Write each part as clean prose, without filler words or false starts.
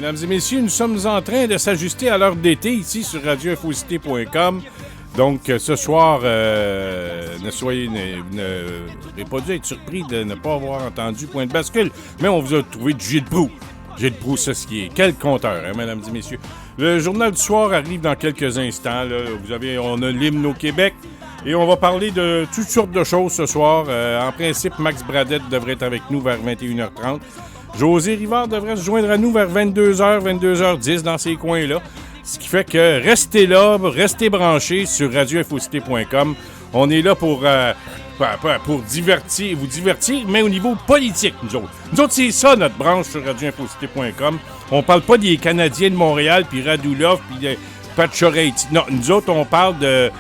Mesdames et messieurs, nous sommes en train de s'ajuster à l'heure d'été ici sur radioinfocité.com. Donc, ce soir, n'avez pas dû être surpris de ne pas avoir entendu Point de bascule, mais on vous a trouvé du Gilles Proulx. Gilles Proulx, ça, ce qui est. Quel compteur, hein, mesdames et messieurs. Le journal du soir arrive dans quelques instants. Là. On a l'hymne au Québec et on va parler de toutes sortes de choses ce soir. En principe, Max Bradette devrait être avec nous vers 21h30. José Rivard devrait se joindre à nous vers 22h, 22h10 dans ces coins-là. Ce qui fait que restez là, restez branchés sur radioinfocité.com. On est là pour vous divertir, mais au niveau politique, nous autres. Nous autres, c'est ça notre branche sur radioinfocité.com. On parle pas des Canadiens de Montréal, puis Radulov, puis Pacioretty. Non, nous autres, on parle de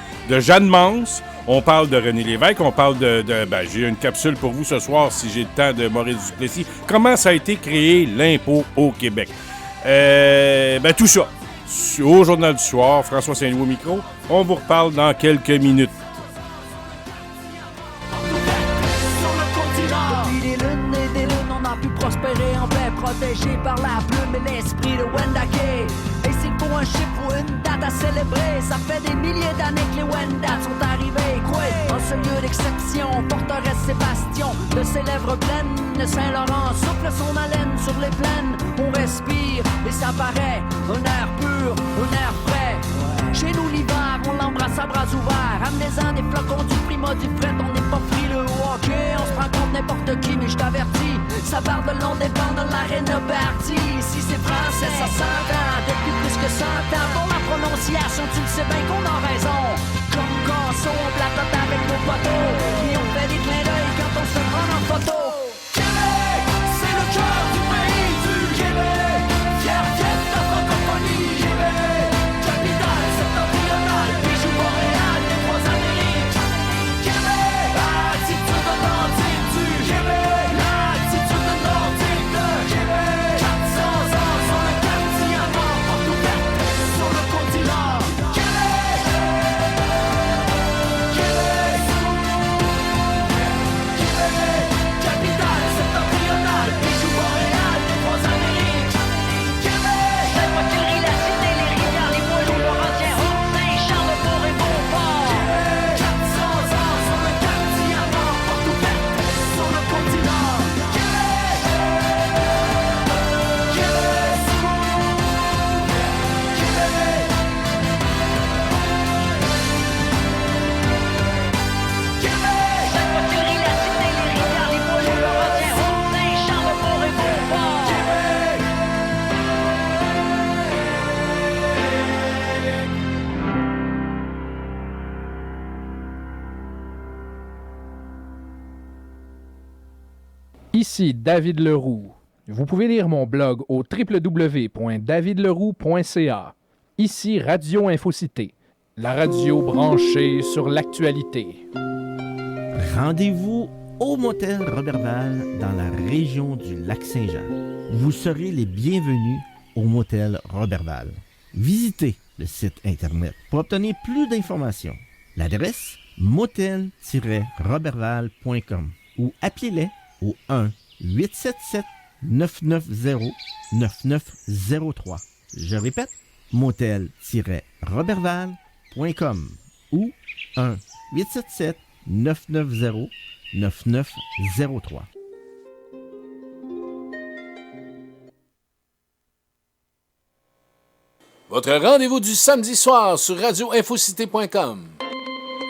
Jeanne Mance, on parle de René Lévesque, on parle j'ai une capsule pour vous ce soir, si j'ai le temps, de Maurice Duplessis. Comment ça a été créé, l'impôt au Québec? Tout ça. Au Journal du soir, François Saint-Louis au micro. On vous reparle dans quelques minutes. Depuis des lunes et des lunes, on a pu prospérer en paix, protégé par la plume et l'esprit de Wendake. Et s'il faut un chiffre ou une date à célébrer, ça fait des milliers d'années que les Wendat sont arrivés. En ce lieu d'exception, forteresse Sébastien, de ses lèvres pleines, le Saint-Laurent souffle son haleine sur les plaines. On respire et ça paraît un air pur, un air frais. Chez nous l'hiver, on l'embrasse à bras ouverts. Amenez-en des flocons du prima du fret, on n'est pas frileux au hockey. On se prend contre n'importe qui, mais je t'avertis, ça part de long dépend de l'arène Bertie. Si c'est français, ça s'entend depuis plus que 100 ans. Pour la prononciation, tu le sais bien qu'on a raison. Comme quand on platote avec nos poteaux, et on fait des clins d'œil quand on se prend en photo. Québec, c'est le cœur du pays du Québec. Fier de ta francophonie, Québec. Capitale septentrionale, bijou Montréal, les trois Amériques. Québec, attitude authentique du Québec. L'attitude nordique de Québec. 400 ans sur le continent, porte ouverte sur le continent. Québec, Québec, Québec. Capitale septentrionale, bijou Montréal, les trois Amériques. Québec, la voiture, la cité, les rivières, les poids lourds, Laurentien, Haut-Saint, Charlebourg et Beauport. Québec, 400 ans sur le continent, porte ouverte sur le continent. Québec, Québec, Québec. La voiture, la cité, les rivières, les poids lourds, Laurentien, Haut-Saint, Charlebourg et Beauport. Québec. Ici David Leroux. Vous pouvez lire mon blog au www.davidleroux.ca. Ici Radio Infocité, la radio branchée sur l'actualité. Rendez-vous au motel Roberval dans la région du Lac-Saint-Jean. Vous serez les bienvenus au motel Roberval. Visitez le site internet pour obtenir plus d'informations. L'adresse motel-roberval.com ou appelez-les au 1-877-990-9903. Je répète, motel-roberval.com ou 1-877-990-9903. Votre rendez-vous du samedi soir sur radioinfocité.com.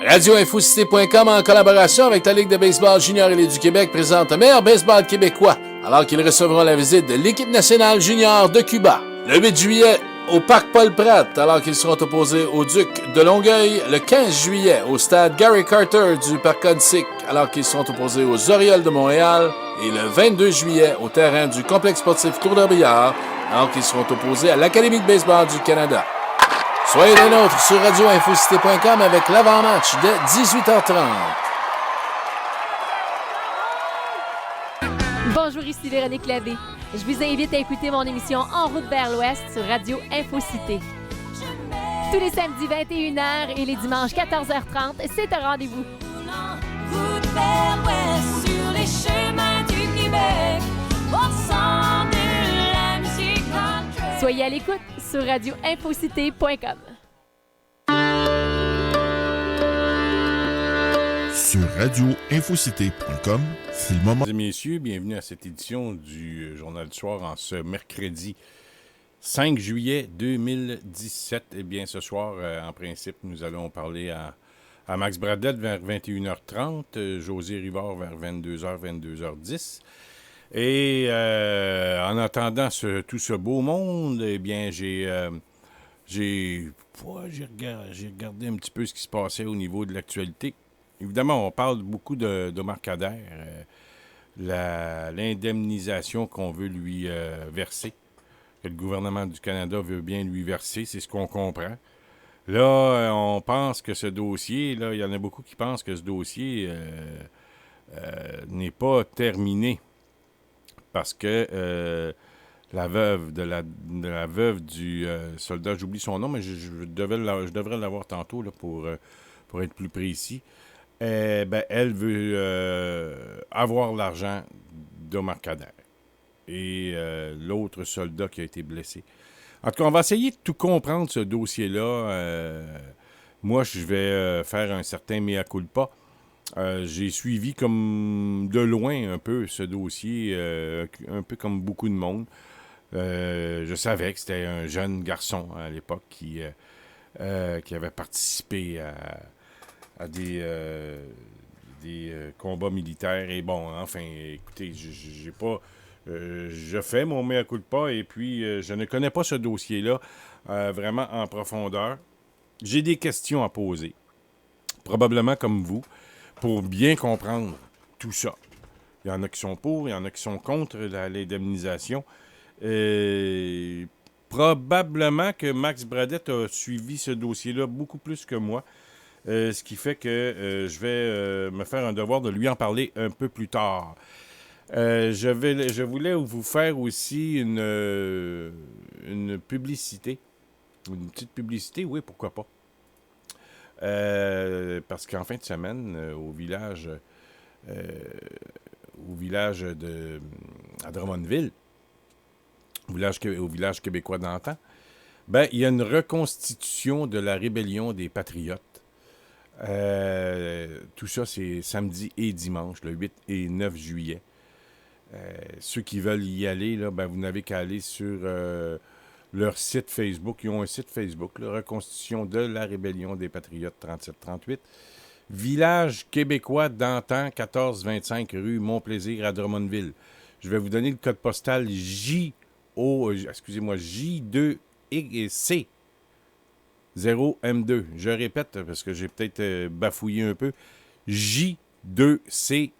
Radioinfocité.com, en collaboration avec la Ligue de baseball junior élite du Québec, présente le meilleur baseball québécois, alors qu'ils recevront la visite de l'équipe nationale junior de Cuba. Le 8 juillet, au Parc Paul-Pratt, alors qu'ils seront opposés aux Ducs de Longueuil. Le 15 juillet, au stade Gary Carter du Parc Huntsic, alors qu'ils seront opposés aux Orioles de Montréal. Et le 22 juillet, au terrain du complexe sportif Tour-d'Orbillard, alors qu'ils seront opposés à l'Académie de baseball du Canada. Soyez des nôtres sur radioinfocité.com avec l'avant-match dès 18h30. Bonjour, ici Véronique Labbé. Je vous invite à écouter mon émission En route vers l'Ouest sur Radio Infocité. Tous les samedis 21h et les dimanches 14h30, c'est un rendez-vous. Route vers l'Ouest sur les chemins du Québec, au son de la musique country. Soyez à l'écoute sur radioinfocité.com. Sur radioinfocité.com, c'est le moment. Mesdames et messieurs, bienvenue à cette édition du Journal du Soir en ce mercredi 5 juillet 2017. Eh bien, ce soir, en principe, nous allons parler à Max Bradette vers 21h30, José Rivard vers 22h, 22h10. Et en attendant tout ce beau monde, eh bien, j'ai regardé un petit peu ce qui se passait au niveau de l'actualité. Évidemment, on parle beaucoup d'Omar Khadr, l'indemnisation qu'on veut lui verser, que le gouvernement du Canada veut bien lui verser, c'est ce qu'on comprend. Là, on pense que ce dossier, là, il y en a beaucoup qui pensent que ce dossier n'est pas terminé parce que la veuve la veuve du soldat, j'oublie son nom, mais je devrais l'avoir tantôt là, pour être plus précis. Elle veut avoir l'argent d'Omar Khadr et l'autre soldat qui a été blessé. En tout cas, on va essayer de tout comprendre, ce dossier-là. Moi, je vais faire un certain mea culpa. J'ai suivi comme de loin un peu ce dossier, un peu comme beaucoup de monde. Je savais que c'était un jeune garçon à l'époque qui avait participé à des combats militaires. Et bon, enfin, écoutez, j'ai pas... je fais mon mea culpa et puis je ne connais pas ce dossier-là vraiment en profondeur. J'ai des questions à poser, probablement comme vous, pour bien comprendre tout ça. Il y en a qui sont pour, il y en a qui sont contre l'indemnisation. Probablement que Max Bradette a suivi ce dossier-là beaucoup plus que moi. Ce qui fait que je vais me faire un devoir de lui en parler un peu plus tard. Je voulais vous faire aussi une publicité. Une petite publicité, oui, pourquoi pas. Parce qu'en fin de semaine, au village à Drummondville, au village québécois d'antan, il y a une reconstitution de la rébellion des Patriotes. Tout ça, c'est samedi et dimanche, le 8 et 9 juillet. Ceux qui veulent y aller, là, vous n'avez qu'à aller sur leur site Facebook. Ils ont un site Facebook, la Reconstitution de la Rébellion des Patriotes 3738. Village québécois d'antan, 1425 rue Mont-Plaisir à Drummondville. Je vais vous donner le code postal J2C 0M2. Je répète, parce que j'ai peut-être bafouillé un peu. J2C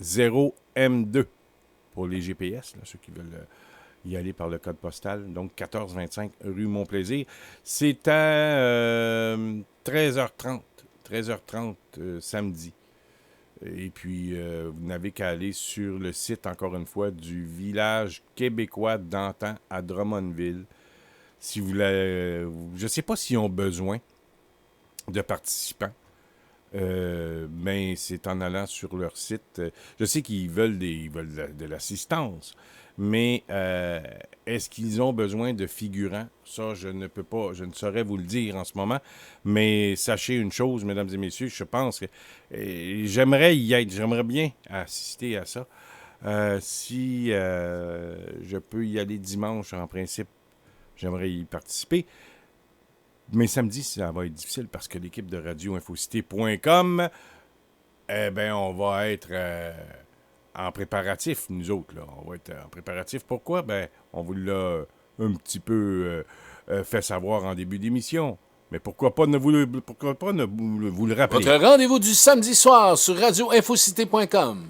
0M2. Pour les GPS, là, ceux qui veulent y aller par le code postal. Donc, 1425 rue Mont-Plaisir. C'est à 13h30. 13h30 samedi. Et puis, vous n'avez qu'à aller sur le site, encore une fois, du village québécois d'antan à Drummondville. Si vous je ne sais pas s'ils ont besoin de participants, mais c'est en allant sur leur site. Je sais qu'ils veulent de l'assistance, mais est-ce qu'ils ont besoin de figurants? Ça, je ne saurais vous le dire en ce moment, mais sachez une chose, mesdames et messieurs, je pense que j'aimerais y être, j'aimerais bien assister à ça. Si je peux y aller dimanche, en principe, j'aimerais y participer. Mais samedi, ça va être difficile parce que l'équipe de radioinfocité.com, on va être en préparatif, nous autres. Là. On va être en préparatif. Pourquoi? On vous l'a un petit peu fait savoir en début d'émission. Mais pourquoi pas ne vous le rappeler? Votre rendez-vous du samedi soir sur radioinfocité.com.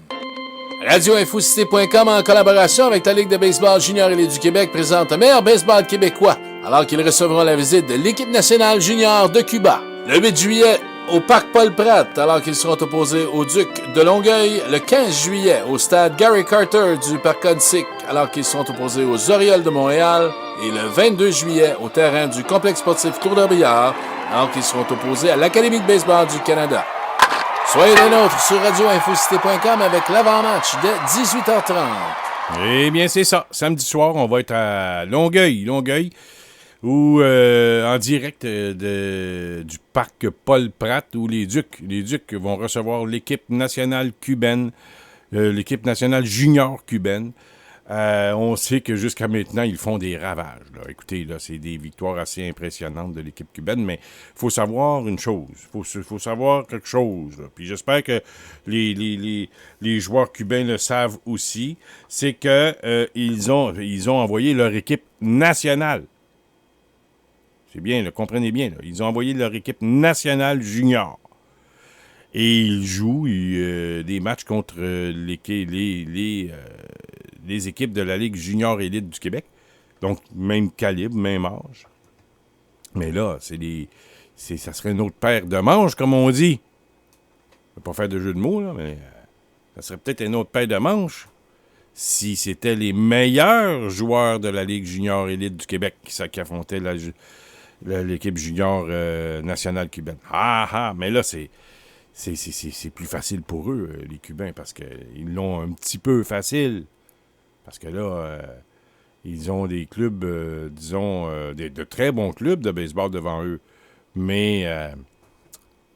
Radioinfocité.com, en collaboration avec la Ligue de baseball junior élite du Québec, présente le meilleur baseball québécois, alors qu'ils recevront la visite de l'équipe nationale junior de Cuba. Le 8 juillet, au Parc Paul-Pratte, alors qu'ils seront opposés aux Ducs de Longueuil. Le 15 juillet, au stade Gary Carter du Parc Codsic, alors qu'ils seront opposés aux Orioles de Montréal. Et le 22 juillet, au terrain du complexe sportif Tour-de-Billard, alors qu'ils seront opposés à l'Académie de baseball du Canada. Soyez des nôtres sur radioinfocité.com avec l'avant-match dès 18h30. Eh bien, c'est ça. Samedi soir, on va être à Longueuil, où en direct du parc Paul Pratt, où les Ducs vont recevoir l'équipe nationale cubaine, l'équipe nationale junior cubaine. On sait que jusqu'à maintenant, ils font des ravages. Là. Écoutez, là, c'est des victoires assez impressionnantes de l'équipe cubaine, mais il faut savoir une chose. Il faut savoir quelque chose. Là. Puis j'espère que les joueurs cubains le savent aussi. C'est que ils ont envoyé leur équipe nationale. C'est bien, là, comprenez bien. Là. Ils ont envoyé leur équipe nationale junior. Et ils jouent des matchs contre les équipes de la Ligue junior élite du Québec. Donc, même calibre, même âge. Mais là, ça serait une autre paire de manches, comme on dit. Je ne vais pas faire de jeu de mots, là, mais ça serait peut-être une autre paire de manches si c'était les meilleurs joueurs de la Ligue junior élite du Québec qui affrontaient l'équipe junior nationale cubaine. Mais là, c'est plus facile pour eux, les Cubains, parce qu'ils l'ont un petit peu facile. Parce que là, ils ont des clubs, de très bons clubs de baseball devant eux. Mais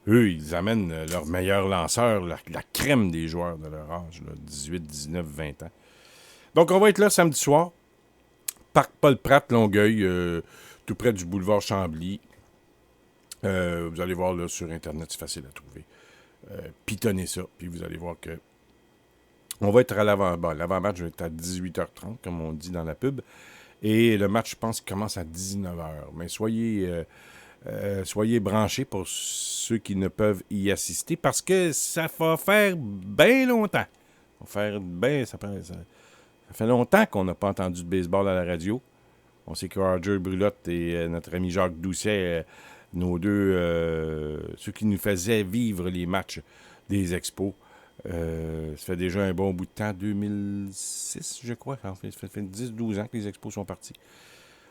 eux, ils amènent leurs meilleurs lanceurs, la crème des joueurs de leur âge, là, 18, 19, 20 ans. Donc, on va être là samedi soir. Parc Paul Pratt, Longueuil, tout près du boulevard Chambly. Vous allez voir là sur Internet, c'est facile à trouver. Pitonnez ça, puis vous allez voir que on va être à l'avant. Bon, l'avant-match va être à 18h30, comme on dit dans la pub. Et le match, je pense, commence à 19h. Mais soyez branchés pour ceux qui ne peuvent y assister, parce que ça va faire bien longtemps. Ça fait longtemps qu'on n'a pas entendu de baseball à la radio. On sait que Roger Brulotte et notre ami Jacques Doucet, nos deux, ceux qui nous faisaient vivre les matchs des expos, ça fait déjà un bon bout de temps, 2006, je crois. Ça fait 10-12 ans que les expos sont partis.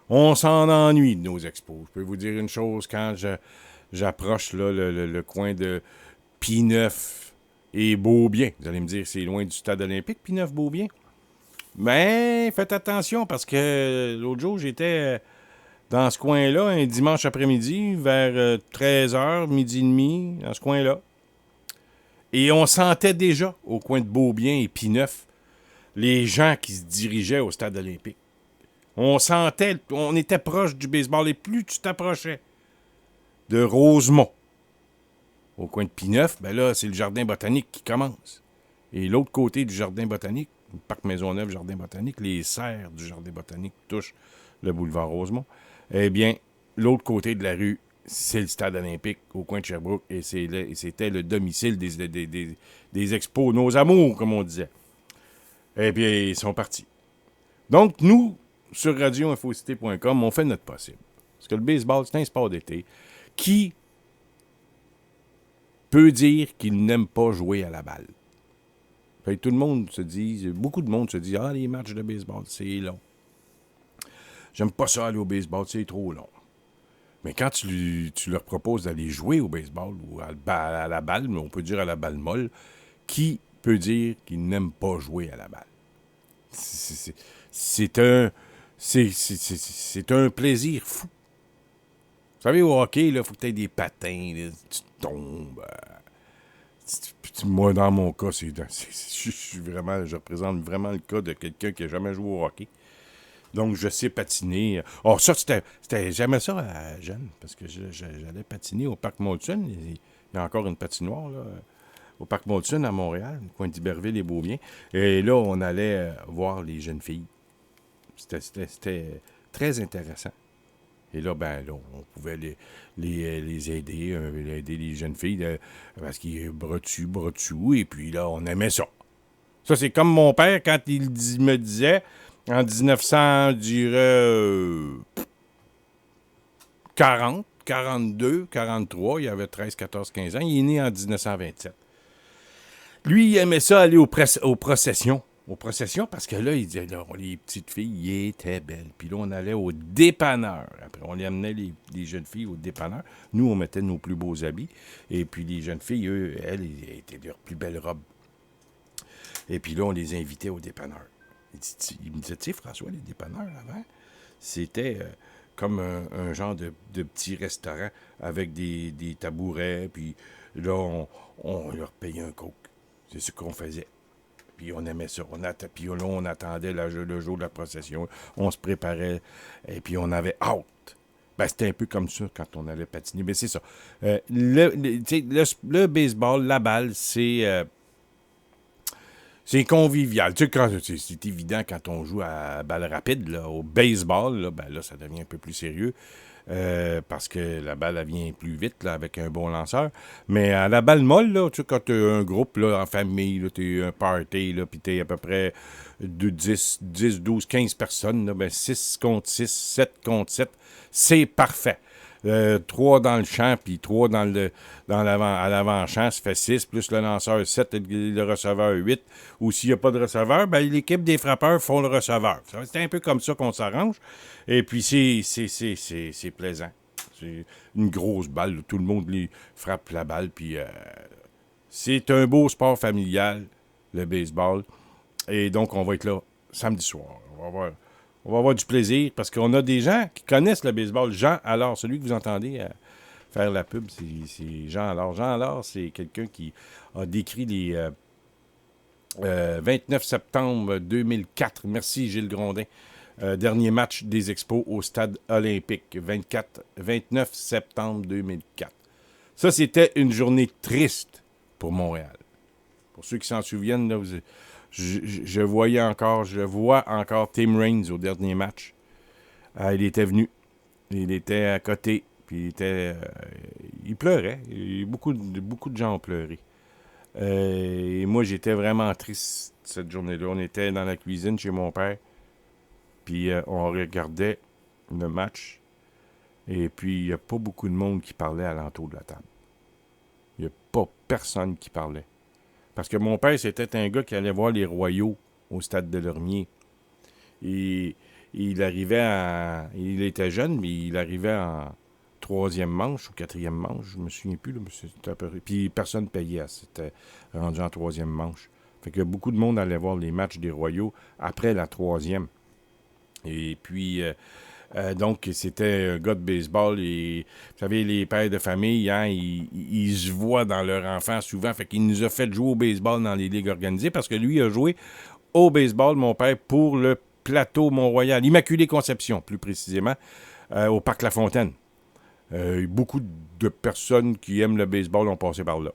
On s'en ennuie de nos expos. Je peux vous dire une chose, quand j'approche là, le coin de P9 et Beaubien, vous allez me dire, c'est loin du stade olympique, P9, Beaubien. Mais faites attention, parce que l'autre jour, j'étais dans ce coin-là, un dimanche après-midi, vers 13h, midi et demi, dans ce coin-là. Et on sentait déjà, au coin de Beaubien et P9, les gens qui se dirigeaient au stade olympique. On sentait, on était proche du baseball. Et plus tu t'approchais de Rosemont, au coin de P9, ben là, c'est le jardin botanique qui commence. Et l'autre côté du jardin botanique, le parc Maisonneuve, jardin botanique, les serres du jardin botanique touchent le boulevard Rosemont. Eh bien, l'autre côté de la rue, c'est le stade olympique au coin de Sherbrooke, et c'était le domicile des expos, nos amours, comme on disait. Eh bien, ils sont partis. Donc, nous, sur radioinfocité.com, on fait notre possible. Parce que le baseball, c'est un sport d'été. Qui peut dire qu'il n'aime pas jouer à la balle? Fait que tout le monde se dit, beaucoup de monde se dit, les matchs de baseball, c'est long. J'aime pas ça aller au baseball, c'est trop long. Mais quand tu leur proposes d'aller jouer au baseball ou à la balle, mais on peut dire à la balle molle, qui peut dire qu'il n'aime pas jouer à la balle? C'est un plaisir fou. Vous savez, au hockey, il faut que tu aies des patins, là, tu tombes. Moi, dans mon cas, je représente vraiment le cas de quelqu'un qui n'a jamais joué au hockey. Donc, je sais patiner. Ça, j'aimais ça jeune, parce que j'allais patiner au Parc Molson. Il y a encore une patinoire, là, au Parc Molson à Montréal, au coin d'Iberville et Beaubien. Et là, on allait voir les jeunes filles. C'était très intéressant. Et là, on pouvait les aider, aider les jeunes filles, parce qu'ils étaient bras dessous, et puis là, on aimait ça. Ça, c'est comme mon père, quand il me disait, en 1900, je dirais 40, 42, 43, il avait 13, 14, 15 ans, il est né en 1927. Lui, il aimait ça aller aux processions. Aux processions, parce que là, il disait, là, les petites filles, ils étaient belles. Puis là, on allait au dépanneur. Après, on les amenait, les jeunes filles, au dépanneur. Nous, on mettait nos plus beaux habits. Et puis, les jeunes filles, elles étaient leurs plus belles robes. Et puis là, on les invitait au dépanneur. Il me disait, tu sais, François, les dépanneurs avant, c'était comme un genre de petit restaurant avec des tabourets, puis là, on leur payait un coke. C'est ce qu'on faisait. Puis on aimait ça. Puis là, on attendait le jour de la procession. On se préparait, et puis on avait hâte. Ben, c'était un peu comme ça quand on allait patiner. Mais c'est ça. Le baseball, la balle, c'est convivial. Tu sais, c'est évident quand on joue à balle rapide, là, au baseball, là, ben là, ça devient un peu plus sérieux. Parce que la balle, elle vient plus vite là, avec un bon lanceur. Mais à la balle molle, là, tu sais, quand tu as un groupe là, en famille, tu un party, puis tu es à peu près de 10, 12, 15 personnes, là, ben 6 contre 6, 7 contre 7, c'est parfait. 3 dans le champ, puis 3 à l'avant-champ, ça fait 6, plus le lanceur 7 et le receveur 8. Ou s'il n'y a pas de receveur, ben l'équipe des frappeurs font le receveur. C'est un peu comme ça qu'on s'arrange. Et puis c'est plaisant. C'est une grosse balle. Là. Tout le monde frappe la balle. Puis c'est un beau sport familial, le baseball. Et donc, on va être là samedi soir. On va avoir du plaisir parce qu'on a des gens qui connaissent le baseball. Jean Allard, celui que vous entendez faire la pub, c'est Jean Allard. Jean Allard, c'est quelqu'un qui a décrit les 29 septembre 2004. Merci, Gilles Grondin. Dernier match des Expos au stade olympique. 29 septembre 2004. Ça, c'était une journée triste pour Montréal. Pour ceux qui s'en souviennent, là, je vois encore Tim Raines au dernier match. Il était venu. Il était à côté. Puis il pleurait. Beaucoup de gens ont pleuré. Et moi, j'étais vraiment triste cette journée-là. On était dans la cuisine chez mon père. Puis on regardait le match. Et puis, il n'y a pas beaucoup de monde qui parlait alentour de la table. Il n'y a pas personne qui parlait. Parce que mon père, c'était un gars qui allait voir les Royaux au stade de Lormier. Et il était jeune, mais il arrivait en 3e manche ou 4e manche, je me souviens plus. Là, mais c'était puis personne ne payait. C'était rendu en 3e manche. Fait que beaucoup de monde allait voir les matchs des Royaux après la 3e. Et puis, donc, c'était un gars de baseball. Et, vous savez, les pères de famille, hein, ils se voient dans leur enfant souvent. Fait qu'il nous a fait jouer au baseball dans les ligues organisées parce que lui a joué au baseball, mon père, pour le plateau Mont-Royal. Immaculée Conception, plus précisément, au Parc La Fontaine. Beaucoup de personnes qui aiment le baseball ont passé par là.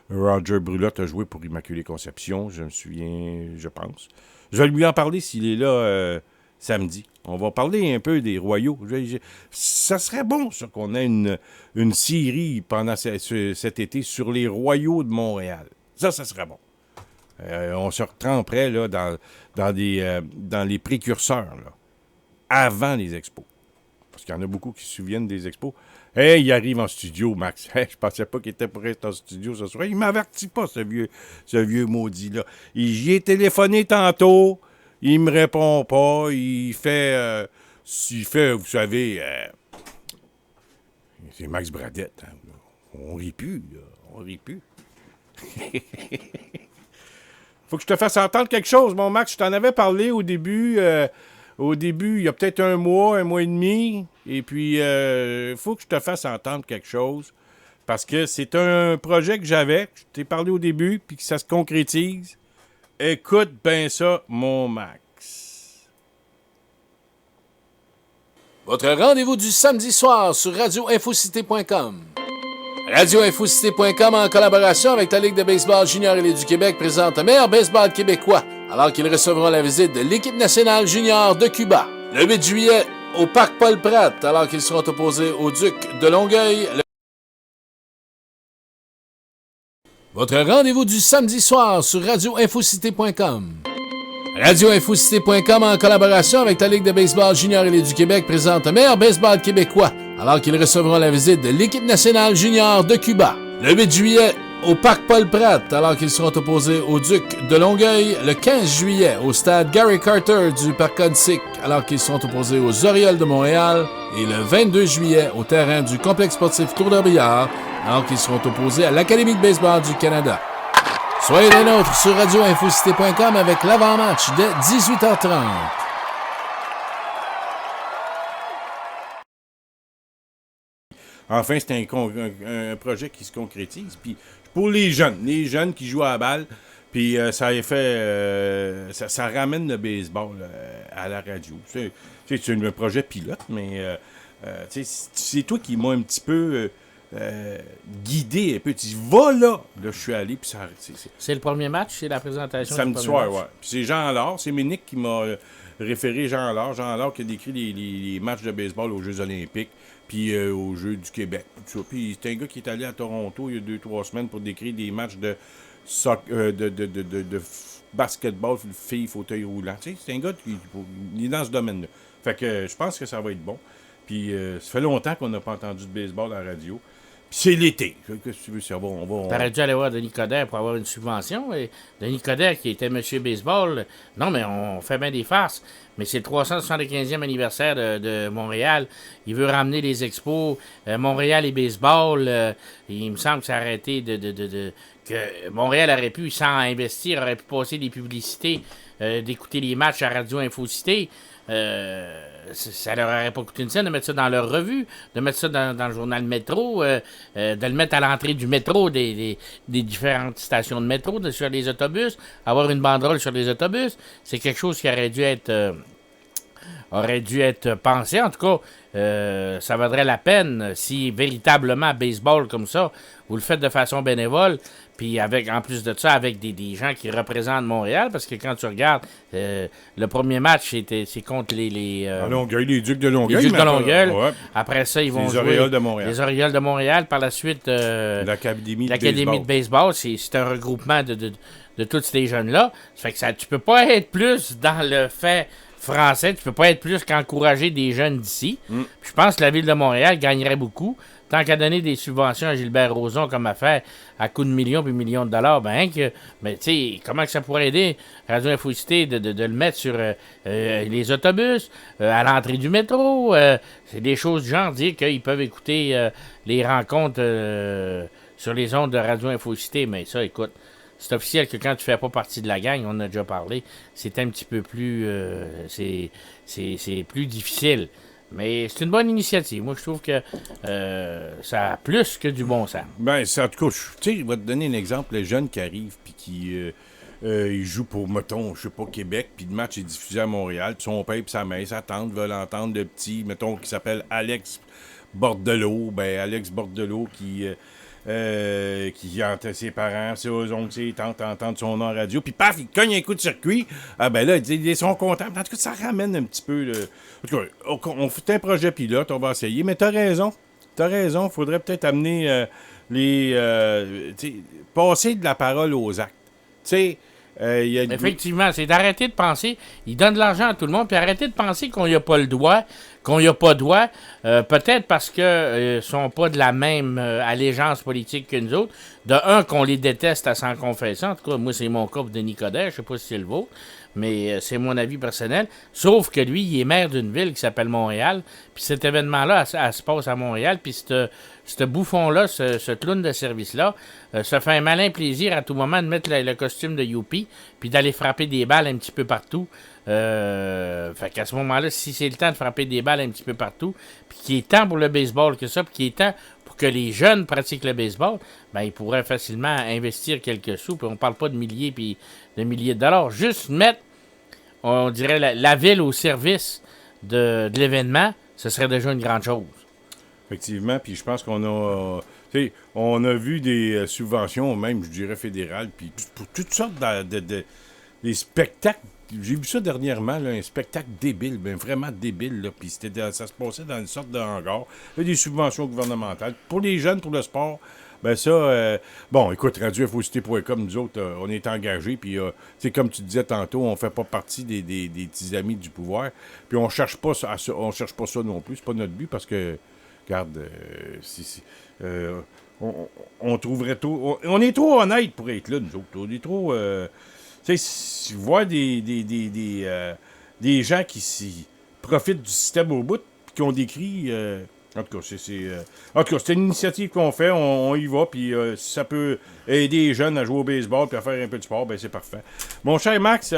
Roger Brulotte a joué pour Immaculée Conception, je me souviens, je pense. Je vais lui en parler s'il est là samedi. On va parler un peu des Royaux. Ça serait bon, ça, qu'on ait une série pendant cet été sur les Royaux de Montréal. Ça serait bon. On se retremperait là, dans les précurseurs, là, avant les expos. Parce qu'il y en a beaucoup qui se souviennent des expos. Hey, il arrive en studio, Max. Hey, je pensais pas qu'il était pour être en studio ce soir. Il m'avertit pas, ce vieux maudit-là. J'y ai téléphoné tantôt. Il me répond pas. Il fait, vous savez, c'est Max Bradette. Hein. On rit plus, là. On rit plus. Faut que je te fasse entendre quelque chose, mon Max. Je t'en avais parlé au début. Il y a peut-être un mois et demi. Et puis, faut que je te fasse entendre quelque chose. Parce que c'est un projet que j'avais. Je t'ai parlé au début, puis que ça se concrétise. Écoute bien ça, mon Max. Votre rendez-vous du samedi soir sur radioinfocité.com. Radioinfocité.com, en collaboration avec la Ligue de baseball junior et du Québec, présente le meilleur baseball québécois, alors qu'ils recevront la visite de l'équipe nationale junior de Cuba. Le 8 juillet, au Parc Paul-Pratte, alors qu'ils seront opposés aux Ducs de Longueuil. Votre rendez-vous du samedi soir sur radioinfocité.com. Radioinfocité.com, en collaboration avec la Ligue de baseball junior et du Québec, présente le meilleur baseball québécois, alors qu'ils recevront la visite de l'équipe nationale junior de Cuba. Le 8 juillet, au Parc Paul-Pratte, alors qu'ils seront opposés aux Ducs de Longueuil. Le 15 juillet, au stade Gary Carter du Parc Codsic, alors qu'ils seront opposés aux Orioles de Montréal. Et le 22 juillet, au terrain du complexe sportif Tour d'Herbillard, alors qu'ils seront opposés à l'Académie de baseball du Canada. Soyez des nôtres sur radioinfocité.com avec l'avant-match de 18h30. Enfin, c'est un projet qui se concrétise. Puis pour les jeunes qui jouent à la balle, puis ça a fait... ça ramène le baseball à la radio. C'est un projet pilote, mais c'est toi qui m'as un petit peu guidé un peu. Tu dis, va là! Là, je suis allé, puis ça... C'est le premier match, c'est la présentation Samedi du soir, premier match. ouais. Puis c'est Jean Allard, c'est Ménic qui m'a référé Jean Allard. Jean Allard qui a décrit les matchs de baseball aux Jeux olympiques, puis aux Jeux du Québec. Tout ça. Puis c'est un gars qui est allé à Toronto il y a 2-3 semaines pour décrire des matchs de basketball, filles, fauteuil roulant. Tu sais, c'est un gars qui est dans ce domaine-là. Fait que je pense que ça va être bon. Puis ça fait longtemps qu'on n'a pas entendu de baseball à la radio. Puis c'est l'été. Qu'est-ce que tu veux savoir? T'aurais dû aller voir Denis Coderre pour avoir une subvention. Et Denis Coderre, qui était Monsieur Baseball, non, mais on fait bien des farces. Mais c'est le 375e anniversaire de Montréal. Il veut ramener les expos Montréal et baseball. Il me semble que ça aurait été que Montréal aurait pu, sans investir, aurait pu passer des publicités, d'écouter les matchs à Radio Infocité. Ça leur aurait pas coûté une scène de mettre ça dans leur revue, de mettre ça dans le journal Métro, de le mettre à l'entrée du métro, des différentes stations de métro, sur les autobus, avoir une banderole sur les autobus. C'est quelque chose qui aurait dû être pensé. En tout cas, ça vaudrait la peine si véritablement baseball comme ça, vous le faites de façon bénévole, puis en plus de ça, avec des gens qui représentent Montréal, parce que quand tu regardes, le premier match, c'est contre les Longueuil, les Ducs de Longueuil. Les Ducs de Longueuil. Ouais. Après ça, ils vont jouer Orioles de Montréal. les Orioles de Montréal. Par la suite, l'Académie de baseball. C'est un regroupement de tous ces jeunes-là. Ça fait que tu peux pas être plus dans le fait français, tu peux pas être plus qu'encourager des jeunes d'ici. Je pense que la Ville de Montréal gagnerait beaucoup. Tant qu'à donner des subventions à Gilbert Rozon comme affaire à coups de millions puis millions de dollars, mais tu sais, comment que ça pourrait aider Radio Infocité de le mettre sur les autobus, à l'entrée du métro, c'est des choses du genre, dire qu'ils peuvent écouter les rencontres sur les ondes de Radio Infocité, mais ça, écoute, c'est officiel que quand tu fais pas partie de la gang, on en a déjà parlé, c'est un petit peu plus, c'est plus difficile. Mais c'est une bonne initiative. Moi, je trouve que ça a plus que du bon sens. Ben, en tout cas, tu sais, je vais te donner un exemple. Les jeunes qui arrivent puis qui ils jouent pour, mettons, je sais pas, Québec, puis le match est diffusé à Montréal, puis son père et sa mère s'attendent, veulent entendre le petit, mettons, qui s'appelle Alex Bordelot. Ben, Alex Bordelot qui entend ses parents, ses oncles, ses tantes entendent son nom en radio, puis paf, il cogne un coup de circuit. Ah ben là, ils sont contents. En tout cas, ça ramène un petit peu... En tout cas, on fait un projet pilote, on va essayer, mais t'as raison, faudrait peut-être amener passer de la parole aux actes. Tu sais... Effectivement, c'est d'arrêter de penser, il donne de l'argent à tout le monde, puis arrêter de penser qu'on n'y a pas le droit, qu'on n'y a pas droit, peut-être parce que sont pas de la même allégeance politique que nous autres. De un, qu'on les déteste à s'en confesser. En tout cas, moi, c'est mon cas pour Denis Coderre, je sais pas si c'est le vôtre, mais c'est mon avis personnel. Sauf que lui, il est maire d'une ville qui s'appelle Montréal, puis cet événement-là, elle se passe à Montréal, puis ce bouffon-là, ce clown de service-là, se fait un malin plaisir à tout moment de mettre le costume de Youpi, puis d'aller frapper des balles un petit peu partout. Fait qu'à ce moment-là, si c'est le temps de frapper des balles un petit peu partout, puis qu'il est temps pour le baseball que ça, puis qu'il est temps pour que les jeunes pratiquent le baseball, ben ils pourraient facilement investir quelques sous, puis on parle pas de milliers puis de milliers de dollars, juste mettre, on dirait, la ville au service de l'événement, ce serait déjà une grande chose. Effectivement, puis je pense qu'on a... on a vu des subventions, même, je dirais, fédérales, puis pour toutes sortes des spectacles. J'ai vu ça dernièrement, là, un spectacle débile, ben vraiment débile, là, puis ça se passait dans une sorte de hangar. Il y a des subventions gouvernementales. Pour les jeunes, pour le sport, ben ça... bon, écoute, radioinfocité.com, nous autres, on est engagés, puis comme tu disais tantôt, on fait pas partie des petits amis du pouvoir, puis on cherche pas ça non plus, c'est pas notre but, parce que... Regarde, on trouverait trop... On est trop honnête pour être là, nous autres. On est trop... tu sais, voir des gens qui profitent du système au bout, puis qui ont décrit En tout cas, c'est une initiative qu'on fait, on y va, puis si ça peut aider les jeunes à jouer au baseball puis à faire un peu de sport, ben c'est parfait. Mon cher Max,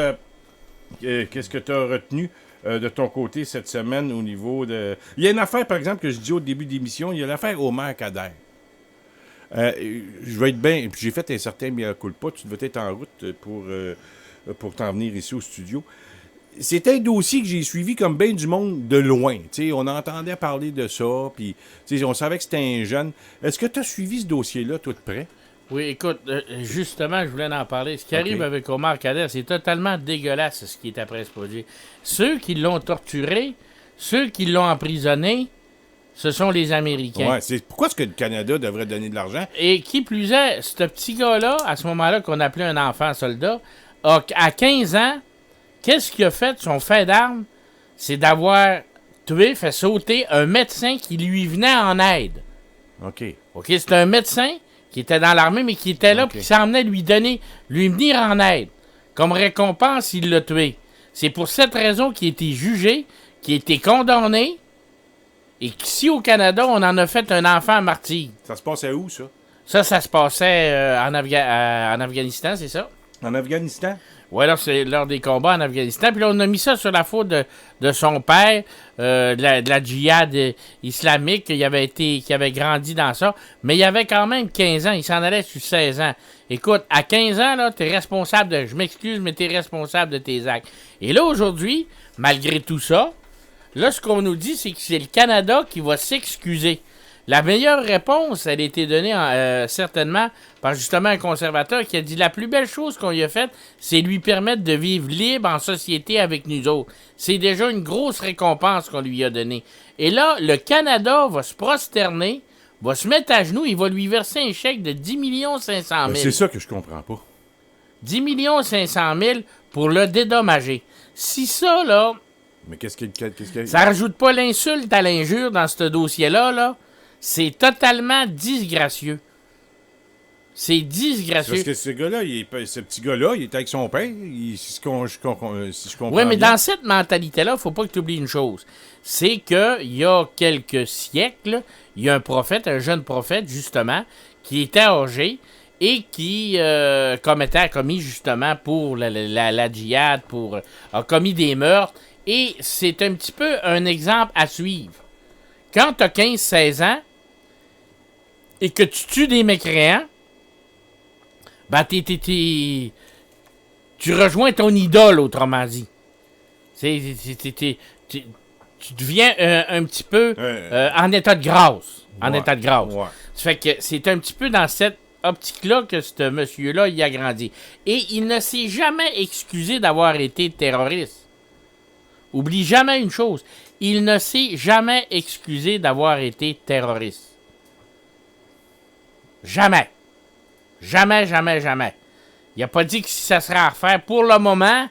qu'est-ce que tu as retenu de ton côté cette semaine au niveau de... Il y a une affaire, par exemple, que je dis au début de l'émission, il y a l'affaire Omer Kader. Je vais être bien, puis j'ai fait un certain mea culpa, tu devais être en route pour t'en venir ici au studio. C'est un dossier que j'ai suivi comme bien du monde de loin. T'sais, on entendait parler de ça, puis on savait que c'était un jeune. Est-ce que tu as suivi ce dossier-là, tout de près? Oui, écoute, justement, je voulais en parler. Ce qui arrive avec Omer Kader, c'est totalement dégueulasse, ce qui est après se produire. Ceux qui l'ont torturé, ceux qui l'ont emprisonné, ce sont les Américains. Ouais, pourquoi est-ce que le Canada devrait donner de l'argent? Et qui plus est, ce petit gars-là, à ce moment-là, qu'on appelait un enfant soldat, à 15 ans, qu'est-ce qu'il a fait? Son fait d'arme, c'est d'avoir fait sauter un médecin qui lui venait en aide. OK, c'est un médecin qui était dans l'armée, mais qui était là, puis qui s'en venait lui venir en aide. Comme récompense, il l'a tué. C'est pour cette raison qu'il a été jugé, qu'il a été condamné, et qu'ici au Canada, on en a fait un enfant martyr. Ça se passait où, ça? Ça se passait en Afghanistan, c'est ça? En Afghanistan? Oui, là, c'est lors des combats en Afghanistan. Puis là, on a mis ça sur la faute de son père, de la djihad islamique, qui avait grandi dans ça. Mais il avait quand même 15 ans. Il s'en allait sur 16 ans. Écoute, à 15 ans, là, t'es responsable de... Je m'excuse, mais t'es responsable de tes actes. Et là, aujourd'hui, malgré tout ça, là, ce qu'on nous dit, c'est que c'est le Canada qui va s'excuser. La meilleure réponse, elle a été donnée certainement par justement un conservateur qui a dit la plus belle chose qu'on lui a faite, c'est lui permettre de vivre libre en société avec nous autres. C'est déjà une grosse récompense qu'on lui a donnée. Et là, le Canada va se prosterner, va se mettre à genoux, il va lui verser un chèque de 10 500 000. C'est ça que je comprends pas. 10 500 000 pour le dédommager. Si ça, là... Mais qu'est-ce qu'il Ça rajoute pas l'insulte à l'injure dans ce dossier-là, là. C'est totalement disgracieux. C'est disgracieux. Parce que ce gars-là, ce petit gars-là, il est avec son père, si je comprends oui, mais bien. dans cette mentalité-là, il ne faut pas que tu oublies une chose. C'est qu'il y a quelques siècles, il y a un prophète, un jeune prophète, justement, qui était âgé et qui a commis, justement, pour la djihad, a commis des meurtres. Et c'est un petit peu un exemple à suivre. Quand tu as 15-16 ans et que tu tues des mécréants, ben tu rejoins ton idole, autrement dit. Tu deviens un petit peu en état de grâce. État de grâce. Ouais. Ça fait que c'est un petit peu dans cette optique-là que ce monsieur-là il a grandi. Et il ne s'est jamais excusé d'avoir été terroriste. Oublie jamais une chose. Il ne s'est jamais excusé d'avoir été terroriste. Jamais. Jamais, jamais, jamais. Il n'a pas dit que si ça serait à refaire. Pour le moment,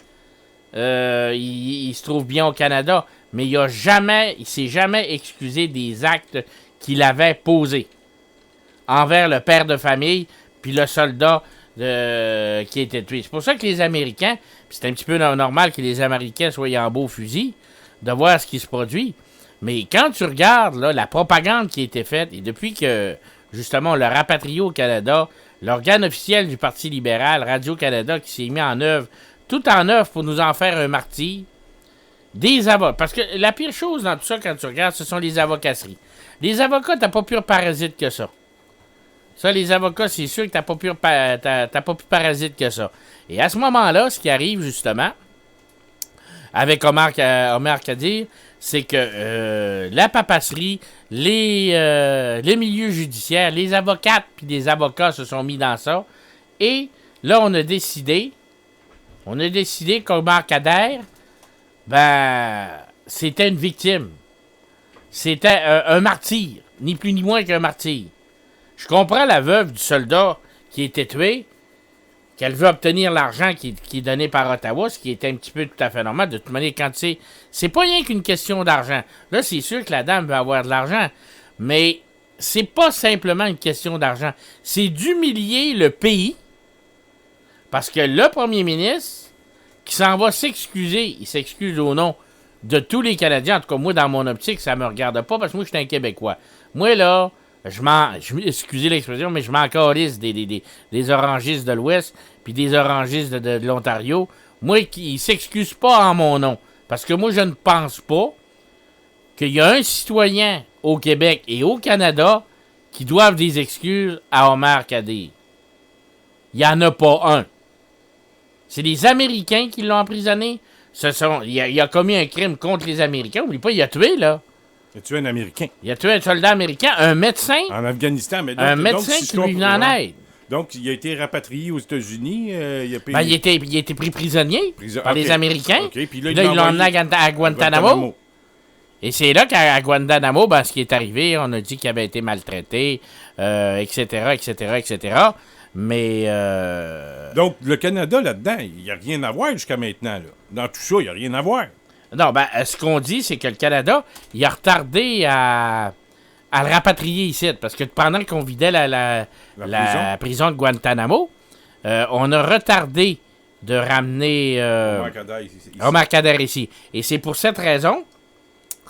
il se trouve bien au Canada, mais il s'est jamais excusé des actes qu'il avait posés envers le père de famille puis le soldat qui a été tué. C'est pour ça que les Américains, puis c'est un petit peu normal que les Américains soient en beau fusil, de voir ce qui se produit. Mais quand tu regardes là, la propagande qui a été faite, et depuis que, justement, on l'a rapatrié au Canada, l'organe officiel du Parti libéral, Radio-Canada, qui s'est mis en œuvre, tout en œuvre pour nous en faire un martyr, des avocats. Parce que la pire chose dans tout ça, quand tu regardes, ce sont les avocasseries. Les avocats, t'as pas plus parasite que ça. Ça, les avocats, c'est sûr que t'as pas plus parasite que ça. Et à ce moment-là, ce qui arrive, justement, avec Omer Kadir, c'est que la papasserie, les milieux judiciaires, les avocates puis les avocats se sont mis dans ça. Et là, on a décidé qu'Omer Kader, c'était une victime. C'était un martyr, ni plus ni moins qu'un martyr. Je comprends la veuve du soldat qui a été tué, qu'elle veut obtenir l'argent qui est donné par Ottawa, ce qui est un petit peu tout à fait normal. De toute manière, quand c'est pas rien qu'une question d'argent. Là, c'est sûr que la dame veut avoir de l'argent, mais c'est pas simplement une question d'argent. C'est d'humilier le pays, parce que le premier ministre, qui s'en va s'excuser, il s'excuse au nom de tous les Canadiens. En tout cas, moi, dans mon optique, ça me regarde pas parce que moi, je suis un Québécois. Moi, là, excusez l'expression, mais je m'en calisse des orangistes de l'Ouest puis des orangistes de l'Ontario. Moi, ils s'excusent pas en mon nom. Parce que moi, je ne pense pas qu'il y a un citoyen au Québec et au Canada qui doivent des excuses à Omar Khadr. Il n'y en a pas un. C'est les Américains qui l'ont emprisonné. Il a commis un crime contre les Américains. N'oublie pas, il a tué, là. Il a tué un Américain. Il a tué un soldat américain, un médecin. En Afghanistan. Mais donc, un médecin qui lui venait en aide. Donc, il a été rapatrié aux États-Unis. Il a été pris prisonnier par les Américains. Okay. Puis là, ils l'ont emmené à Guantanamo. Et c'est là qu'à Guantanamo, ce qui est arrivé, on a dit qu'il avait été maltraité, etc. Mais... Donc, le Canada, là-dedans, il n'y a rien à voir jusqu'à maintenant. Là. Dans tout ça, il n'y a rien à voir. Non, ce qu'on dit, c'est que le Canada, il a retardé à le rapatrier ici. Parce que pendant qu'on vidait la prison de Guantanamo, on a retardé de ramener Omar Khadr ici. Et c'est pour cette raison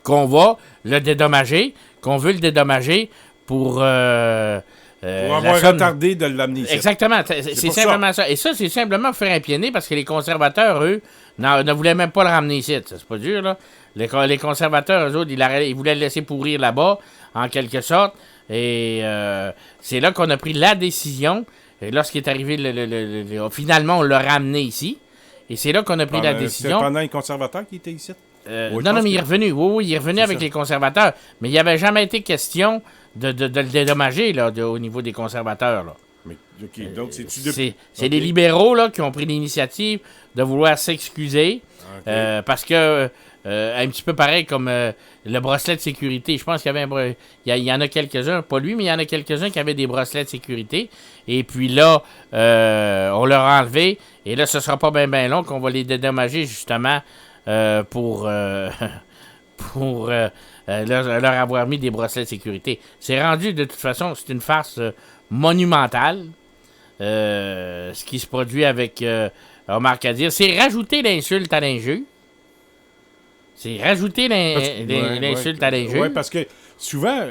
qu'on va le dédommager, qu'on veut le dédommager pour... pour avoir retardé de l'amener ici. Exactement. C'est simplement ça. Et ça, c'est simplement pour faire un pied nez parce que les conservateurs, eux, ne voulaient même pas le ramener ici. Ça, c'est pas dur, là. Les conservateurs, eux autres, ils voulaient le laisser pourrir là-bas, en quelque sorte. Et c'est là qu'on a pris la décision. Et lorsqu'il est arrivé, finalement, on l'a ramené ici. Et c'est là qu'on a pris la décision. C'était pendant les conservateurs qui étaient ici? Non, mais il est revenu. Oui, il est revenu avec les conservateurs. Mais il n'y avait jamais été question de le dédommager là, au niveau des conservateurs. Là. Mais, okay, donc, c'est les libéraux là, qui ont pris l'initiative de vouloir s'excuser. Okay. Parce que, un petit peu pareil comme le bracelet de sécurité. Je pense qu'il y en a quelques-uns, pas lui, mais il y en a quelques-uns qui avaient des bracelets de sécurité. Et puis là, on leur a enlevé. Et là, ce ne sera pas bien long qu'on va les dédommager justement pour leur avoir mis des bracelets de sécurité. C'est rendu, de toute façon, c'est une farce monumentale. Ce qui se produit avec Omar Khadr, c'est rajouter l'insulte à l'injure. C'est rajouter l'insulte à l'injure. Oui, parce que souvent,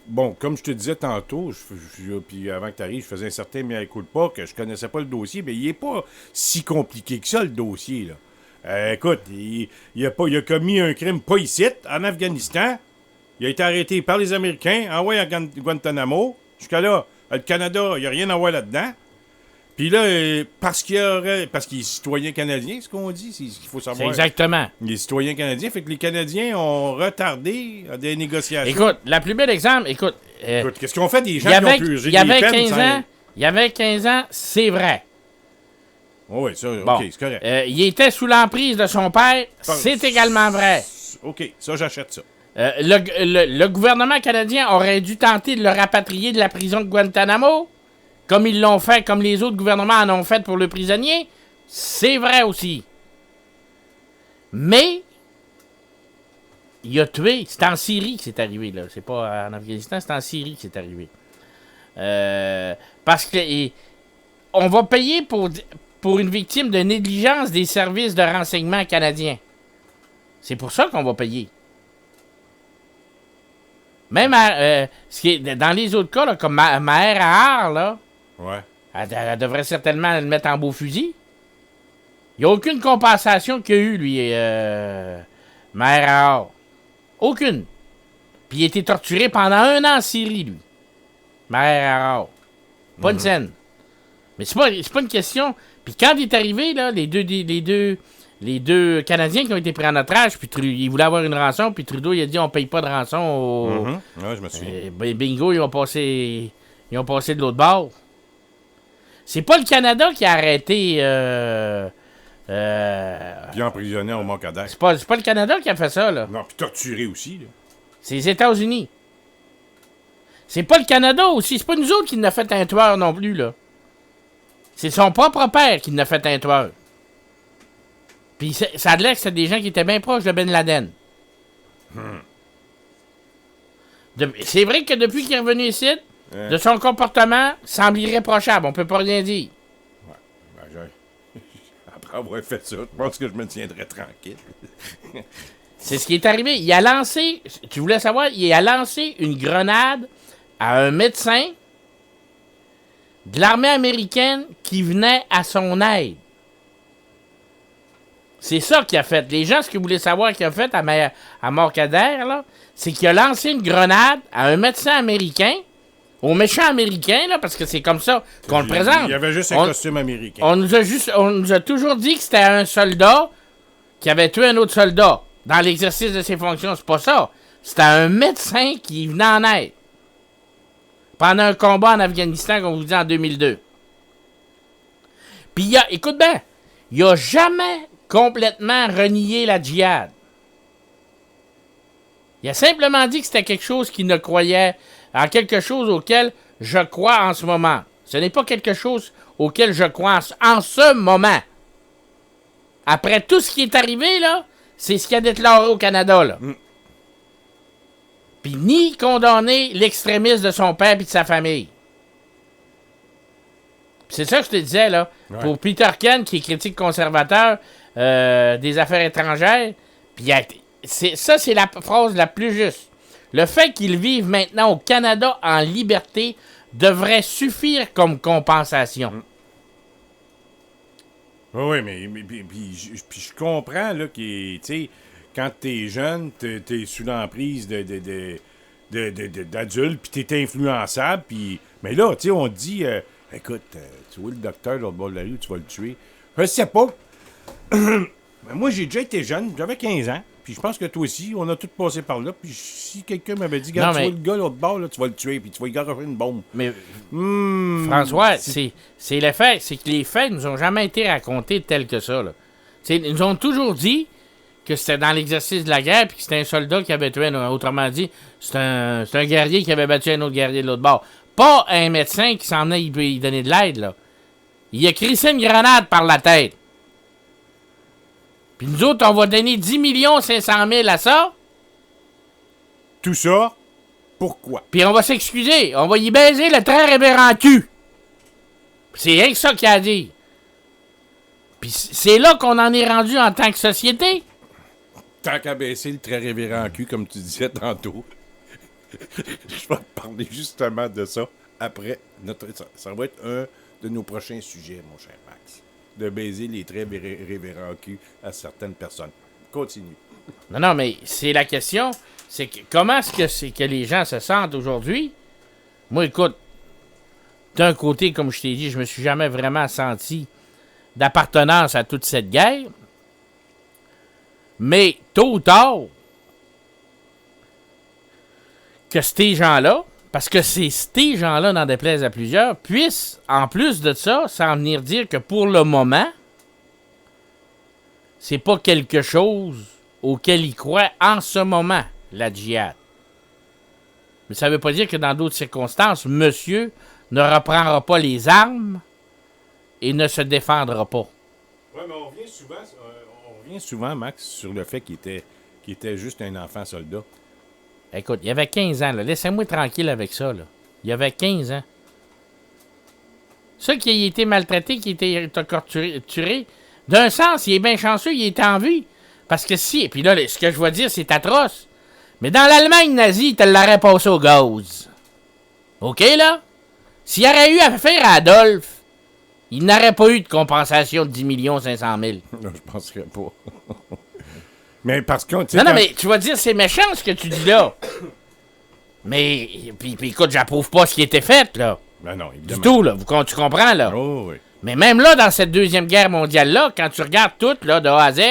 bon, comme je te disais tantôt, puis avant que tu arrives, je faisais un certain mea culpa que je connaissais pas le dossier, mais il est pas si compliqué que ça, le dossier, là. Écoute, il a commis un crime pas ici, en Afghanistan. Il a été arrêté par les Américains, envoyé à Guantanamo. Jusqu'à là, le Canada, il n'y a rien à voir là-dedans. Puis là, parce qu'il est citoyen canadien, ce qu'on dit, c'est ce qu'il faut savoir. C'est exactement. Il est citoyen canadien, fait que les Canadiens ont retardé des négociations. Écoute, la plus belle exemple, qu'est-ce qu'on fait des gens qui ont purgé des peines? Il y avait 15 ans, c'est vrai. Oui, ça, bon, OK, c'est correct. Il était sous l'emprise de son père, c'est également vrai. OK, ça, j'achète ça. Le gouvernement canadien aurait dû tenter de le rapatrier de la prison de Guantanamo, comme ils l'ont fait, comme les autres gouvernements en ont fait pour le prisonnier. C'est vrai aussi. Mais, il a tué. C'est en Syrie que c'est arrivé, là. C'est pas en Afghanistan, c'est en Syrie que c'est arrivé. Parce que on va payer pour une victime de négligence des services de renseignement canadiens. C'est pour ça qu'on va payer. Même ce qui est, dans les autres cas, là, comme Maher Ahar, là, ouais. Elle devrait certainement le mettre en beau fusil. Il n'y a aucune compensation qu'il y a eu, lui, Maher Ahar. Aucune. Puis il a été torturé pendant 1 an en Syrie, lui. Maher Ahar. Pas une scène. Mais c'est pas une question. Puis quand il est arrivé, là, les deux Canadiens qui ont été pris en otage, puis ils voulaient avoir une rançon, puis Trudeau, il a dit on paye pas de rançon au... Ouais, je me souviens. Bingo, ils ont passé de l'autre bord. C'est pas le Canada qui a arrêté... Puis emprisonné au Mont-Cadère. C'est pas le Canada qui a fait ça, là. Non, puis torturé aussi, là. C'est les États-Unis. C'est pas le Canada aussi. C'est pas nous autres qui n'a fait un tueur non plus, là. C'est son propre père qui n'a fait un tueur. Puis ça a l'air que c'était des gens qui étaient bien proches de Ben Laden. C'est vrai que depuis qu'il est revenu ici, de son comportement, semble irréprochable. On peut pas rien dire. Ouais, après avoir fait ça, je pense que je me tiendrais tranquille. C'est ce qui est arrivé. Il a lancé, tu voulais savoir, il a lancé une grenade à un médecin de l'armée américaine qui venait à son aide. C'est ça qu'il a fait. Les gens, ce qu'ils voulaient savoir qu'il a fait à Morcadère, là, c'est qu'il a lancé une grenade à un médecin américain, au méchant américain, là, parce que c'est comme ça qu'on le présente. Il y avait juste un costume américain. On nous a toujours dit que c'était un soldat qui avait tué un autre soldat dans l'exercice de ses fonctions. C'est pas ça. C'était un médecin qui venait en aide pendant un combat en Afghanistan, comme vous dit, en 2002. Puis, écoute bien, il a jamais complètement renié la djihad. Il a simplement dit que c'était quelque chose qu'il ne croyait, en quelque chose auquel je crois en ce moment. Ce n'est pas quelque chose auquel je crois en ce moment. Après tout ce qui est arrivé, là, c'est ce qu'il a déclaré au Canada, là. Puis ni condamner l'extrémisme de son père et de sa famille. C'est ça que je te disais, là. Ouais. Pour Peter Ken, qui est critique conservateur des affaires étrangères, puis ça, c'est la phrase la plus juste. Le fait qu'ils vivent maintenant au Canada en liberté devrait suffire comme compensation. Oui, mais puis je comprends là, que quand t'es jeune, t'es sous l'emprise d'adultes, puis t'es influençable, puis... Mais là, tu sais, on te dit, écoute, tu vois le docteur de l'autre bord de la rue, tu vas le tuer. Je sais pas. Moi, j'ai déjà été jeune, j'avais 15 ans, puis je pense que toi aussi, on a tous passé par là, puis si quelqu'un m'avait dit, regarde, tu vois le gars de l'autre bord, là, tu vas le tuer, puis tu vas y garocher une bombe. Mais, François, c'est le fait, c'est que les faits nous ont jamais été racontés tels que ça, là. Ils nous ont toujours dit que c'était dans l'exercice de la guerre, puis que c'était un soldat qui avait tué un autre. Autrement dit, c'est un guerrier qui avait battu un autre guerrier de l'autre bord. Pas un médecin qui s'en venait y donner de l'aide, là. Il a crissé une grenade par la tête. Puis nous autres, on va donner 10 500 000 à ça. Tout ça, pourquoi? Puis on va s'excuser. On va y baiser le très révérend cul. C'est rien que ça qu'il a à dire. Puis c'est là qu'on en est rendu en tant que société. Tant qu'à baisser le très révérend cul, comme tu disais tantôt, je vais te parler justement de ça après. Ça va être un de nos prochains sujets, mon cher Max. De baiser les très révérends cul à certaines personnes. Continue. Non, mais c'est la question. C'est que, comment est-ce que c'est que les gens se sentent aujourd'hui? Moi, écoute, d'un côté, comme je t'ai dit, je me suis jamais vraiment senti d'appartenance à toute cette guerre. Mais, tôt ou tard, que ces gens-là, parce que c'est ces gens-là, n'en déplaise à plusieurs, puissent, en plus de ça, s'en venir dire que pour le moment, c'est pas quelque chose auquel ils croient en ce moment, la djihad. Mais ça veut pas dire que dans d'autres circonstances, monsieur ne reprendra pas les armes et ne se défendra pas. Oui, mais on revient souvent, Max, sur le fait qu'il était juste un enfant soldat. Écoute, il avait 15 ans, là. Laissez-moi tranquille avec ça, là. Il avait 15 ans. Ça qui a été maltraité, qui a été torturé, d'un sens, il est bien chanceux, il est en vie. Parce que si, puis là, ce que je vais dire, c'est atroce. Mais dans l'Allemagne nazie, il te l'aurait passé au gaz. OK, là? S'il y aurait eu affaire à Adolphe, il n'aurait pas eu de compensation de 10 500 000. Non, je penserais pas. Mais parce que... Non, mais tu vas dire, c'est méchant ce que tu dis là. Mais, puis écoute, j'approuve pas ce qui était fait, là. Ben non, évidemment. Du tout, là. Tu comprends, là. Oh, oui. Mais même là, dans cette Deuxième Guerre mondiale-là, quand tu regardes tout, là, de A à Z,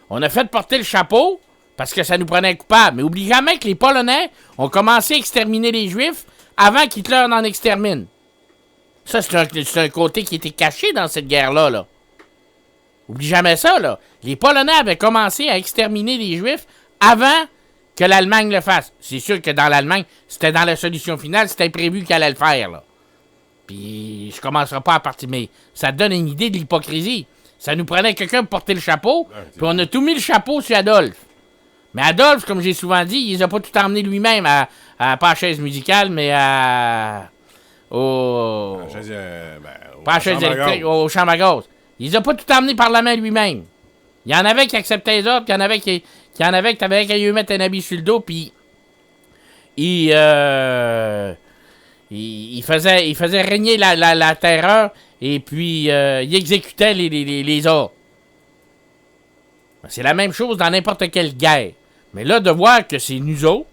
on a fait porter le chapeau parce que ça nous prenait un coupable. Mais oublie jamais que les Polonais ont commencé à exterminer les Juifs avant qu'Hitler n'en extermine. Ça, c'est un côté qui était caché dans cette guerre-là, là. Oublie jamais ça, là. Les Polonais avaient commencé à exterminer les Juifs avant que l'Allemagne le fasse. C'est sûr que dans l'Allemagne, c'était dans la solution finale, c'était prévu qu'elle allait le faire, là. Puis, je commencerai pas à partir, mais ça donne une idée de l'hypocrisie. Ça nous prenait quelqu'un pour porter le chapeau, puis on a tout mis le chapeau sur Adolphe. Mais Adolphe, comme j'ai souvent dit, il les a pas tout emmené lui-même, pas à la chaise musicale, mais au champ à gaz. Il les a pas tout emmené par la main lui-même. Il y en avait qui acceptaient les autres, puis il y en avait qui qu'il y en avait que t'avais qu'à lui mettre un habit sur le dos, puis il faisait régner la terreur, et puis il exécutait les ordres. C'est la même chose dans n'importe quelle guerre. Mais là, de voir que c'est nous autres,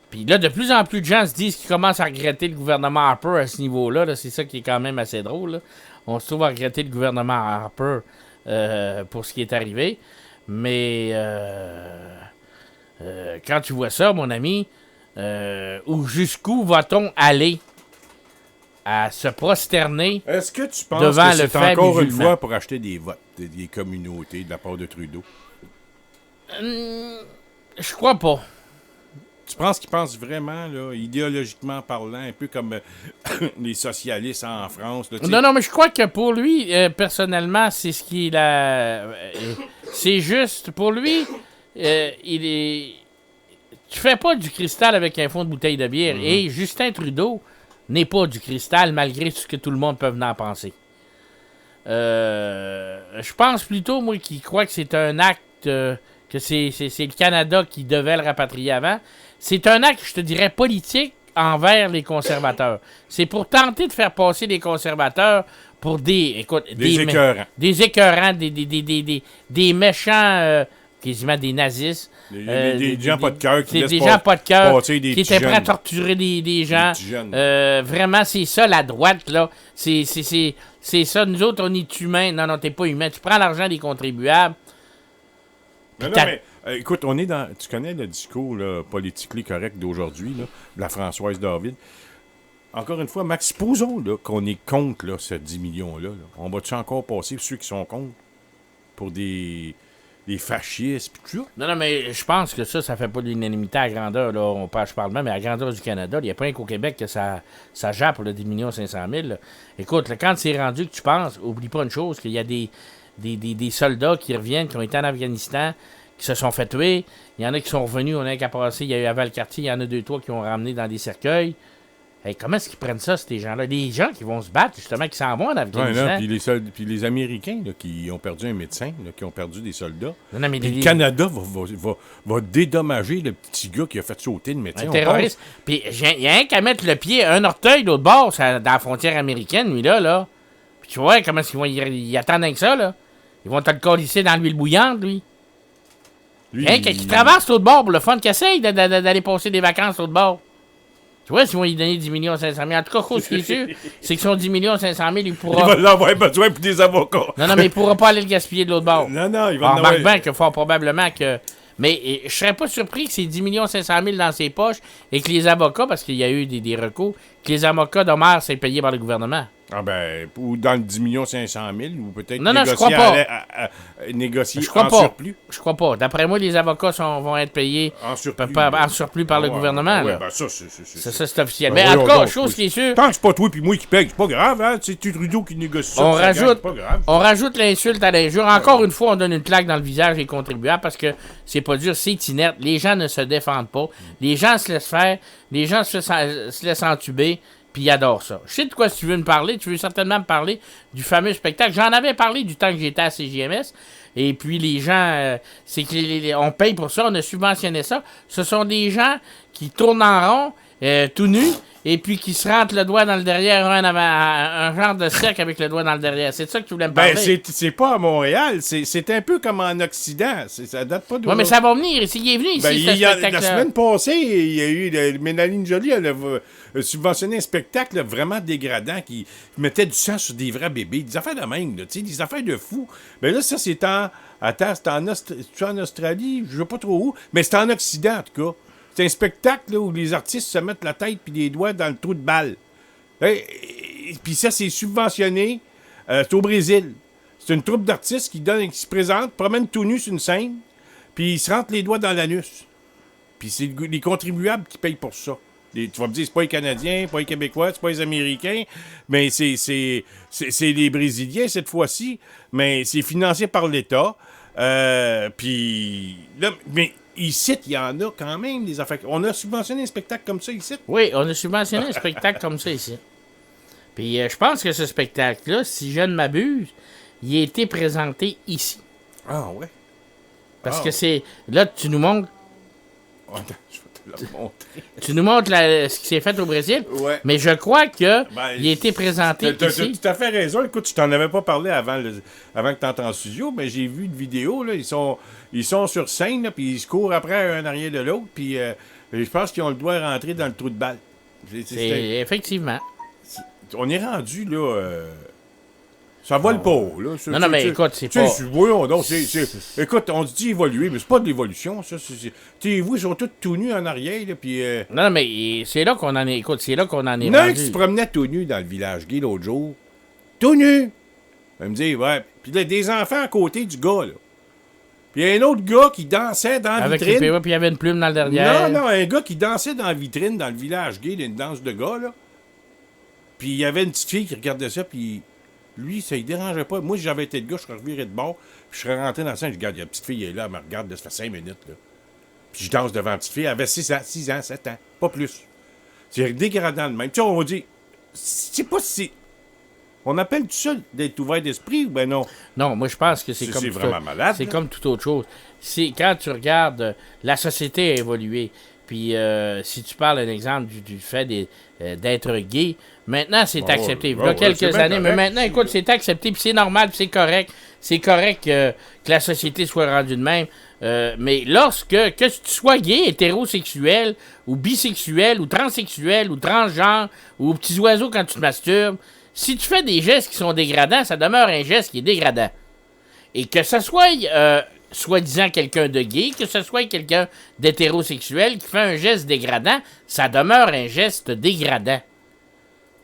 puis là, de plus en plus de gens se disent qu'ils commencent à regretter le gouvernement Harper à ce niveau-là. Là, c'est ça qui est quand même assez drôle. Là. On se trouve à regretter le gouvernement Harper pour ce qui est arrivé. Mais quand tu vois ça, mon ami, jusqu'où va-t-on aller à se prosterner Est-ce que tu penses devant que le c'est fait encore une musulman? voie pour acheter des votes des communautés de la part de Trudeau? Je crois pas. Tu penses qu'il pense vraiment, là, idéologiquement parlant, un peu comme les socialistes en France? Là, Non, mais je crois que pour lui, personnellement, c'est ce qu'il a... c'est juste, pour lui, il est... Tu fais pas du cristal avec un fond de bouteille de bière. Et Justin Trudeau n'est pas du cristal, malgré ce que tout le monde peut venir en penser. Je pense plutôt, moi, qu'il croit que c'est un acte... que c'est le Canada qui devait le rapatrier avant. C'est un acte, je te dirais, politique envers les conservateurs. C'est pour tenter de faire passer les conservateurs pour des écœurants. Des écœurants, des méchants, quasiment des nazistes. Des gens pas de cœur qui des gens pas de cœur qui étaient prêts à torturer des gens. Vraiment, c'est ça, la droite, là. C'est ça. Nous autres, on est humains. Non, t'es pas humain. Tu prends l'argent des contribuables. Non, mais écoute, on est dans... Tu connais le discours là, politiquement correct d'aujourd'hui, là, de la Françoise David. Encore une fois, Max, supposons là, qu'on est contre là, ce 10 millions-là. Là. On va-tu encore passer ceux qui sont contre pour des fascistes pis tout ça? Non, mais je pense que ça fait pas de l'unanimité à grandeur. Là. Je parle même, mais à grandeur du Canada, il n'y a pas rien qu'au Québec que ça jappe pour le 10 500 000. Là. Écoute, là, quand c'est rendu que tu penses, oublie pas une chose, qu'il y a des soldats qui reviennent, qui ont été en Afghanistan, qui se sont fait tuer. Il y en a qui sont revenus, on a qu'à passer, il y a eu à Valcartier, il y en a 2-3 qui ont ramené dans des cercueils. Hey, comment est-ce qu'ils prennent ça, ces gens-là? Les gens qui vont se battre, justement, qui s'en vont en Afghanistan. Puis les Américains là, qui ont perdu un médecin, là, qui ont perdu des soldats. Non, mais le Canada va dédommager le petit gars qui a fait sauter le médecin. Un terroriste. Puis il y a un qu'à mettre le pied, un orteil de l'autre bord, dans la frontière américaine, lui, là. Puis tu vois comment ils vont y attendre avec ça, là. Ils vont te le colisser dans l'huile bouillante, lui. Qui traverse l'autre bord pour le fun, qui essaye d'aller passer des vacances l'autre bord. Tu vois, s'ils vont lui donner 10 500 000. En tout cas, ce qui est sûr, c'est que son 10 500 000, il pourra... Il va l'avoir besoin pour des avocats. Non, mais il pourra pas aller le gaspiller de l'autre bord. Non, il va l'avoir... bien que fort probablement que... Mais je serais pas surpris que c'est 10 500 000 dans ses poches et que les avocats, parce qu'il y a eu des recours, que les avocats d'Omer soient payés par le gouvernement. Ah ben, ou dans le 10 500 000, ou peut-être négocier en surplus. Je crois pas. D'après moi, les avocats vont être payés en surplus par le gouvernement. Ben ça, c'est officiel. Mais en tout cas, chose qui est sûre... Tant que c'est pas toi et moi qui paye, c'est pas grave, hein? C'est Trudeau qui négocie ça. On rajoute l'insulte à l'injure. Encore une fois, on donne une claque dans le visage des contribuables parce que c'est pas dur, c'est inerte. Les gens ne se défendent pas. Les gens se laissent faire. Les gens se laissent entuber. Puis ils adorent ça. Je sais de quoi tu veux me parler. Tu veux certainement me parler du fameux spectacle. J'en avais parlé du temps que j'étais à CJMS. Et puis les gens, c'est qu'on paye pour ça, on a subventionné ça. Ce sont des gens qui tournent en rond, tout nus, et puis qui se rentrent le doigt dans le derrière, un genre de cercle avec le doigt dans le derrière. C'est de ça que tu voulais me parler? Ben, c'est pas à Montréal. C'est un peu comme en Occident. Ça date pas de... Oui, mais ça va venir. Il est venu ici, ce spectacle-là. La semaine passée, il y a eu... Mélanie Joly, elle a subventionné un spectacle là, vraiment dégradant qui mettait du sang sur des vrais bébés. Des affaires de même, là, des affaires de fous. Ben là, ça, c'est en... Attends, c'est en Australie, je sais pas trop où, mais c'est en Occident, en tout cas. C'est un spectacle là, où les artistes se mettent la tête puis les doigts dans le trou de balle. Puis ça, c'est subventionné. C'est au Brésil. C'est une troupe d'artistes qui se présentent, promènent tout nus sur une scène, puis ils se rentrent les doigts dans l'anus. Puis c'est les contribuables qui payent pour ça. Tu vas me dire, c'est pas les Canadiens, pas les Québécois, c'est pas les Américains, mais c'est les Brésiliens cette fois-ci, mais c'est financé par l'État. Puis là, mais ici, il y en a quand même des affaires. On a subventionné un spectacle comme ça ici. Oui, on a subventionné un spectacle comme ça ici. Puis je pense que ce spectacle-là, si je ne m'abuse, il a été présenté ici. Ah ouais? Parce que c'est... Là, tu nous montres... Attends, je vais te le montrer. Tu nous montres ce qui s'est fait au Brésil. Ouais. Mais je crois qu'il a été présenté T'as ici. tout à fait raison. Écoute, je t'en avais pas parlé avant que tu entres en studio, mais j'ai vu une vidéo. Là, ils sont sur scène, puis ils se courent après un arrière de l'autre, puis je pense qu'ils ont le doigt rentré dans le trou de balle. Effectivement. On est rendu, là... ça vole pas, là. Non, mais écoute, c'est pas... Voyons donc, écoute, on se dit évoluer, mais c'est pas de l'évolution, ça. Vous, ils sont tous tout nus en arrière, là, puis... Non, mais c'est là qu'on en est... Écoute, c'est là qu'on en est Non, rendu. qui se promenait tout nu dans le village gay l'autre jour. Tout nu! Elle me dit, ouais. Puis là, des enfants à côté du gars, là. Puis il y a un autre gars qui dansait dans la vitrine. Avec puis il y avait une plume dans le derrière. Non, un gars qui dansait dans la vitrine, dans le village gay, une danse de gars, là. Puis il y avait une petite fille qui regardait ça, puis lui, ça lui dérangeait pas. Moi, si j'avais été le gars, je serais reviré de bord, puis je serais rentré dans la scène, je regarde, la petite fille elle est là, elle me regarde, ça fait 5 minutes, là. Puis je danse devant la petite fille, elle avait 6 ans, 7 ans, pas plus. C'est dégradant de même. Tu sais, on va dire, c'est pas si... On appelle tout ça d'être ouvert d'esprit ou ben non? Non, moi je pense que c'est comme... C'est vraiment malade. C'est comme toute autre chose. C'est quand tu regardes, la société a évolué. Puis si tu parles un exemple du fait d'être gay, maintenant c'est accepté. Il y a quelques années, mais maintenant, écoute, c'est accepté, puis c'est normal, puis c'est correct. C'est correct que la société soit rendue de même. Mais que tu sois gay, hétérosexuel, ou bisexuel, ou transsexuel, ou transgenre, ou petits oiseaux quand tu te masturbes, si tu fais des gestes qui sont dégradants, ça demeure un geste qui est dégradant. Et que ce soit soi-disant quelqu'un de gay, que ce soit quelqu'un d'hétérosexuel qui fait un geste dégradant, ça demeure un geste dégradant.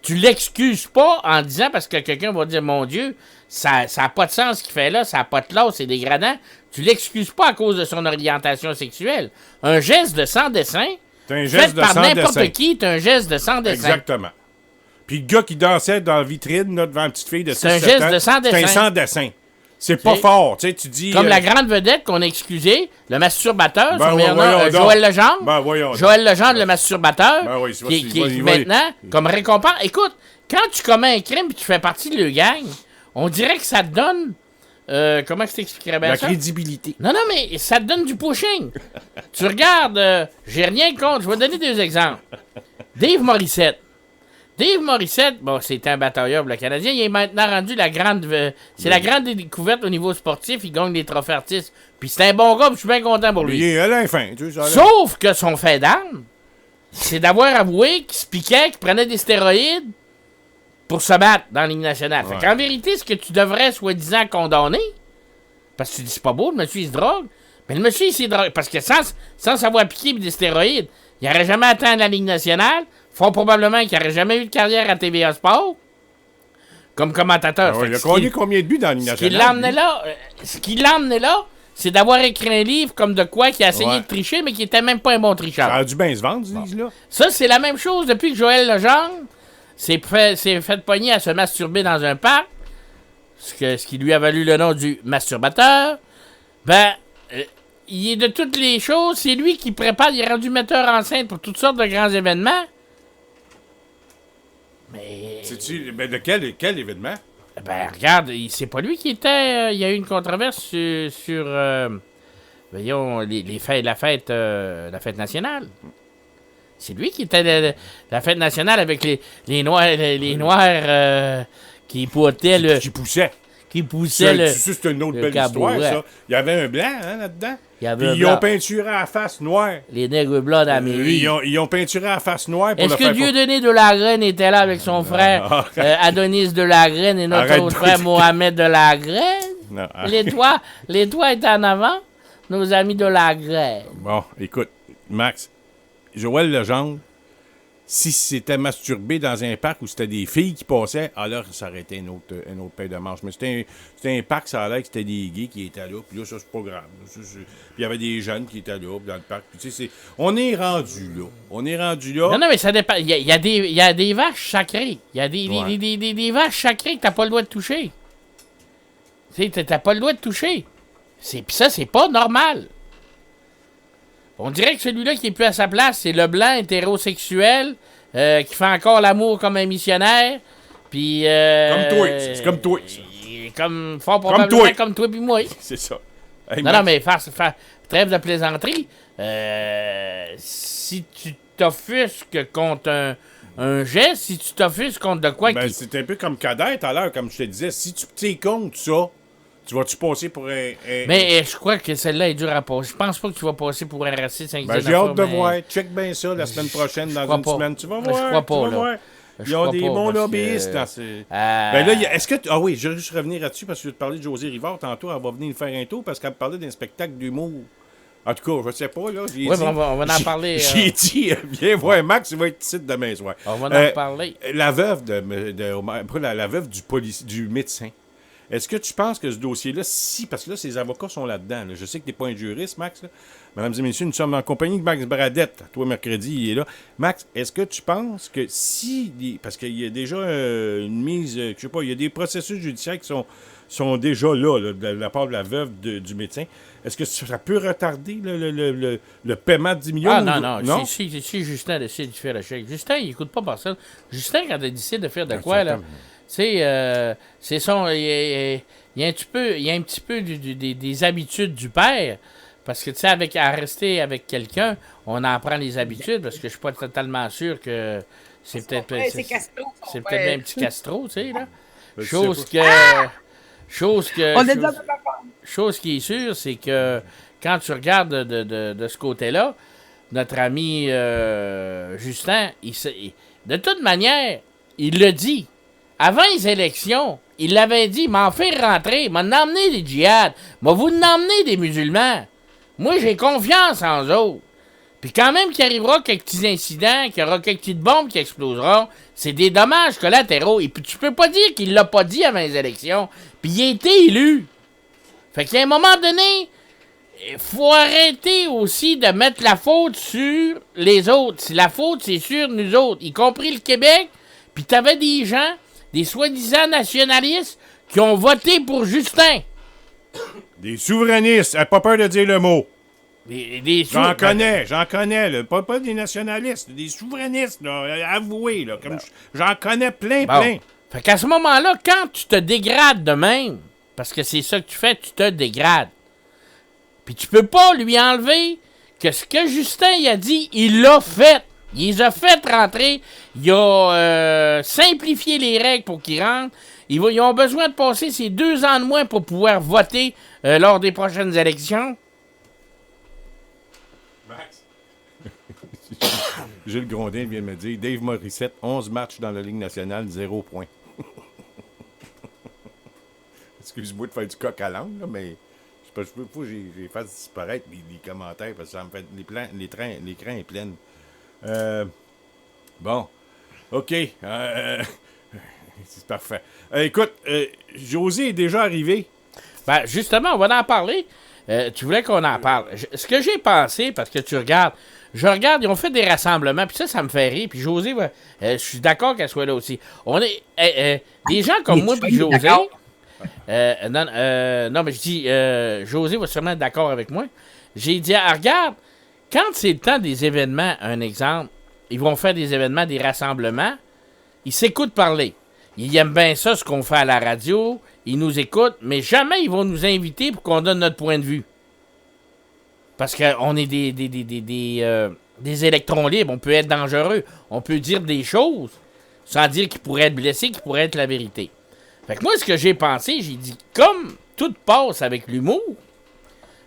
Tu l'excuses pas en disant, parce que quelqu'un va dire, mon Dieu, ça n'a pas de sens ce qu'il fait là, ça n'a pas de classe, c'est dégradant. Tu l'excuses pas à cause de son orientation sexuelle. Un geste de sans dessin, fait par n'importe qui, est un geste de sans dessin. Exactement. Puis le gars qui dansait dans la vitrine là, devant une petite fille de 6-7 ans, c'est un geste de sans dessin. C'est un sans dessin. C'est pas fort, tu sais, tu dis... Comme la grande vedette qu'on a excusée, le masturbateur, Joël Legendre. Ben voyons. Joël Legendre, le masturbateur, Ben oui, qui maintenant, comme récompense... Écoute, quand tu commets un crime et tu fais partie de le gang, on dirait que ça te donne... comment je t'expliquerais bien ça? La crédibilité. Non, mais ça te donne du pushing. Tu regardes, j'ai rien contre, je vais donner 2 exemples. Dave Morissette, bon, c'est un batailleur pour le Canadien. Il est maintenant rendu la grande découverte au niveau sportif. Il gagne des trophées artistes. Puis c'est un bon gars, puis je suis bien content pour lui. Il est à la fin. Sauf que son fait d'arme, c'est d'avoir avoué qu'il se piquait, qu'il prenait des stéroïdes pour se battre dans la Ligue nationale. Ouais. Fait qu'en vérité, ce que tu devrais soi-disant condamner, parce que tu dis c'est pas beau, le monsieur il se drogue, mais le monsieur il s'est drogué. Parce que sans savoir piquer des stéroïdes, il n'aurait jamais atteint la Ligue nationale. Fort probablement qu'il n'aurait jamais eu de carrière à TVA Sport comme commentateur. Il a gagné combien de buts dans la Ligue nationale? Ce qui l'a emmené là, c'est d'avoir écrit un livre comme de quoi qui a essayé de tricher, mais qui était même pas un bon tricheur. Ça a dû bien se vendre, ce livre-là. Ça, c'est la même chose depuis que Joël Legendre s'est fait pogner à se masturber dans un parc, ce qui lui a valu le nom du masturbateur. Il est de toutes les choses, c'est lui qui prépare, il est rendu metteur en scène pour toutes sortes de grands événements. Mais... Sais-tu, de quel événement? Regarde, c'est pas lui qui était... il y a eu une controverse sur voyons, la fête nationale. C'est lui qui était la fête nationale avec les Noirs qui pointaient Qui poussaient. C'est une autre belle histoire, ça. Il y avait un blanc là-dedans. Ils ont peinturé à la face noire. Les nègres blancs d'Amérique. Ils ont peinturé à la face noire pour Est-ce que Dieudonné de la Graine était là avec son frère Adonis de la Graine et notre autre frère Mohamed de la Graine? Non. Les toits étaient en avant, nos amis de la Graine. Bon, écoute, Max, Joël Legendre, si c'était masturbé dans un parc où c'était des filles qui passaient, alors ça aurait été une autre paire de manches. Mais c'était un parc, ça a l'air que c'était des gays qui étaient là. Puis là, ça, c'est pas grave. Puis il y avait des jeunes qui étaient là dans le parc. Puis tu sais, on est rendu là. Non, mais ça dépend. Il y a des vaches sacrées. Il y a des vaches sacrées que t'as pas le droit de toucher. Tu sais, t'as pas le droit de toucher. Puis ça, c'est pas normal. On dirait que celui-là qui est plus à sa place, c'est le blanc hétérosexuel qui fait encore l'amour comme un missionnaire. Puis. Comme toi. C'est comme toi. Comme fort probablement comme toi puis moi. C'est ça. Hey, non, Max. non, mais trêve de plaisanterie. Si tu t'offusques contre un geste, si tu t'offusques contre de quoi Ben, qui... c'est un peu comme Cadette, à l'heure, comme je te disais. Si tu t'es contre ça, tu vas-tu passer pour un... Mais je crois que celle-là est dure à passer. Je pense pas que tu vas passer pour un raciste. Ben, j'ai hâte de voir. Check bien ça la semaine prochaine, dans une semaine. Tu vas voir. Je crois pas, tu vas là. voir. Ils ont des bons lobbyistes dans ces... Ben là, est-ce que... Ah oui, je vais juste revenir là-dessus parce que je vais te parler de Josée Rivard tantôt. Elle va venir nous faire un tour parce qu'elle me parlait d'un spectacle d'humour. En tout cas, je sais pas, là. Oui, on va en parler. J'ai dit, viens voir Max, il va être ici demain soir. On va en parler. La veuve la veuve du médecin. Est-ce que tu penses que ce dossier-là, parce que là, ces avocats sont là-dedans. Là. Je sais que tu n'es pas un juriste, Max. Là. Mesdames et messieurs, nous sommes en compagnie de Max Bradette. Toi, mercredi, il est là. Max, est-ce que tu penses que parce qu'il y a déjà une mise, je sais pas, il y a des processus judiciaires qui sont déjà là, de la part de la veuve du médecin. Est-ce que ça peut retarder le paiement de 10 millions? Ah non. Si Justin décide de faire le chèque. Justin, il n'écoute pas personne. Justin, quand il décide de faire de quoi, là... c'est son. Il y a un petit peu des habitudes du père. Parce que, tu sais, à rester avec quelqu'un, on apprend les habitudes. Parce que je suis pas totalement sûr que c'est peut-être. C'est peut-être bien un petit Castro, tu sais, là. Chose qui est sûre, c'est que quand tu regardes de ce côté-là, notre ami Justin, de toute manière, il le dit. Avant les élections, il l'avait dit, m'en faire rentrer, m'en emmener des djihad, m'a vous emmener des musulmans. Moi, j'ai confiance en eux autres. Puis quand même qu'il arrivera quelques petits incidents, qu'il y aura quelques petites bombes qui exploseront, c'est des dommages collatéraux. Et puis tu peux pas dire qu'il l'a pas dit avant les élections. Puis il a été élu. Fait qu'à un moment donné, il faut arrêter aussi de mettre la faute sur les autres. Si la faute, c'est sur nous autres, y compris le Québec, puis t'avais des gens... des soi-disant nationalistes qui ont voté pour Justin. Des souverainistes, pas peur de dire le mot. J'en connais, là. Pas des nationalistes, des souverainistes, là, avouez, là. J'en connais plein. Fait qu'à ce moment-là, quand tu te dégrades de même, parce que c'est ça que tu fais, tu te dégrades. Puis tu peux pas lui enlever que ce que Justin il a dit, il l'a fait. Il les a fait rentrer. Il a simplifié les règles pour qu'ils rentrent. Ils ont besoin de passer ces 2 ans de moins pour pouvoir voter lors des prochaines élections. Max. Gilles Grondin vient de me dire, Dave Morissette, 11 matchs dans la Ligue nationale, 0 points. Excuse-moi de faire du coq à l'âne, là, mais je peux pas que j'ai fait disparaître les commentaires parce que ça me fait l'écran est plein. Bon. OK. C'est parfait. Écoute, José est déjà arrivé. Ben, justement, on va en parler. Tu voulais qu'on en parle. Ce que j'ai pensé, parce que je regarde, ils ont fait des rassemblements, puis ça me fait rire. Puis José, je suis d'accord qu'elle soit là aussi. On est des gens comme moi, puis José. Non, mais je dis, José va sûrement être d'accord avec moi. J'ai dit, regarde, quand c'est le temps des événements, un exemple, ils vont faire des événements, des rassemblements, ils s'écoutent parler. Ils aiment bien ça, ce qu'on fait à la radio, ils nous écoutent, mais jamais ils vont nous inviter pour qu'on donne notre point de vue. Parce qu'on est des électrons libres, on peut être dangereux, on peut dire des choses sans dire qu'ils pourraient être blessés, qu'ils pourraient être la vérité. Fait que moi, ce que j'ai pensé, j'ai dit, comme tout passe avec l'humour,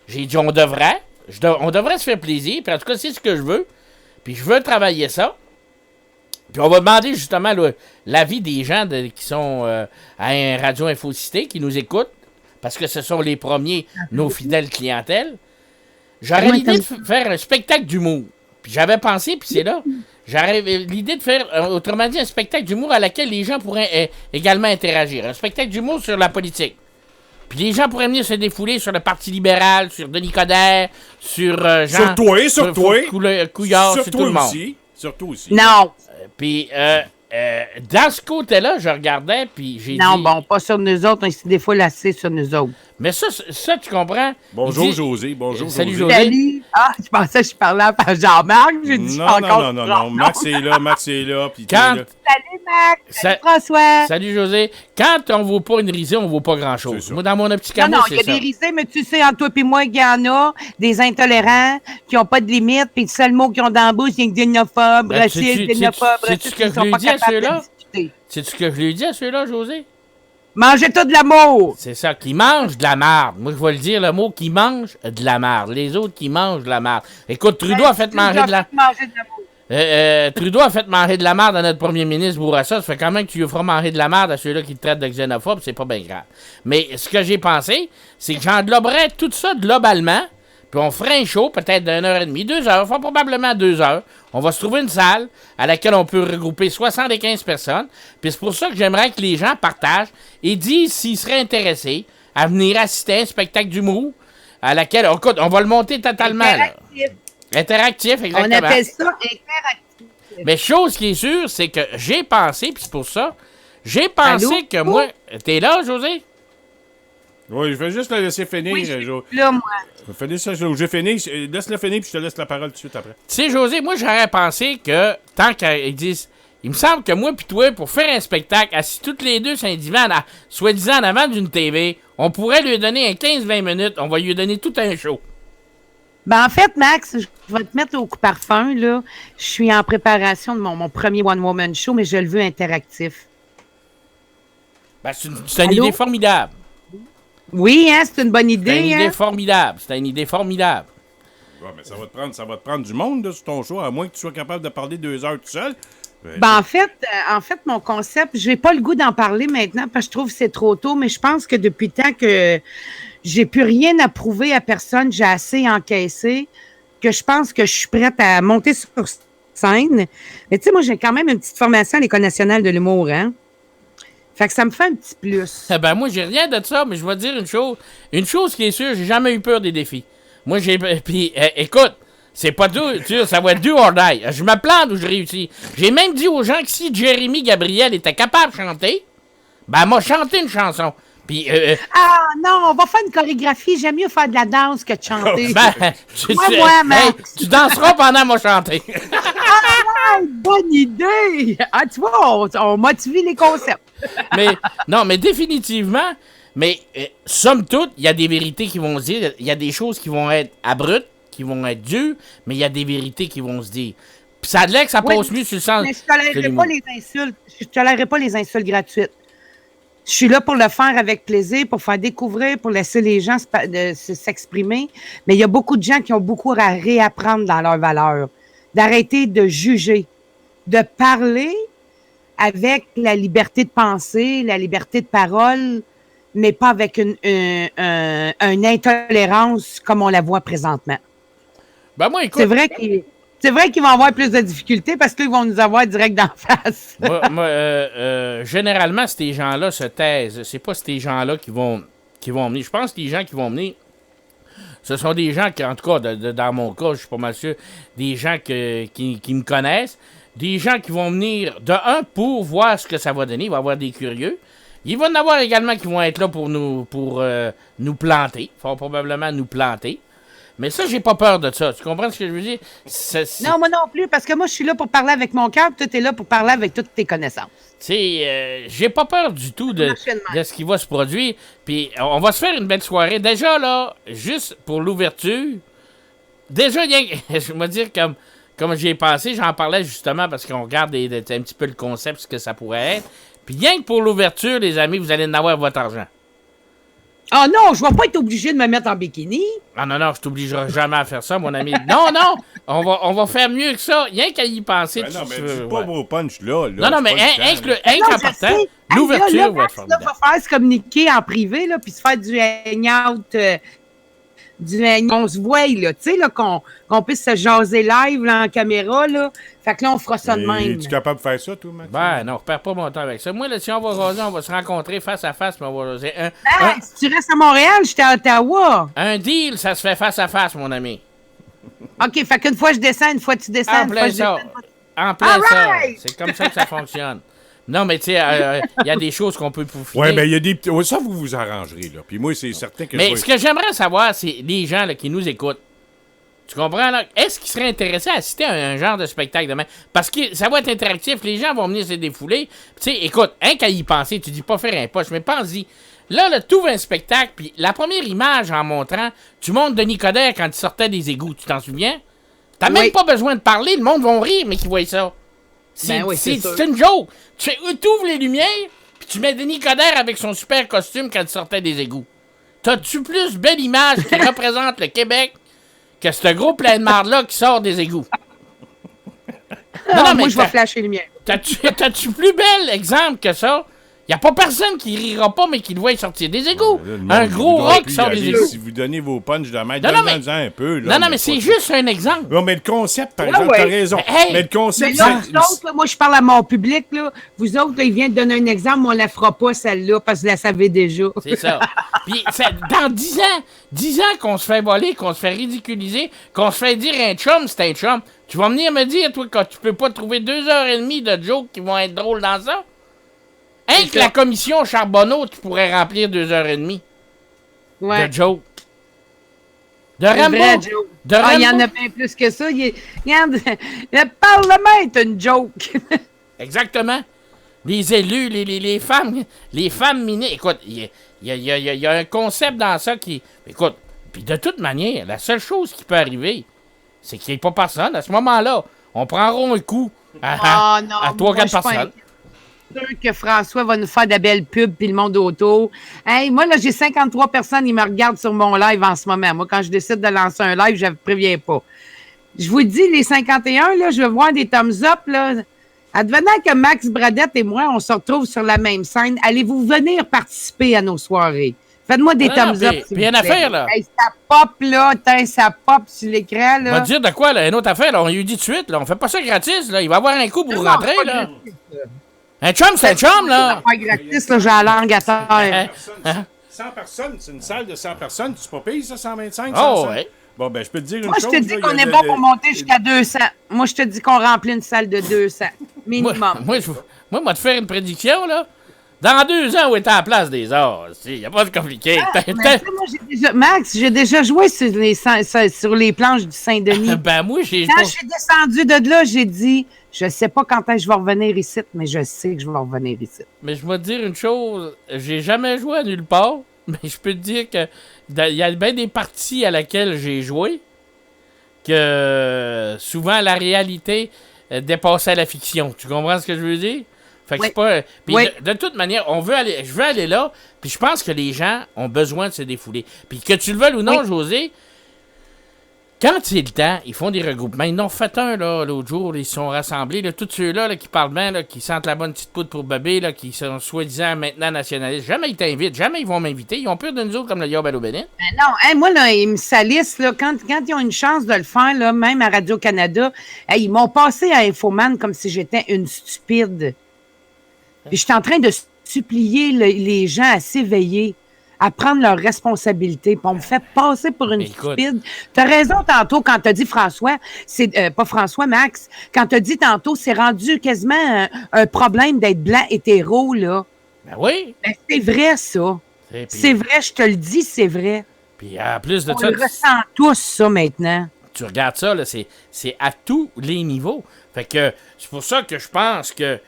j'ai dit, on devrait se faire plaisir, puis en tout cas, c'est ce que je veux, puis je veux travailler ça. Puis on va demander justement l'avis des gens qui sont à un Radio Infocité, qui nous écoutent, parce que ce sont les premiers, nos fidèles clientèles. J'aurais l'idée de faire un spectacle d'humour. Puis j'avais pensé, puis c'est là, j'aurais l'idée de faire, autrement dit, un spectacle d'humour à laquelle les gens pourraient également interagir. Un spectacle d'humour sur la politique. Puis les gens pourraient venir se défouler sur le Parti libéral, sur Denis Coderre, sur Jean... Sur toi. Couillard, sur tout le monde. Surtout aussi. Non. Puis, dans ce côté-là, je regardais, puis j'ai dit... Non, bon, pas sur nous autres, on s'est des fois lassé sur nous autres. Mais ça, tu comprends? Bonjour, Il dit- José. Bonjour, Salut, José. José. Salut. Ah, je pensais que je parlais à Jean-Marc. J'ai dit Non, encore. non. Max est là, puis t'es Quand- là. Salut, Max. Salut, Ça- François. Salut, José. Quand on vaut pas une risée, on vaut pas grand-chose. C'est ça. Moi, dans mon optique Non, à moi, non, il y c'est a ça. des risées, mais tu sais, entre toi et moi, qu'il y en a, des intolérants, qui n'ont pas de limite, puis le seul mot qu'ils ont dans la bouche, c'est xénophobe, Ben, raciste, sais-tu- xénophobe, sais-tu raciste, ce que ils je sont lui pas dis à capables ceux-là? de discuter. Sais-tu ce que je lui dis à ceux-là, José? Mangez tout de l'amour. C'est ça, qui mangent de la marde. Moi, je vais le dire, le mot qui mange de la marde. Les autres qui mangent de la marde. Écoute, Trudeau a fait manger de la... Trudeau a fait manger de la merde à notre premier ministre Bourassa. Ça fait quand même que tu lui feras manger de la merde à ceux-là qui te traitent de xénophobe. C'est pas bien grave. Mais ce que j'ai pensé, c'est que j'engloberais tout ça globalement. Puis on ferait un show peut-être d'une heure et demie, 2 heures, enfin probablement 2 heures. On va se trouver une salle à laquelle on peut regrouper 75 personnes. Puis c'est pour ça que j'aimerais que les gens partagent et disent s'ils seraient intéressés à venir assister à un spectacle d'humour à laquelle, écoute, on va le monter totalement. Là. Interactif, exactement. On appelle ça interactif. Mais chose qui est sûre, c'est que j'ai pensé, puis c'est pour ça, j'ai pensé Allô? que moi... T'es là, José? Oui, je vais juste le laisser finir. Oui, je suis Jo. là, moi. Finis ça, Jo. J'ai fini. Laisse-le finir, puis je te laisse la parole tout de suite après. Tu sais, José, moi, j'aurais pensé que, tant qu'ils disent... Il me semble que moi pis toi, pour faire un spectacle, assis toutes les deux sur un divan, soi-disant en avant d'une TV, on pourrait lui donner un 15-20 minutes, on va lui donner tout un show. Ben, en fait, Max, je vais te mettre au coup parfum, là. Je suis en préparation de mon premier one-woman show, mais je le veux interactif. Ben, c'est une Allô? idée formidable. Oui, hein, c'est une bonne C'est une idée, idée hein? formidable. C'est une idée formidable. Ouais, mais ça va te prendre du monde là, sur ton show, à moins que tu sois capable de parler 2 heures tout seul. Ben, en fait, mon concept, j'ai pas le goût d'en parler maintenant parce que je trouve que c'est trop tôt, mais je pense que depuis le temps que j'ai plus rien à prouver à personne, j'ai assez encaissé, que je pense que je suis prête à monter sur scène. Mais tu sais, moi, j'ai quand même une petite formation à l'École nationale de l'humour, hein? Fait que ça me fait un petit plus. Eh ben, moi, j'ai rien de ça, mais je vais te dire une chose. Une chose qui est sûre, j'ai jamais eu peur des défis. Moi, puis, écoute, c'est pas dur, ça va être do or die. Je me plante ou je réussis. J'ai même dit aux gens que si Jérémy Gabriel était capable de chanter, ben, elle m'a chanté une chanson. Puis, Ah non, on va faire une chorégraphie. J'aime mieux faire de la danse que de chanter. ben, Moi, Max. tu danseras pendant m'a chanté. Ah, bonne idée! Ah, tu vois, on motive les concepts. mais définitivement, somme toute, il y a des vérités qui vont se dire, il y a des choses qui vont être abruptes, qui vont être dures, mais il y a des vérités qui vont se dire. Puis ça a l'air que ça passe mieux sur le sens. Mais je tolérerai pas les insultes. Je tolérerai pas les insultes gratuites. Je suis là pour le faire avec plaisir, pour faire découvrir, pour laisser les gens s'exprimer. Mais il y a beaucoup de gens qui ont beaucoup à réapprendre dans leurs valeurs. D'arrêter de juger, de parler avec la liberté de penser, la liberté de parole, mais pas avec une intolérance comme on la voit présentement. Ben moi, écoute, C'est vrai qu'ils vont avoir plus de difficultés parce qu'ils vont nous avoir direct d'en face. généralement, ces gens-là se taisent. C'est pas ces gens-là qui vont venir. Je pense que les gens qui vont venir, ce sont des gens qui, en tout cas, dans mon cas, je suis pas mal sûr, des gens qui me connaissent, des gens qui vont venir, de un, pour voir ce que ça va donner. Il va y avoir des curieux. Il va y en avoir également qui vont être là pour nous planter. Fort probablement nous planter. Mais ça, j'ai pas peur de ça. Tu comprends ce que je veux dire? Non, moi non plus, parce que moi, je suis là pour parler avec mon cœur, puis toi, t'es là pour parler avec toutes tes connaissances. Tu sais, j'ai pas peur du tout de ce qui va se produire. Puis on va se faire une belle soirée. Déjà, là, juste pour l'ouverture, déjà, je vais dire comme j'y ai pensé, j'en parlais justement parce qu'on regarde un petit peu le concept, ce que ça pourrait être. Puis rien que pour l'ouverture, les amis, vous allez en avoir votre argent. Ah non, je vais pas être obligé de me mettre en bikini. Ah non, je t'obligerai jamais à faire ça, mon ami. Non, on va faire mieux que ça. Rien qu'à y penser. Ben non, mais dis pas vos punch là. Non, mais en partant, l'ouverture va être formidable. Là, va faire se communiquer en privé, là, puis se faire du hangout, on se voit, là, tu sais, là, qu'on puisse se jaser live, là, en caméra, là. Fait que là, on fera ça de même. Es-tu capable de faire ça, toi, Max? Ben, non, on repère pas mon temps avec ça. Moi, là, si on va jaser, on va se rencontrer face à face, puis on va jaser. Si tu restes à Montréal, j'étais à Ottawa. Un deal, ça se fait face à face, mon ami. OK, fait qu'une fois je descends, une fois tu descends, En une fois plein je ça. descends. En plein ça. Alright! C'est comme ça que ça fonctionne. Non, mais tu sais, il y a des choses qu'on peut peaufiner. Ouais, ben il y a des petits... Ça, vous vous arrangerez, là. Puis moi, c'est certain que... Mais ce que j'aimerais savoir, c'est les gens là, qui nous écoutent. Tu comprends, là? Est-ce qu'ils seraient intéressés à assister à un genre de spectacle demain? Parce que ça va être interactif, les gens vont venir se défouler. Tu sais, écoute, qu'à y penser, tu dis pas faire un poche, mais pense-y. Là, tu ouvres un spectacle, puis la première image en montrant, tu montres Denis Coderre quand il sortait des égouts, tu t'en souviens? T'as même pas besoin de parler, le monde va rire, mais qu'ils voient ça. C'est une joke. Tu ouvres les lumières, puis tu mets Denis Coderre avec son super costume quand il sortait des égouts. T'as-tu plus belle image qui représente le Québec que ce gros plein de marde-là qui sort des égouts? Non, moi, je vais flasher les lumières. T'as-tu plus bel exemple que ça? Y a pas personne qui rira pas, mais qui le voit sortir des égouts. Un gros rock qui sort des égouts. Si vous donnez vos punchs de maître, donnez-en un peu. Là, non, mais c'est juste un exemple. Non, mais le concept, par exemple, t'as raison. Mais le concept, là, vous autres, là, moi, je parle à mon public, là. Vous autres, là, il vient de donner un exemple, mais on la fera pas, celle-là, parce que vous la savez déjà. C'est ça. Puis, dans 10 ans qu'on se fait voler, qu'on se fait ridiculiser, qu'on se fait dire un chum, c'est un chum. Tu vas venir me dire, toi, que tu peux pas trouver 2h30 de jokes qui vont être drôles dans ça? Que la commission Charbonneau, tu pourrais remplir 2h30 de jokes. De Rambo. Il y en a bien plus que ça. Regarde, le Parlement est une joke. Exactement. Les élus, les femmes minées. Écoute, il y a un concept dans ça qui... Écoute, puis de toute manière, la seule chose qui peut arriver, c'est qu'il n'y ait pas personne. À ce moment-là, on prendra un coup à 3-4 personnes. Que François va nous faire de belles pubs puis le monde autour. Hey, moi, là, j'ai 53 personnes qui me regardent sur mon live en ce moment. Moi, quand je décide de lancer un live, je ne préviens pas. Je vous dis, les 51, là, je veux voir des thumbs up, là. Advenant que Max Bradette et moi, on se retrouve sur la même scène, allez-vous venir participer à nos soirées? Faites-moi des thumbs up. Puis une affaire, là. Hey, ça pop, là. Ça pop sur l'écran, là. On va te dire de quoi, là? Une autre affaire, là. On lui dit tout de suite, là. On fait pas ça gratis, là. Il va y avoir un coup pour rentrer, là. Un chum, c'est un chum, là! Pas gratis, là, j'ai la langue à terre. 100 personnes, c'est une salle de 100 personnes. Tu pas payé, ça, 125? Oh, ouais. Bon, ben, je peux te dire une chose. chose. Moi, je te dis qu'on est bon pour monter jusqu'à 200. Moi, je te dis qu'on remplit une salle de 200. Minimum. Moi, je vais te faire une prédiction, là. Dans 2 ans, où est à la place des arts? Il n'y a pas de compliqué. Max, j'ai déjà joué sur les planches du Saint-Denis. Ben, moi, Quand je suis descendu de là, j'ai dit... Je sais pas quand est-ce que je vais revenir ici, mais je sais que je vais revenir ici. Mais je vais te dire une chose, j'ai jamais joué à nulle part, mais je peux te dire que il y a bien des parties à laquelle j'ai joué que souvent la réalité dépassait la fiction. Tu comprends ce que je veux dire? Fait que c'est pas. Puis de toute manière, je veux aller là, puis je pense que les gens ont besoin de se défouler. Puis que tu le veuilles ou non, José. Quand c'est le temps, ils font des regroupements. Ils en ont fait un, là, l'autre jour. Ils se sont rassemblés. Là, tous ceux-là là, qui parlent bien, là, qui sentent la bonne petite poudre pour bébé, là, qui sont soi-disant maintenant nationalistes. Jamais ils t'invitent. Jamais ils vont m'inviter. Ils ont peur de nous autres comme le Yob Allo-Bénin. Non, moi, là, ils me salissent. Là, quand ils ont une chance de le faire, là, même à Radio-Canada, ils m'ont passé à Infoman comme si j'étais une stupide. Puis je suis en train de supplier les gens à s'éveiller, à prendre leurs responsabilités. Puis on me fait passer pour une stupide. T'as raison tantôt quand t'as dit François, c'est pas François, Max, quand t'as dit tantôt, c'est rendu quasiment un problème d'être blanc hétéro, là. Ben oui. Ben c'est vrai, ça. C'est vrai, je te le dis, c'est vrai. Puis en plus de on ça... le ressent tous, ça, maintenant. Tu regardes ça, là, c'est à tous les niveaux. Fait que c'est pour ça que je pense que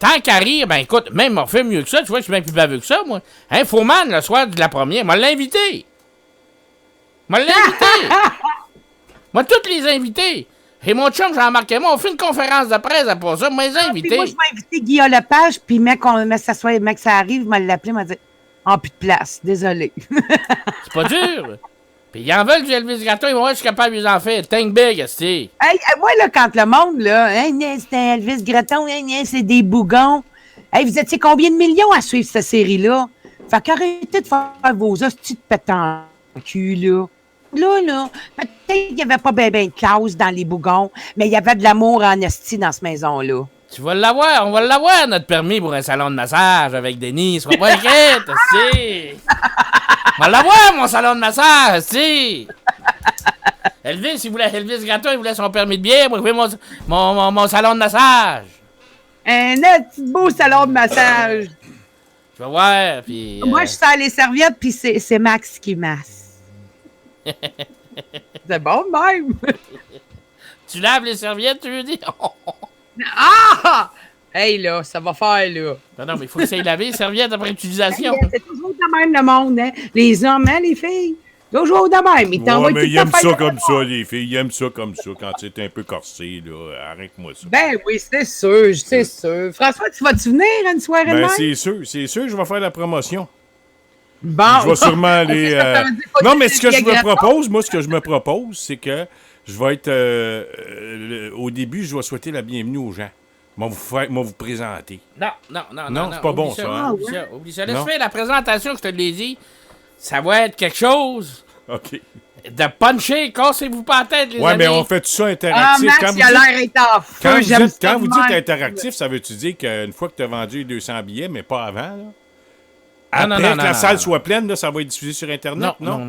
tant qu'à rire, ben écoute, même on fait mieux que ça, tu vois, je suis bien plus baveux que ça, moi. Infoman, le soir de la première, m'a l'invité. Moi, toutes les invités. Et mon chum, Jean-Marc et moi, on fait une conférence de presse après ça, moi, les invités. Moi, je vais inviter Guillaume Lepage, puis mec, ça arrive, il m'a l'appelé, il m'a dit « Oh, plus de place, désolé. » C'est pas dur. Puis ils en veulent du Elvis Gratton, ils vont voir si je suis capable de les en faire. Think big, esti. Hey, moi, là, quand le monde, là, c'est un Elvis Gratton, c'est des bougons. Hey, vous étiez combien de millions à suivre cette série-là? Fait qu'arrêtez de faire vos hosties de pétants cul, là. Là, peut-être qu'il n'y avait pas bien de classe dans les bougons, mais il y avait de l'amour en esti dans cette maison-là. Tu vas l'avoir, on va l'avoir, notre permis pour un salon de massage avec Denis. Sois pas inquiète, esti. On va l'avoir, mon salon de massage, esti. Elvis Gratton, il voulait son permis de bière pour ouvrir mon salon de massage. Un petit beau salon de massage. Tu vas voir, puis... Moi, je sers les serviettes, puis c'est Max qui masse. C'est bon, même. Tu laves les serviettes, tu veux dire? Ah! Hey, là, ça va faire, là. Non, mais il faut que ça ait lavé les serviettes après utilisation. C'est toujours de même, le monde, hein? Les hommes, hein, les filles? Toujours de même. Ils t'envoient Ouais, mais tout ils le temps aiment faire ça le comme devoir. ça, les filles. Ils aiment ça comme ça, quand c'est un peu corsé, là. Arrête-moi ça. Ben oui, c'est sûr, c'est sûr. François, tu vas-tu venir à une soirée de Ben, même? c'est sûr, je vais faire la promotion. Bon. Je vais sûrement aller... Ok, ça veut dire pas Non, que mais c'est ce que je me agréable. propose, moi, c'est que je vais être... au début, je vais souhaiter la bienvenue aux gens. Moi, vous présenter. Non, c'est pas bon, oublie ça, hein? Oublie ça. Non. Laisse faire la présentation que je te l'ai dit. Ça va être quelque chose OK. de punché. Cassez-vous pas la tête, les Ouais, amis. mais on fait tout ça Ah, interactif. Max, il a l'air étant feu. Quand J'aime ça vous de dites même. interactif, ça veut-tu dire qu'une fois que tu as vendu 200 billets, mais pas avant, là? Non, Après non, que non, la non, salle non. soit pleine, là, ça va être diffusé sur Internet? Non.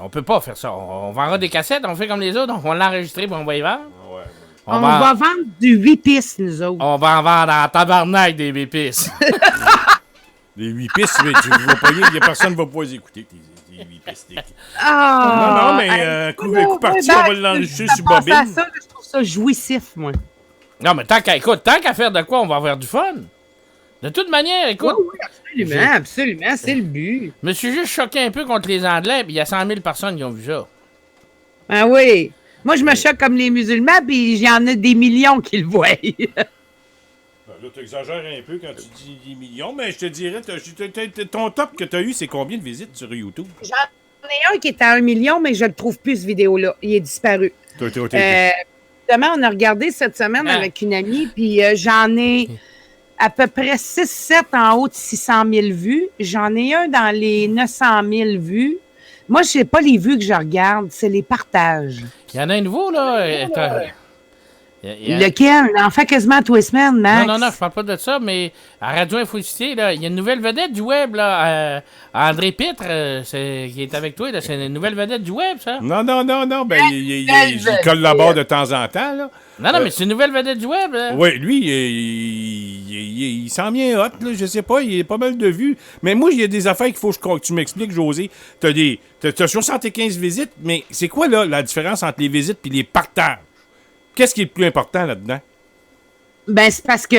On peut pas faire ça. On vendra des cassettes, on fait comme les autres, donc on l'a enregistré puis on va y vendre. Ouais. On va vendre du 8 pistes, nous autres. On va en vendre en tabarnak des bépisses. Les 8 pistes, mais tu vas pas y a personne ne va pouvoir les écouter, tes 8 pistes. Ah! Non, mais coup parti, on va l'enregistrer sur bobine. Je trouve ça jouissif, moi. Non, mais tant qu'à faire de quoi, on va avoir du fun. De toute manière, écoute. Oui, absolument, c'est le but. Je me suis juste choqué un peu contre les Anglais, puis il y a 100 000 personnes qui ont vu ça. Ah oui. Moi, je me choque comme les musulmans, puis il y en a des millions qui le voient. Là, tu exagères un peu quand tu dis 10 millions, mais je te dirais, ton top que tu as eu, c'est combien de visites sur YouTube? J'en ai un qui est à 1 million, mais je le trouve plus, ce vidéo-là. Il est disparu. Justement, on a regardé cette semaine avec une amie, puis j'en ai à peu près 6-7 en haut de 600 000 vues. J'en ai un dans les 900 000 vues. Moi, je sais pas les vues que je regarde, c'est les partages. Il y en a un nouveau, là. Lequel? Il en fait quasiment tous les semaines, Max. Non, je parle pas de ça, mais à Radio Infocité, là, il y a une nouvelle vedette du web, là. André Pitre, qui est avec toi, là. C'est une nouvelle vedette du web, ça. Non, ben, il collabore de temps en temps, là. Non, mais c'est une nouvelle vedette du web, là. Oui, lui, il s'en vient hot, là, je sais pas, il y a pas mal de vues. Mais moi, il y a des affaires qu'il faut que tu m'expliques, José. T'as 75 visites, mais c'est quoi, là, la différence entre les visites et les partages? Qu'est-ce qui est le plus important là-dedans? Ben, c'est parce que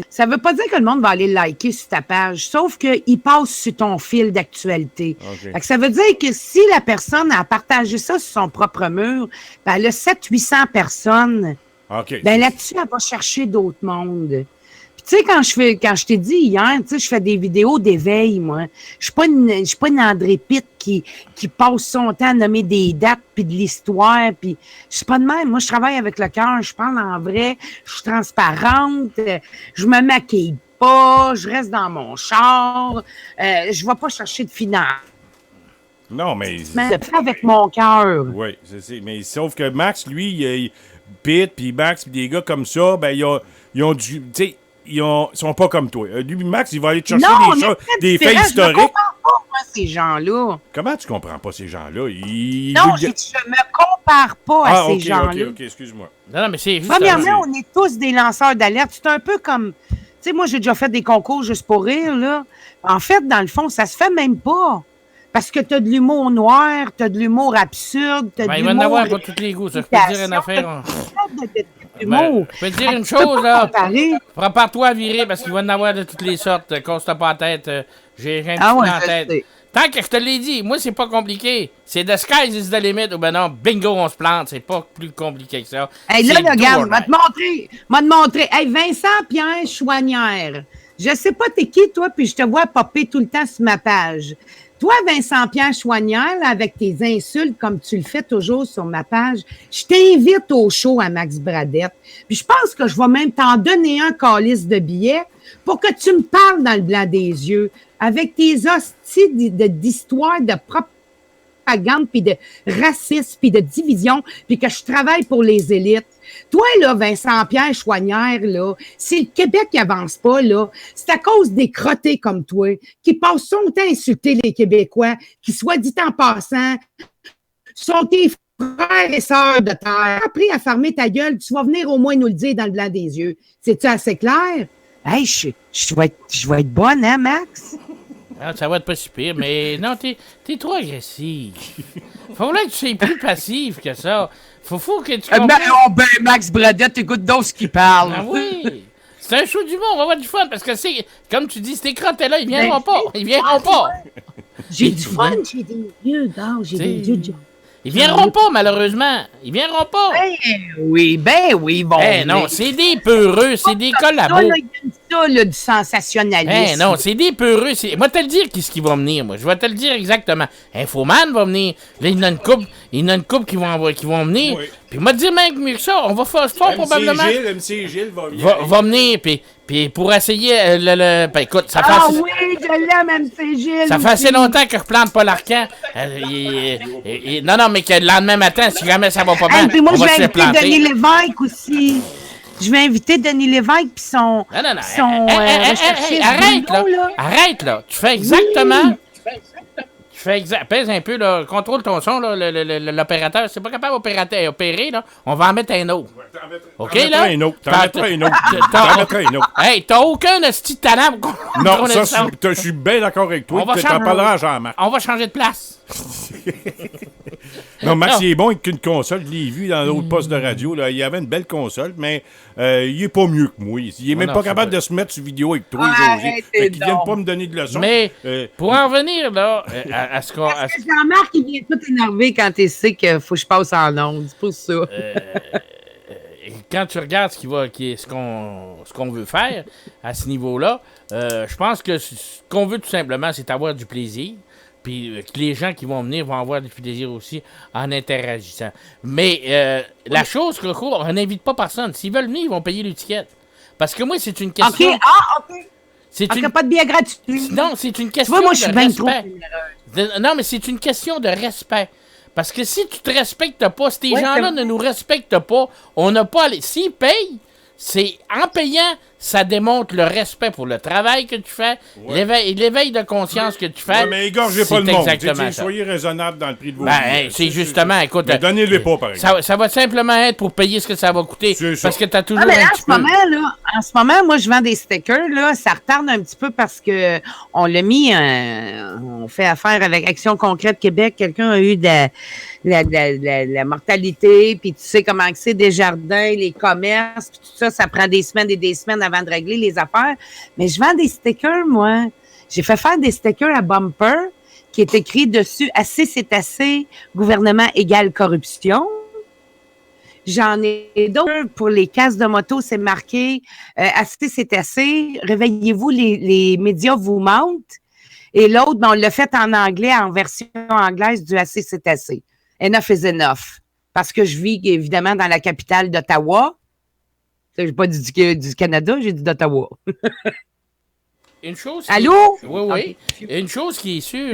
ça veut pas dire que le monde va aller liker sur ta page, sauf qu'il passe sur ton fil d'actualité. Okay. Fait que ça veut dire que si la personne a partagé ça sur son propre mur, ben, elle a 700-800 personnes. Okay. Ben, là-dessus, elle va chercher d'autres mondes. Puis, tu sais, quand je t'ai dit hier, tu sais, je fais des vidéos d'éveil, moi. Je suis pas une André Pitt qui passe son temps à nommer des dates puis de l'histoire, puis je suis pas de même. Moi, je travaille avec le cœur, je parle en vrai, je suis transparente, je me maquille pas, je reste dans mon char, je vais pas chercher de finance. Non, mais... Je le fais avec mon cœur. Oui, mais sauf que Max, lui, Pitt, puis Max, puis des gars comme ça, ben, ils ont du... Tu sais, ils sont pas comme toi. Lui, Max, il va aller te chercher des faits historiques. Je ne comprends pas, moi, ces gens-là. Comment tu comprends pas ces gens-là? Non, je me compare pas à ces gens-là. OK, excuse-moi. Non, mais c'est juste... Premièrement, on est tous des lanceurs d'alerte. C'est un peu comme... Tu sais, moi, j'ai déjà fait des concours juste pour rire, là. En fait, dans le fond, ça se fait même pas. Parce que t'as de l'humour noir, t'as de l'humour absurde, t'as de l'humour... Il va en avoir pas tous les goûts, ça. Je peux te dire une affaire. Je peux te dire une chose, là. Prépare-toi à virer parce qu'il va en avoir de toutes les sortes. Casse-toi pas la tête. J'ai un petit peu en tête. Tant que je te l'ai dit, moi, c'est pas compliqué. C'est the sky is the limit. Ou ben non, bingo, on se plante. C'est pas plus compliqué que ça. Hey, là, regarde, va te montrer. Hey, Vincent Pierre Chouanière. Je sais pas t'es qui, toi, puis je te vois popper tout le temps sur ma page. Toi, Vincent-Pierre Chouanière, là, avec tes insultes, comme tu le fais toujours sur ma page, je t'invite au show à Max Bradette. Puis je pense que je vais même t'en donner un calice de billets pour que tu me parles dans le blanc des yeux, avec tes hosties d'histoire, de propagande, puis de racisme, puis de division, puis que je travaille pour les élites. Toi, là, Vincent-Pierre Chouanière, là, si le Québec n'avance pas, là, c'est à cause des crottés comme toi, qui passent son temps à insulter les Québécois, qui, soit dit en passant, sont tes frères et sœurs de terre. Appris à fermer ta gueule, tu vas venir au moins nous le dire dans le blanc des yeux. C'est-tu assez clair? Hey, je vais être bonne, hein, Max? Ah, ça va être pas si pire, mais non, t'es trop agressif. Faudrait que tu sois plus passif que ça. Faut que tu Max Bradette, écoute donc ce qu'il parle. Ah oui! C'est un show du monde, on va avoir du fun, parce que c'est, comme tu dis, ces crottés-là, ils viendront pas. Ils viendront pas. J'ai du fun, j'ai des yeux d'or, j'ai des yeux de... Ils viendront pas, malheureusement. Ils viendront pas. Oui, bon. Non, c'est des peureux, c'est des collabos. Ça, là, du sensationnalisme. Non, c'est des peureux. Moi, te le dire qu'est-ce qui va venir, moi. Je vais te le dire exactement. Infoman va venir. Là, il y en a une couple qui vont venir. Oui. Puis moi, te dire même mieux que ça, on va faire probablement... MC Gilles va venir. Va venir, puis pour essayer ben écoute, ça fait... Ah oui, je l'aime, MC Gilles. Ça fait assez longtemps que je plante pas l'arcan. Non, mais que le lendemain matin, si jamais ça va pas bien, puis moi, on va se je vais faire inviter planter. Denis Lévesque aussi. Je vais inviter Denis Lévesque puis son... Non. Arrête, là. Tu fais exactement... Pèse un peu, là. Contrôle ton son, là. L'opérateur, c'est pas capable d'opérer, là. On va en mettre un autre. OK, là? T'en mettras un autre. Hey, t'as aucun esti de talent pour Non, ça, je suis bien d'accord avec toi. Tu t'en parleras à Jean-Marc. On va changer de place. Non, Max, il est bon avec une console. Je l'ai vu dans l'autre poste de radio. Là. Il avait une belle console, mais il est pas mieux que moi. Il est même pas capable de se mettre sur vidéo avec toi, José. Fait qu'il vient pas me donner de leçons. Mais, pour en revenir, là, à ce qu'on... Jean-Marc, il vient tout énervé quand il sait qu'il faut que je passe en ondes. C'est pour ça. Quand tu regardes ce qu'on veut faire à ce niveau-là, je pense que ce qu'on veut tout simplement, c'est avoir du plaisir. Puis que les gens qui vont venir vont avoir du plaisir aussi en interagissant. Mais la chose, on n'invite pas personne. S'ils veulent venir, ils vont payer l'étiquette. Parce que moi, c'est une question... OK. C'est pas de billet gratuit. Non, c'est une question moi, je suis de bien respect. Non, mais c'est une question de respect. Parce que si tu te respectes pas, si ces gens-là ne nous respectent pas, on n'a pas... S'ils payent, c'est en payant, ça démontre le respect pour le travail que tu fais, l'éveil de conscience que tu fais. Ouais, mais égorgez pas le monde. Exactement soyez raisonnable dans le prix de vos billets. C'est justement, écoute... Mais donnez-les pas, par exemple. Ça va simplement être pour payer ce que ça va coûter. Parce que tu as toujours mais là, un petit peu... En ce moment, moi, je vends des stickers. Là, ça retarde un petit peu parce que on l'a mis... on fait affaire avec Action Concrète Québec. Quelqu'un a eu de la mortalité, puis tu sais comment c'est Desjardins, les commerces, puis tout ça, ça prend des semaines et des semaines avant de régler les affaires. Mais je vends des stickers, moi. J'ai fait faire des stickers à bumper qui est écrit dessus « Assez, c'est assez, gouvernement égale corruption ». J'en ai d'autres pour les casques de moto, c'est marqué « Assez, c'est assez, réveillez-vous, les médias vous mentent ». Et l'autre, on l'a fait en anglais, en version anglaise du « Assez, c'est assez ». Enough is enough. Parce que je vis évidemment dans la capitale d'Ottawa. Je n'ai pas dit du Canada, j'ai dit d'Ottawa. Une chose... Allô? Oui. Une chose qui est sûre,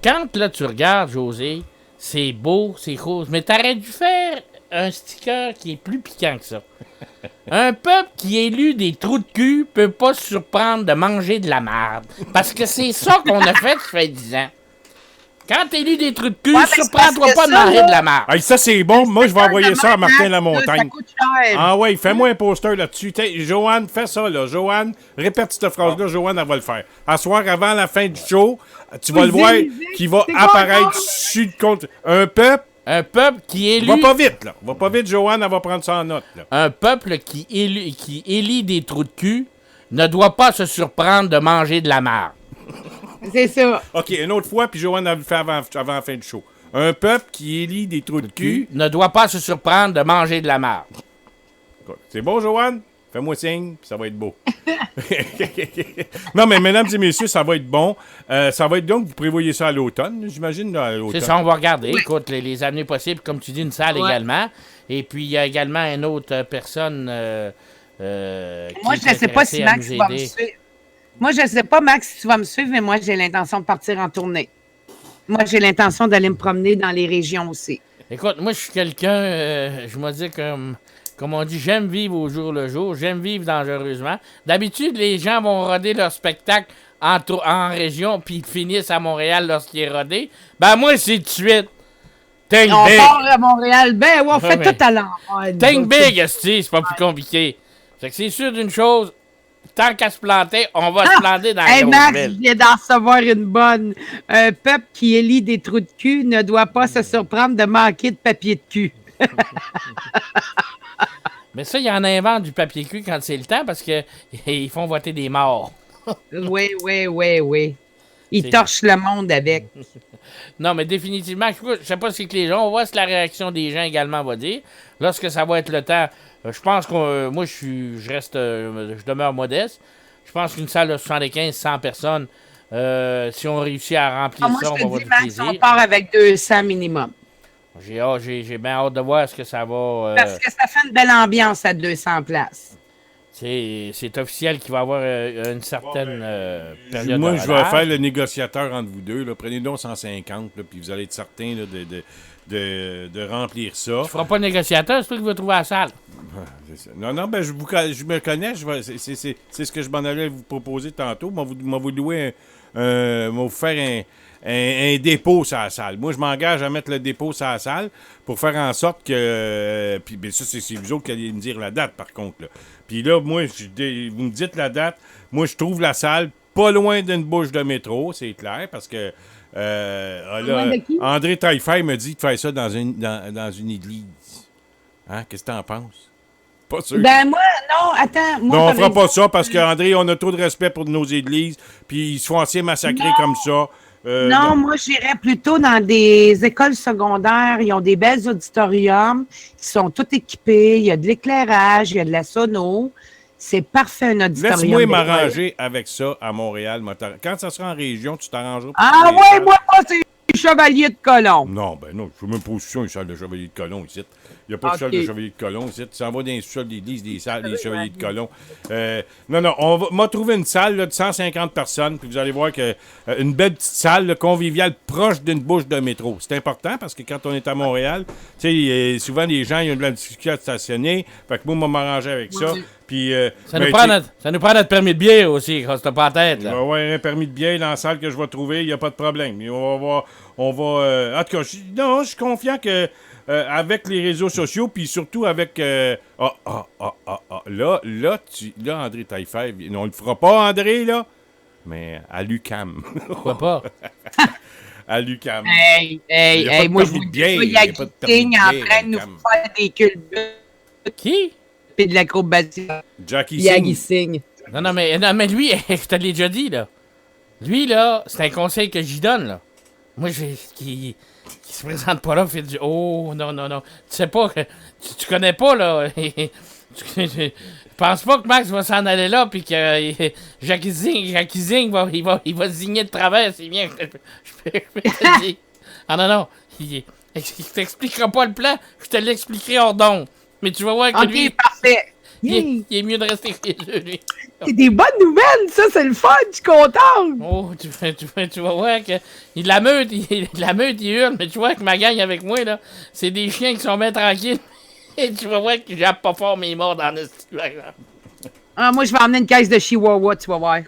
quand là tu regardes, José, c'est beau, c'est rose, mais t'aurais dû faire un sticker qui est plus piquant que ça. Un peuple qui élu des trous de cul peut pas se surprendre de manger de la merde. Parce que c'est ça qu'on a fait, ça fait 10 ans. Quand t'es lu des trucs de cul, surprends-toi pas de manger de la merde. Hey, ça, c'est bon. Moi, je vais envoyer ça à Martin Lamontagne. Ça coûte cher. Ah ouais, fais-moi un poster là-dessus. Joanne, fais ça, là. Joanne, répète cette phrase-là. Joanne, elle va le faire. À soir, avant la fin du show, tu vas le voir qui va apparaître sur le compte. Un peuple qui élit... Va pas vite, là. Va pas vite, Joanne, elle va prendre ça en note, là. Un peuple qui élit des trous de cul ne doit pas se surprendre de manger de la merde. C'est ça. OK, une autre fois, puis Joanne a le fait avant la fin du show. Un peuple qui élit des trous de cul ne doit pas se surprendre de manger de la merde. C'est bon, Joanne? Fais-moi signe, puis ça va être beau. Non, mais mesdames et messieurs, ça va être bon. Ça va être donc, vous prévoyez ça à l'automne, j'imagine, à l'automne. C'est ça, on va regarder. Écoute, les années possibles, comme tu dis, une salle également. Et puis, il y a également une autre personne moi, je ne sais pas si Max va me suivre. Moi, je ne sais pas, Max, si tu vas me suivre, mais moi, j'ai l'intention de partir en tournée. Moi, j'ai l'intention d'aller me promener dans les régions aussi. Écoute, moi, je suis quelqu'un, je me dis comme on dit, j'aime vivre au jour le jour, j'aime vivre dangereusement. D'habitude, les gens vont roder leur spectacle en région, puis ils finissent à Montréal lorsqu'il est rodé. Ben moi, c'est tout de suite. Think On big! part à Montréal. Ben, ouais, on fait mais- tout à l'envers. Think big, esti, c'est pas plus compliqué. Fait que c'est sûr d'une chose, tant qu'à se planter, on va se planter dans la Hey grosse Max, je ville. viens d'en recevoir une bonne. Un peuple qui élit des trous de cul ne doit pas se surprendre de manquer de papier de cul. Mais ça, il y en invente du papier cul quand c'est le temps parce que ils font voter des morts. Oui. Ils C'est- torchent le monde avec. Non, mais définitivement, je sais pas ce que les gens, on voit ce que la réaction des gens également va dire. Lorsque ça va être le temps, je pense que moi, je demeure modeste. Je pense qu'une salle de 75-100 personnes, si on réussit à remplir Moi, ça, je on te va avoir dis, du Max, plaisir. on part avec 200 minimum. J'ai bien hâte de voir ce que ça va. Parce que ça fait une belle ambiance à 200 places. C'est officiel qu'il va y avoir une certaine période Moi, de je vais relâche. faire le négociateur entre vous deux. Là. Prenez donc 150, là, puis vous allez être certain là, de remplir ça. Tu feras pas de négociateur, c'est toi qui vas trouver la salle. Ah, c'est ça. Non, ben, je me connais. C'est ce que je m'en allais vous proposer tantôt. Moi, vous louer vous faire un dépôt sur la salle. Moi, je m'engage à mettre le dépôt sur la salle pour faire en sorte que... puis ben, ça, c'est vous autres qui allez me dire la date, par contre. Là. Puis là, moi, vous me dites la date. Moi, je trouve la salle pas loin d'une bouche de métro, c'est clair, parce que... Loin de qui? André Taillefer me dit de faire ça dans une église. Hein? Qu'est-ce que t'en penses? Pas sûr. Ben moi, non, attends. Moi, Non, on par fera pas exemple, ça parce qu'André, on a trop de respect pour nos églises, puis ils se font assez massacrer Non. comme ça. Non, moi, j'irais plutôt dans des écoles secondaires. Ils ont des belles auditoriums. Ils sont tous équipés. Il y a de l'éclairage, il y a de la sono. C'est parfait, un auditorium. Laisse-moi d'école. m'arranger avec ça à Montréal. Quand ça sera en région, tu t'arrangeras. pour Ah trouver les ouais, salles. moi, c'est Chevalier de Colomb. Non, ben non, je ne même pas où c'est une salle de Chevalier de Colomb ici. Il n'y a pas de Ok. salle de Chevalier de Colomb ici. Tu s'en vas dans les sous-sols d'église, des salles des Chevaliers de Colomb. Non, on m'a trouvé une salle là, de 150 personnes, puis vous allez voir que une belle petite salle là, conviviale proche d'une bouche de métro. C'est important parce que quand on est à Montréal, tu sais, souvent les gens ils ont de la difficulté à stationner. Fait que moi, je vais m'arranger avec ça. Puis, Ça ben, nous prend notre permis de bière aussi, quand c'était pas la tête. il Là. va y avoir un permis de bière dans la salle que je vais trouver, il n'y a pas de problème. Mais en tout cas, je suis confiant que avec les réseaux sociaux, puis surtout avec... là, André Taillefer, on le fera pas, André, là, mais à l'UQAM. Pourquoi pas? À l'UQAM. Hey, Il y a pas de moi, je permis vous de dis, bière, il y il y a a pas de permis King de en bière, train de nous Cam. faire des culbutes Qui? et de l'acrobatie. Jackie Yagi Singh. Singh. Non, mais lui, je te l'ai déjà dit, là. Lui, là, c'est un conseil que j'y donne, là. Moi, qui se présente pas là, fait du... Oh, non. Tu sais pas que... Tu connais pas, là. Je pense pas que Max va s'en aller là, puis que Jackie Zing il va zigner de travers, c'est bien. Je peux te dire. Ah non. Il t'expliquera pas le plan, je te l'expliquerai hors d'onde. Mais tu vas voir que OK, lui, parfait. il est mieux de rester chez eux, lui. C'est des bonnes nouvelles, ça, c'est le fun, je suis contente. Oh, tu vas voir que la meute, il hurle, mais tu vois que ma gang avec moi, là, c'est des chiens qui sont bien tranquilles. Et tu vas voir que j'appe pas fort mes morts dans le situation. Ah, moi, je vais emmener une caisse de Chihuahua, tu vas voir.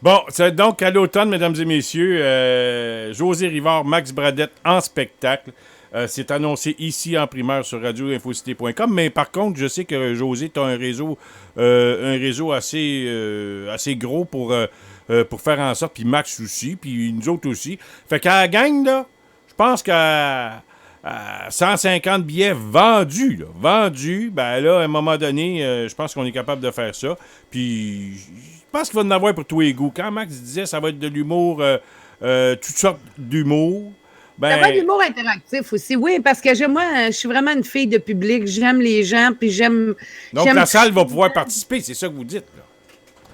Bon, c'est donc à l'automne, mesdames et messieurs, José Rivard, Max Bradette en spectacle. C'est annoncé ici en primeur sur radioinfocité.com. Mais par contre, je sais que José, tu as un réseau assez gros pour faire en sorte, puis Max aussi, puis nous autres aussi. Fait qu'à la gang, là, je pense qu'à 150 billets vendus, ben là, à un moment donné, je pense qu'on est capable de faire ça. Puis, je pense qu'il va en avoir pour tous les goûts. Quand Max disait ça va être de l'humour, toutes sortes d'humour, ben... Ça va être l'humour interactif aussi, oui, parce que moi, je suis vraiment une fille de public. J'aime les gens, puis j'aime... Donc, la salle va pouvoir participer, c'est ça que vous dites, là.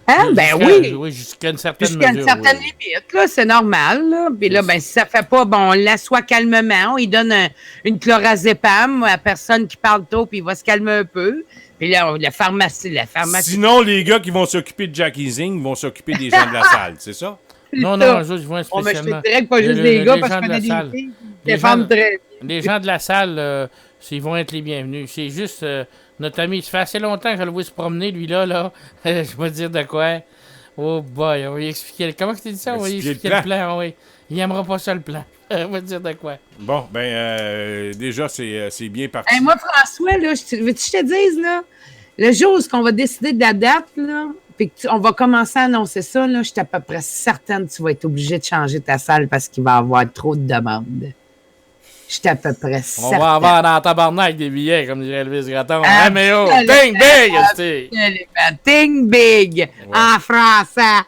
Hein? Ben oui. Oui, jusqu'à une certaine Jusqu'à mesure. une certaine oui. limite, là, c'est normal. Là. Puis là, ben, si ça fait pas, bon, on l'assoit calmement, on lui donne une clorazépam à la personne qui parle trop, puis il va se calmer un peu. Puis là, la pharmacie. Sinon, les gars qui vont s'occuper de Jackie Zing vont s'occuper des gens de la salle, c'est ça? Non, je vois Oh, mais je spécialement. te dirais que pas juste les gars, parce gens que de je la connais salle. des filles qui Les défendent gens- très bien. Les gens de la salle, ils vont être les bienvenus. C'est juste notre ami, ça fait assez longtemps que je le vois se promener, lui là. Je vais te dire de quoi. Oh boy, on va lui expliquer. Comment tu dis ça? On va lui expliquer le plan, oui. Il aimera pas ça, le plan. On va te dire de quoi. Bon, déjà, c'est bien parti. Moi, François, là, veux-tu que je te dise, là, le jour où on va décider de la date, là, puis on va commencer à annoncer ça, là, je suis à peu près certaine que tu vas être obligé de changer ta salle parce qu'il va y avoir trop de demandes. Je suis à peu près certaine. On va avoir dans la tabarnak des billets, comme dirait Elvis Gratton. Ah, mais oh, think big! Think big! Ouais. En français!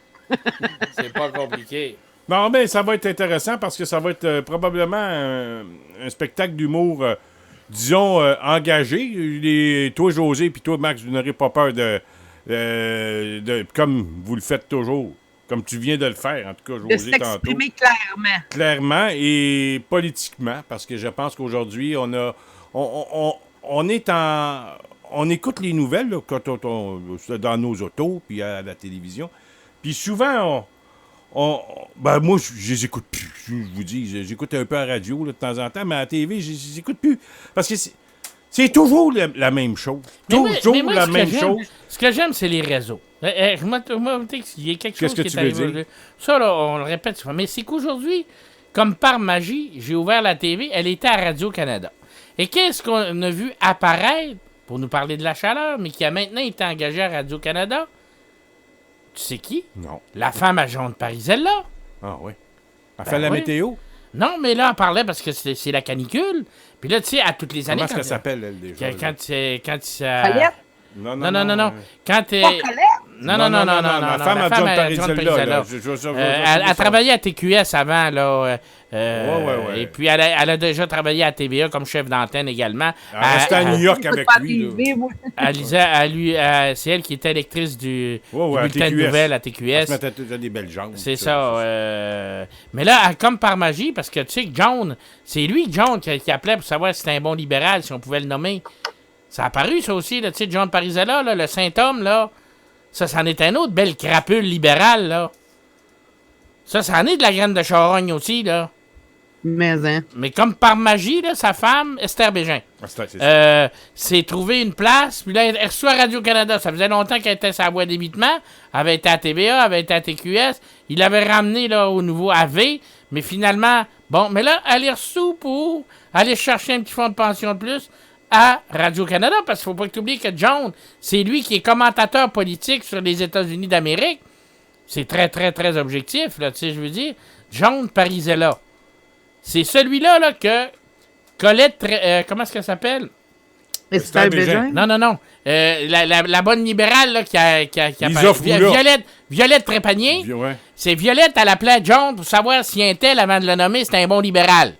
C'est pas compliqué. Non, mais ça va être intéressant parce que ça va être probablement un spectacle d'humour, disons, engagé. Toi, José, puis toi, Max, vous n'aurez pas peur de comme vous le faites toujours. Comme tu viens de le faire, en tout cas, José, tantôt. De s'exprimer clairement. Clairement et politiquement, parce que je pense qu'aujourd'hui, on écoute les nouvelles là, quand dans nos autos, puis à la télévision. Puis souvent, moi, je les écoute plus. Je vous dis, j'écoute un peu à la radio là, de temps en temps, mais à la TV, je les écoute plus. Parce que c'est toujours la même chose. Toujours la même chose. Ce que j'aime, c'est les réseaux. Il y a quelque chose qui est arrivé. Dire? Ça, là, on le répète souvent. Mais c'est qu'aujourd'hui, comme par magie, j'ai ouvert la TV, elle était à Radio-Canada. Et qu'est-ce qu'on a vu apparaître, pour nous parler de la chaleur, mais qui a maintenant été engagé à Radio-Canada? Tu sais qui? Non. La femme à Jean de Parisella. Ah oui. Elle fait la météo? Non, mais là, on parlait parce que c'est la canicule. Puis là, tu sais, à toutes les années... Comment est-ce qu'elle s'appelle, elle, déjà? Quand ça... Colette? Non. Quand t'es... Non. La femme à John Parisella. Elle a travaillé à TQS avant, là. Ouais. Et puis, elle a déjà travaillé à TVA comme chef d'antenne également. Elle restait à New York avec lui. C'est elle qui était lectrice du bulletin de nouvelles à TQS. Elle se mettait des belles jambes. C'est ça. Mais là, comme par magie, parce que tu sais que John, c'est lui, John, qui appelait pour savoir si c'était un bon libéral, si on pouvait le nommer. Ça a apparu, ça aussi, tu sais, John Parisella, là, le Saint-Homme, là. Ça, c'en est un autre belle crapule libérale, là. Ça en est de la graine de charogne aussi, là. Mais comme par magie, là, sa femme, Esther Bégin, s'est trouvé une place, puis là, elle reçoit Radio-Canada. Ça faisait longtemps qu'elle était sur la voie d'évitement. Elle avait été à TVA, elle avait été à TQS. Il l'avait ramené là, au nouveau AV, mais finalement, mais là, elle est reçue pour aller chercher un petit fonds de pension de plus à Radio-Canada, parce qu'il ne faut pas que tu oublies que John, c'est lui qui est commentateur politique sur les États-Unis d'Amérique. C'est très, très, très objectif, là, tu sais, je veux dire. John Parisella. C'est celui-là, là, que Colette, comment est-ce qu'elle s'appelle? Esther Bégin? Non. La bonne libérale, là, qui a Violette Trépanier. Ouais. C'est Violette, elle appelait John pour savoir si un tel, avant de le nommer, c'était un bon libéral.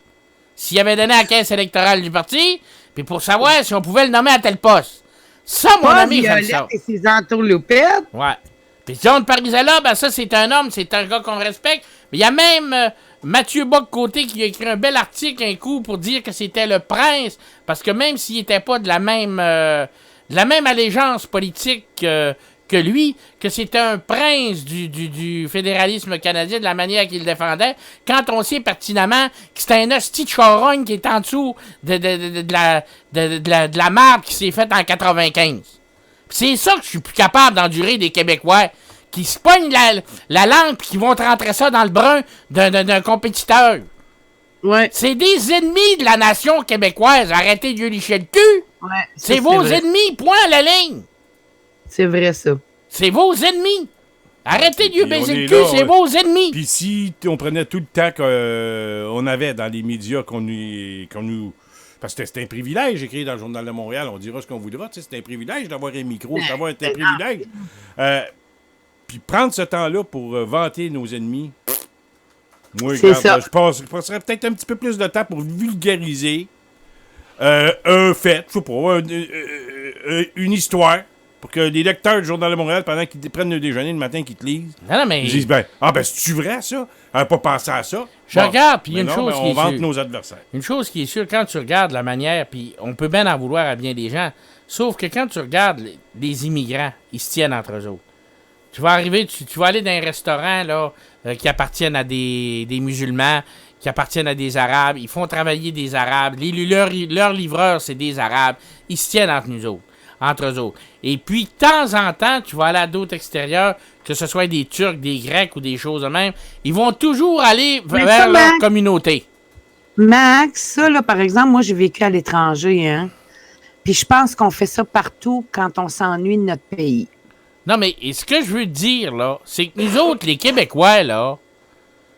S'il avait donné à la caisse électorale du parti, puis pour savoir si on pouvait le nommer à tel poste. Ça, mon ami, j'aime ça. Et ses entourloupettes. Ouais. Puis John Parisella, ça, c'est un homme, c'est un gars qu'on respecte. Mais il y a même Mathieu Bock-Côté qui a écrit un bel article un coup pour dire que c'était le prince, parce que même s'il n'était pas de la même allégeance politique que lui, que c'était un prince du fédéralisme canadien, de la manière qu'il défendait, quand on sait pertinemment que c'était un hostie de charogne qui est en dessous de la marque qui s'est faite en 95. C'est ça que je suis plus capable d'endurer des Québécois qui se pognent la langue et qui vont te rentrer ça dans le brun d'un compétiteur. Ouais. C'est des ennemis de la nation québécoise. Arrêtez de licher le cul. Ouais, c'est vos ennemis, point à la ligne. C'est vrai, ça. C'est vos ennemis. Arrêtez de baiser le cul, c'est vos ennemis. Puis si on prenait tout le temps qu'on avait dans les médias qu'on nous... Parce que c'était un privilège d'écrire dans le Journal de Montréal. On dira ce qu'on voudra. C'est un privilège d'avoir un micro, d'avoir un privilège. Puis prendre ce temps-là pour vanter nos ennemis, moi, je passerais peut-être un petit peu plus de temps pour vulgariser un fait, je sais pas, une histoire, pour que les lecteurs du Journal de Montréal, pendant qu'ils prennent le déjeuner le matin, qu'ils te lisent, ils disent, c'est-tu vrai, ça? On n'a pas pensé à ça. Je regarde, puis il y a une chose qui est on vante sûre. nos adversaires. Une chose qui est sûre, quand tu regardes la manière, puis on peut bien en vouloir à bien des gens, sauf que quand tu regardes les immigrants, ils se tiennent entre eux autres. Tu vas arriver, tu vas aller dans un restaurant là, qui appartiennent à des musulmans, qui appartiennent à des Arabes. Ils font travailler des Arabes. Leurs livreurs, c'est des Arabes. Ils se tiennent entre eux autres. Et puis, de temps en temps, tu vas aller à d'autres extérieurs, que ce soit des Turcs, des Grecs ou des choses de même, ils vont toujours aller Mais vers ça, leur Max, communauté. Max, ça, là, par exemple, moi, j'ai vécu à l'étranger, hein. Puis je pense qu'on fait ça partout quand on s'ennuie de notre pays. Non, mais ce que je veux dire, là, c'est que nous autres, les Québécois, là,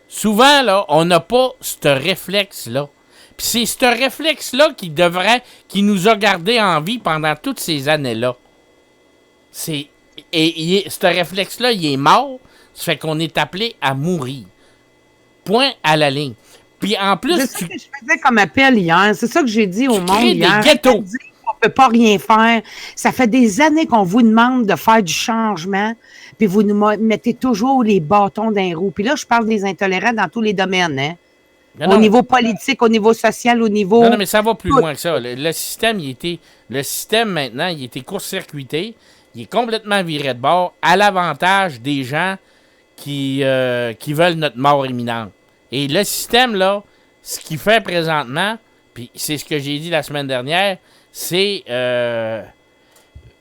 souvent, là, on n'a pas ce réflexe-là. Puis c'est ce réflexe-là qui nous a gardés en vie pendant toutes ces années-là. Ce réflexe-là, il est mort. Ça fait qu'on est appelé à mourir. Point à la ligne. Puis en plus, C'est ça que je faisais comme appel hier. C'est ça que j'ai dit au monde crées des hier. ghettos. On dit qu'on peut pas rien faire. Ça fait des années qu'on vous demande de faire du changement, puis vous nous mettez toujours les bâtons dans les roues. Puis là, je parle des intolérants dans tous les domaines, hein. Non, au niveau politique, au niveau social, au niveau... Non, mais ça va plus loin que ça. Le système, maintenant, il était court-circuité. Il est complètement viré de bord à l'avantage des gens qui veulent notre mort imminente. Et le système, là, ce qu'il fait présentement, puis c'est ce que j'ai dit la semaine dernière, c'est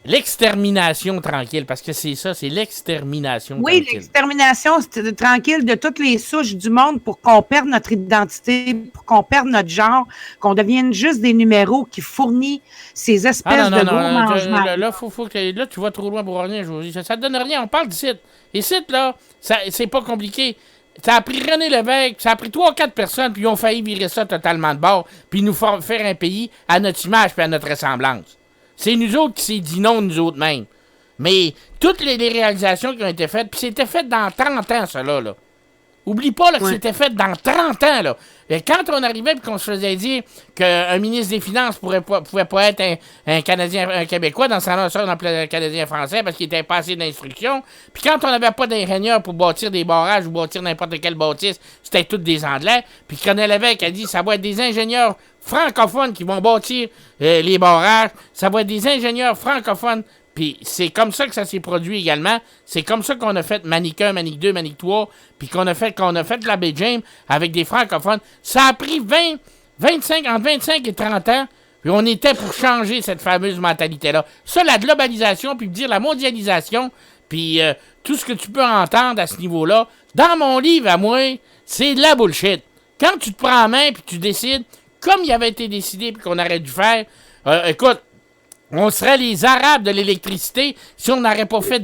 l'extermination tranquille. Parce que c'est ça, c'est l'extermination Oui, tranquille. l'extermination tranquille de toutes les souches du monde pour qu'on perde notre identité, pour qu'on perde notre genre, qu'on devienne juste des numéros qui fournissent ces espèces de gros mangements. Là, tu vas trop loin pour rien. Ça ne donne rien. On parle d'ici. Et ici, là, c'est pas compliqué. Ça a pris René Lévesque, ça a pris 3-4 personnes, puis ils ont failli virer ça totalement de bord, puis nous faire un pays à notre image puis à notre ressemblance. C'est nous autres qui s'est dit non, nous autres mêmes. Mais toutes les réalisations qui ont été faites, puis c'était fait dans 30 ans, cela, là. Oublie pas là, que c'était fait dans 30 ans, là. Et quand on arrivait et qu'on se faisait dire qu'un ministre des Finances pouvait pas être un Canadien, un Québécois dans sa notion d'un Canadien français parce qu'il était pas assez d'instruction, puis quand on n'avait pas d'ingénieurs pour bâtir des barrages ou bâtir n'importe quelle bâtisse, c'était tous des Anglais, puis René Lévesque a dit ça va être des ingénieurs francophones qui vont bâtir les barrages, ça va être des ingénieurs francophones. Puis c'est comme ça que ça s'est produit également. C'est comme ça qu'on a fait Manic 1, Manic 2, Manic 3, puis qu'on a fait la Baie James avec des francophones. Ça a pris entre 25 et 30 ans, puis on était pour changer cette fameuse mentalité-là. Ça, la globalisation, puis dire la mondialisation, puis tout ce que tu peux entendre à ce niveau-là, dans mon livre à moi, c'est de la bullshit. Quand tu te prends en main, puis tu décides, comme il avait été décidé, puis qu'on aurait dû faire, écoute, on serait les Arabes de l'électricité si on n'aurait pas fait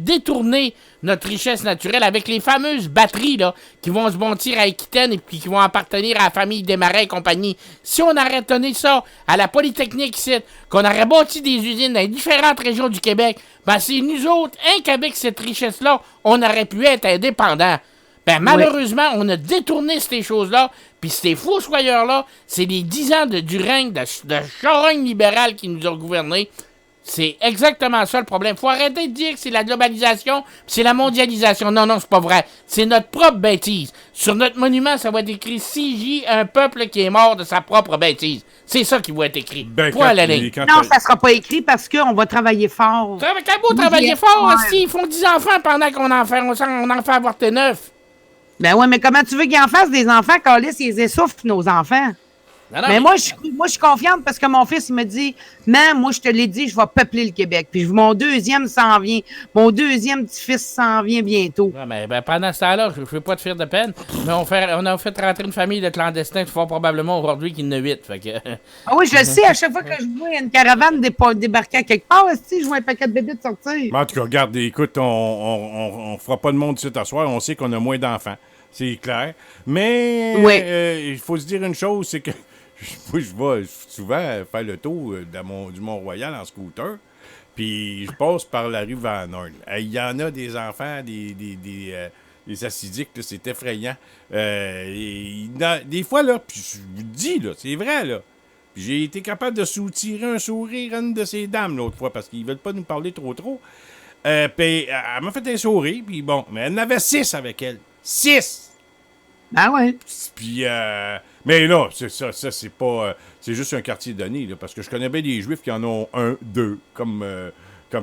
détourner notre richesse naturelle avec les fameuses batteries là, qui vont se bâtir à Aquitaine et puis qui vont appartenir à la famille Desmarais et compagnie. Si on aurait donné ça à la Polytechnique ici, qu'on aurait bâti des usines dans les différentes régions du Québec, ben c'est nous autres, qu'avec cette richesse-là, on aurait pu être indépendants. Ben malheureusement, on a détourné ces choses-là, puis ces fossoyeurs-là, c'est les 10 ans du règne de charogne libérale qui nous ont gouvernés. C'est exactement ça le problème. Faut arrêter de dire que c'est la globalisation, puis c'est la mondialisation. Non, c'est pas vrai. C'est notre propre bêtise. Sur notre monument, ça va être écrit « CJ, un peuple qui est mort de sa propre bêtise ». C'est ça qui va être écrit. Point à la ligne. Non, ça sera pas écrit parce qu'on va travailler fort. Quel beau travailler fort, si ils font 10 enfants pendant qu'on en fait avorter 9. Ben ouais, mais comment tu veux qu'ils en fassent des enfants, Calis, ils essoufflent nos enfants? Non, mais moi, je suis confiante parce que mon fils, il me dit, Maman, moi, je te l'ai dit, je vais peupler le Québec. Puis mon deuxième s'en vient. Mon deuxième petit-fils s'en vient bientôt. Ouais, mais pendant ce temps-là, je ne veux pas te faire de peine, mais on a fait rentrer une famille de clandestins fort probablement aujourd'hui qu'il y en a 8. Fait que... Ah oui, je le sais, à chaque fois que je vois une caravane débarquer à quelque part, je vois un paquet de bébés de sortir. En tout cas, regarde, écoute, on fera pas de monde ici à soir, on sait qu'on a moins d'enfants. C'est clair. Mais il faut se dire une chose, c'est que moi, je vais souvent faire le tour du Mont-Royal en scooter, puis je passe par la rue Van Horn. Il y en a des enfants, des acidiques, là, c'est effrayant. Des fois, là, puis je vous dis, là, c'est vrai, là. Puis j'ai été capable de soutirer un sourire à une de ces dames l'autre fois, parce qu'ils veulent pas nous parler trop. Puis elle m'a fait un sourire, puis bon, mais elle en avait 6 avec elle. 6! Ah ouais. Puis, mais là, ça c'est pas... c'est juste un quartier donné, là, parce que je connais bien des Juifs qui en ont 1, 2, comme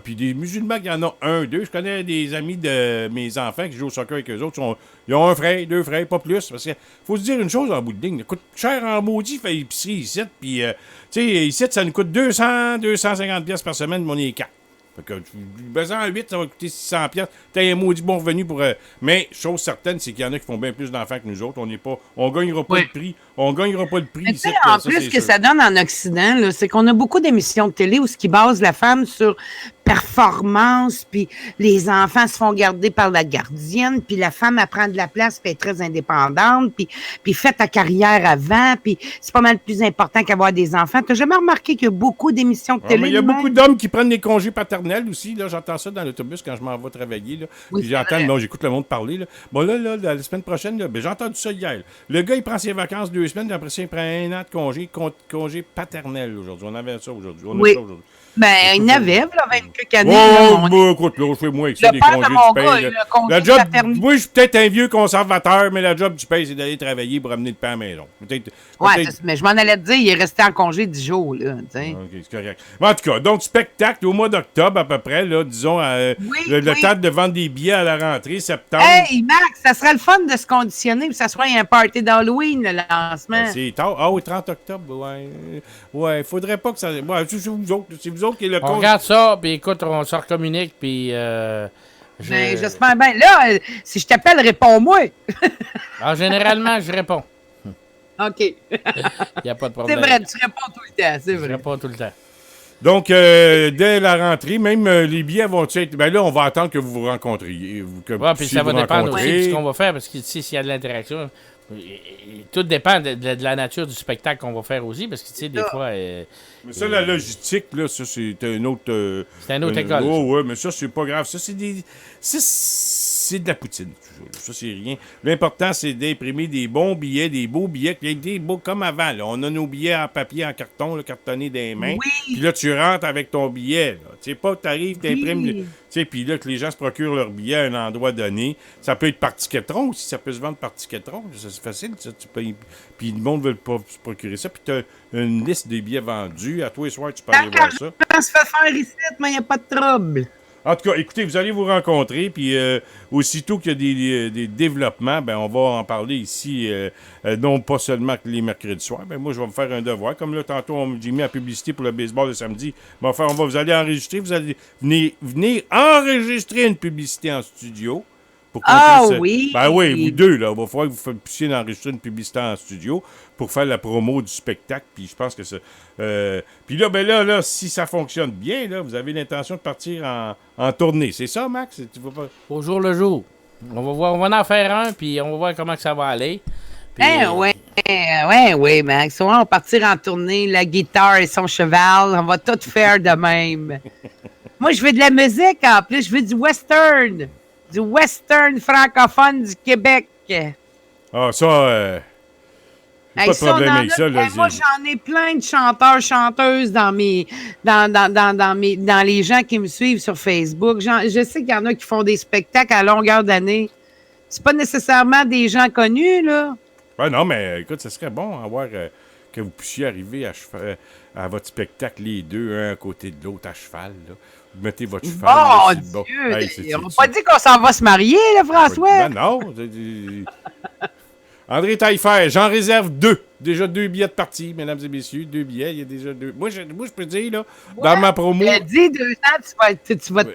puis des musulmans qui en ont 1, 2. Je connais des amis de mes enfants qui jouent au soccer avec eux autres. Ils ont un frère, 2 frères, pas plus. Parce que faut se dire une chose en bout de ligne. Ça coûte cher en maudit, faire l'épicerie ici. Puis, tu sais, ici, ça nous coûte 200, 250$ par semaine, mais on est 4. Fait que, besoin en 8, ça va coûter 600 $. T'as un maudit bon revenu pour... mais, chose certaine, c'est qu'il y en a qui font bien plus d'enfants que nous autres. On gagnera pas le prix. On gagnera pas le prix. Mais tu sais, en plus, ce que ça donne en Occident, là, c'est qu'on a beaucoup d'émissions de télé où ce qui base la femme sur performance, puis les enfants se font garder par la gardienne, puis la femme, elle prend de la place, puis elle est très indépendante, puis fait ta carrière avant, puis c'est pas mal plus important qu'avoir des enfants. T'as jamais remarqué qu'il y a beaucoup d'émissions de télé? Il y a beaucoup d'hommes qui prennent des congés paternels aussi. Là, j'entends ça dans l'autobus quand je m'en vais travailler. Là. Oui, puis j'écoute le monde parler. Là. Bon, là, la semaine prochaine, là, j'ai entendu ça hier. Là. Le gars, il prend ses vacances 2 semaines, puis après ça, il prend 1 an de congé paternel aujourd'hui. On avait ça aujourd'hui. Oui. Ben, il n'avait, là, 20 quelques années. Écoute, là, je fais moins que ça, des congés du paye. La job, moi, je suis peut-être un vieux conservateur, mais la job du paye, c'est d'aller travailler pour amener le pain à la maison. Ouais, mais je m'en allais te dire, il est resté en congé 10 jours, là. OK, c'est correct. Mais en tout cas, donc, spectacle au mois d'octobre, à peu près, là, disons, le temps de vendre des billets à la rentrée, septembre. Hey, Max, ça serait le fun de se conditionner, puis ça soit un party d'Halloween, le lancement. C'est tard. Ah oui, 30 octobre, ouais. Ouais, faudrait pas que ça... Ouais, c'est vous autres qui est le on regarde ça, puis écoute, on se recommunique, puis... j'espère bien. Là, si je t'appelle, réponds-moi. Généralement, je réponds. OK. Il n'y a pas de problème. C'est vrai, tu réponds tout le temps, c'est vrai. Je réponds tout le temps. Donc, dès la rentrée, même les billets vont être... Ben là, on va attendre que vous vous rencontriez. Puis ça va dépendre aussi de ce qu'on va faire, parce que s'il y a de l'interaction... Tout dépend de la nature du spectacle qu'on va faire aussi, parce que, tu sais, des fois... mais ça, la logistique, là, ça, c'est un autre... c'est un autre école. Oh, ouais, mais ça, c'est pas grave. Ça, c'est c'est de la poutine, toujours. Ça, c'est rien. L'important, c'est d'imprimer des bons billets, des beaux billets, des beaux comme avant, là. On a nos billets en papier, en carton, là, cartonnés des mains. Oui. Puis là, tu rentres avec ton billet, là. Tu sais pas, t'arrives, t'imprimes... Oui. Tu sais, puis là, que les gens se procurent leur billet à un endroit donné. Ça peut être par Ticketron aussi, ça peut se vendre par Ticketron. C'est facile, ça. Puis le monde veut pas se procurer ça. Puis t'as une liste des billets vendus. À tous les soirs, tu peux aller voir ça. Ça se fait faire ici, mais il n'y a pas de trouble. En tout cas, écoutez, vous allez vous rencontrer, puis aussitôt qu'il y a des développements, ben on va en parler ici, non pas seulement que les mercredis soirs, ben moi je vais me faire un devoir. Comme là, tantôt, j'ai mis la publicité pour le baseball le samedi. Vous allez enregistrer, vous allez venir enregistrer une publicité en studio. Pour qu'on puisse, oui! Ben oui, vous deux, là, il va falloir que vous puissiez enregistrer une publicité en studio pour faire la promo du spectacle, puis je pense que ça... puis là, ben là, si ça fonctionne bien, là, vous avez l'intention de partir en tournée. C'est ça, Max? Tu vas pas... Au jour le jour. On va voir, on va en faire un, puis on va voir comment que ça va aller. Puis, Oui, Max. On va partir en tournée, la guitare et son cheval. On va tout faire de même. Moi, je veux de la musique, en plus. Je veux du western. Du western francophone du Québec. Ah, ça... pas de problème avec ça, là. Moi, j'en ai plein de chanteurs, chanteuses dans les gens qui me suivent sur Facebook. Je sais qu'il y en a qui font des spectacles à longueur d'année. C'est pas nécessairement des gens connus, là. Ouais, non, mais écoute, ce serait bon que vous puissiez arriver à votre spectacle, les deux, un à côté de l'autre, à cheval, là. Vous mettez votre cheval. Oh, Dieu! Hey, on n'a pas dit qu'on s'en va se marier, là, François? Non. André Taillefer, j'en réserve 2. Déjà 2 billets de partie, mesdames et messieurs. 2 billets, il y a déjà 2. Moi, je peux dire, là, dans ma promo... Dis 2 ans, tu vas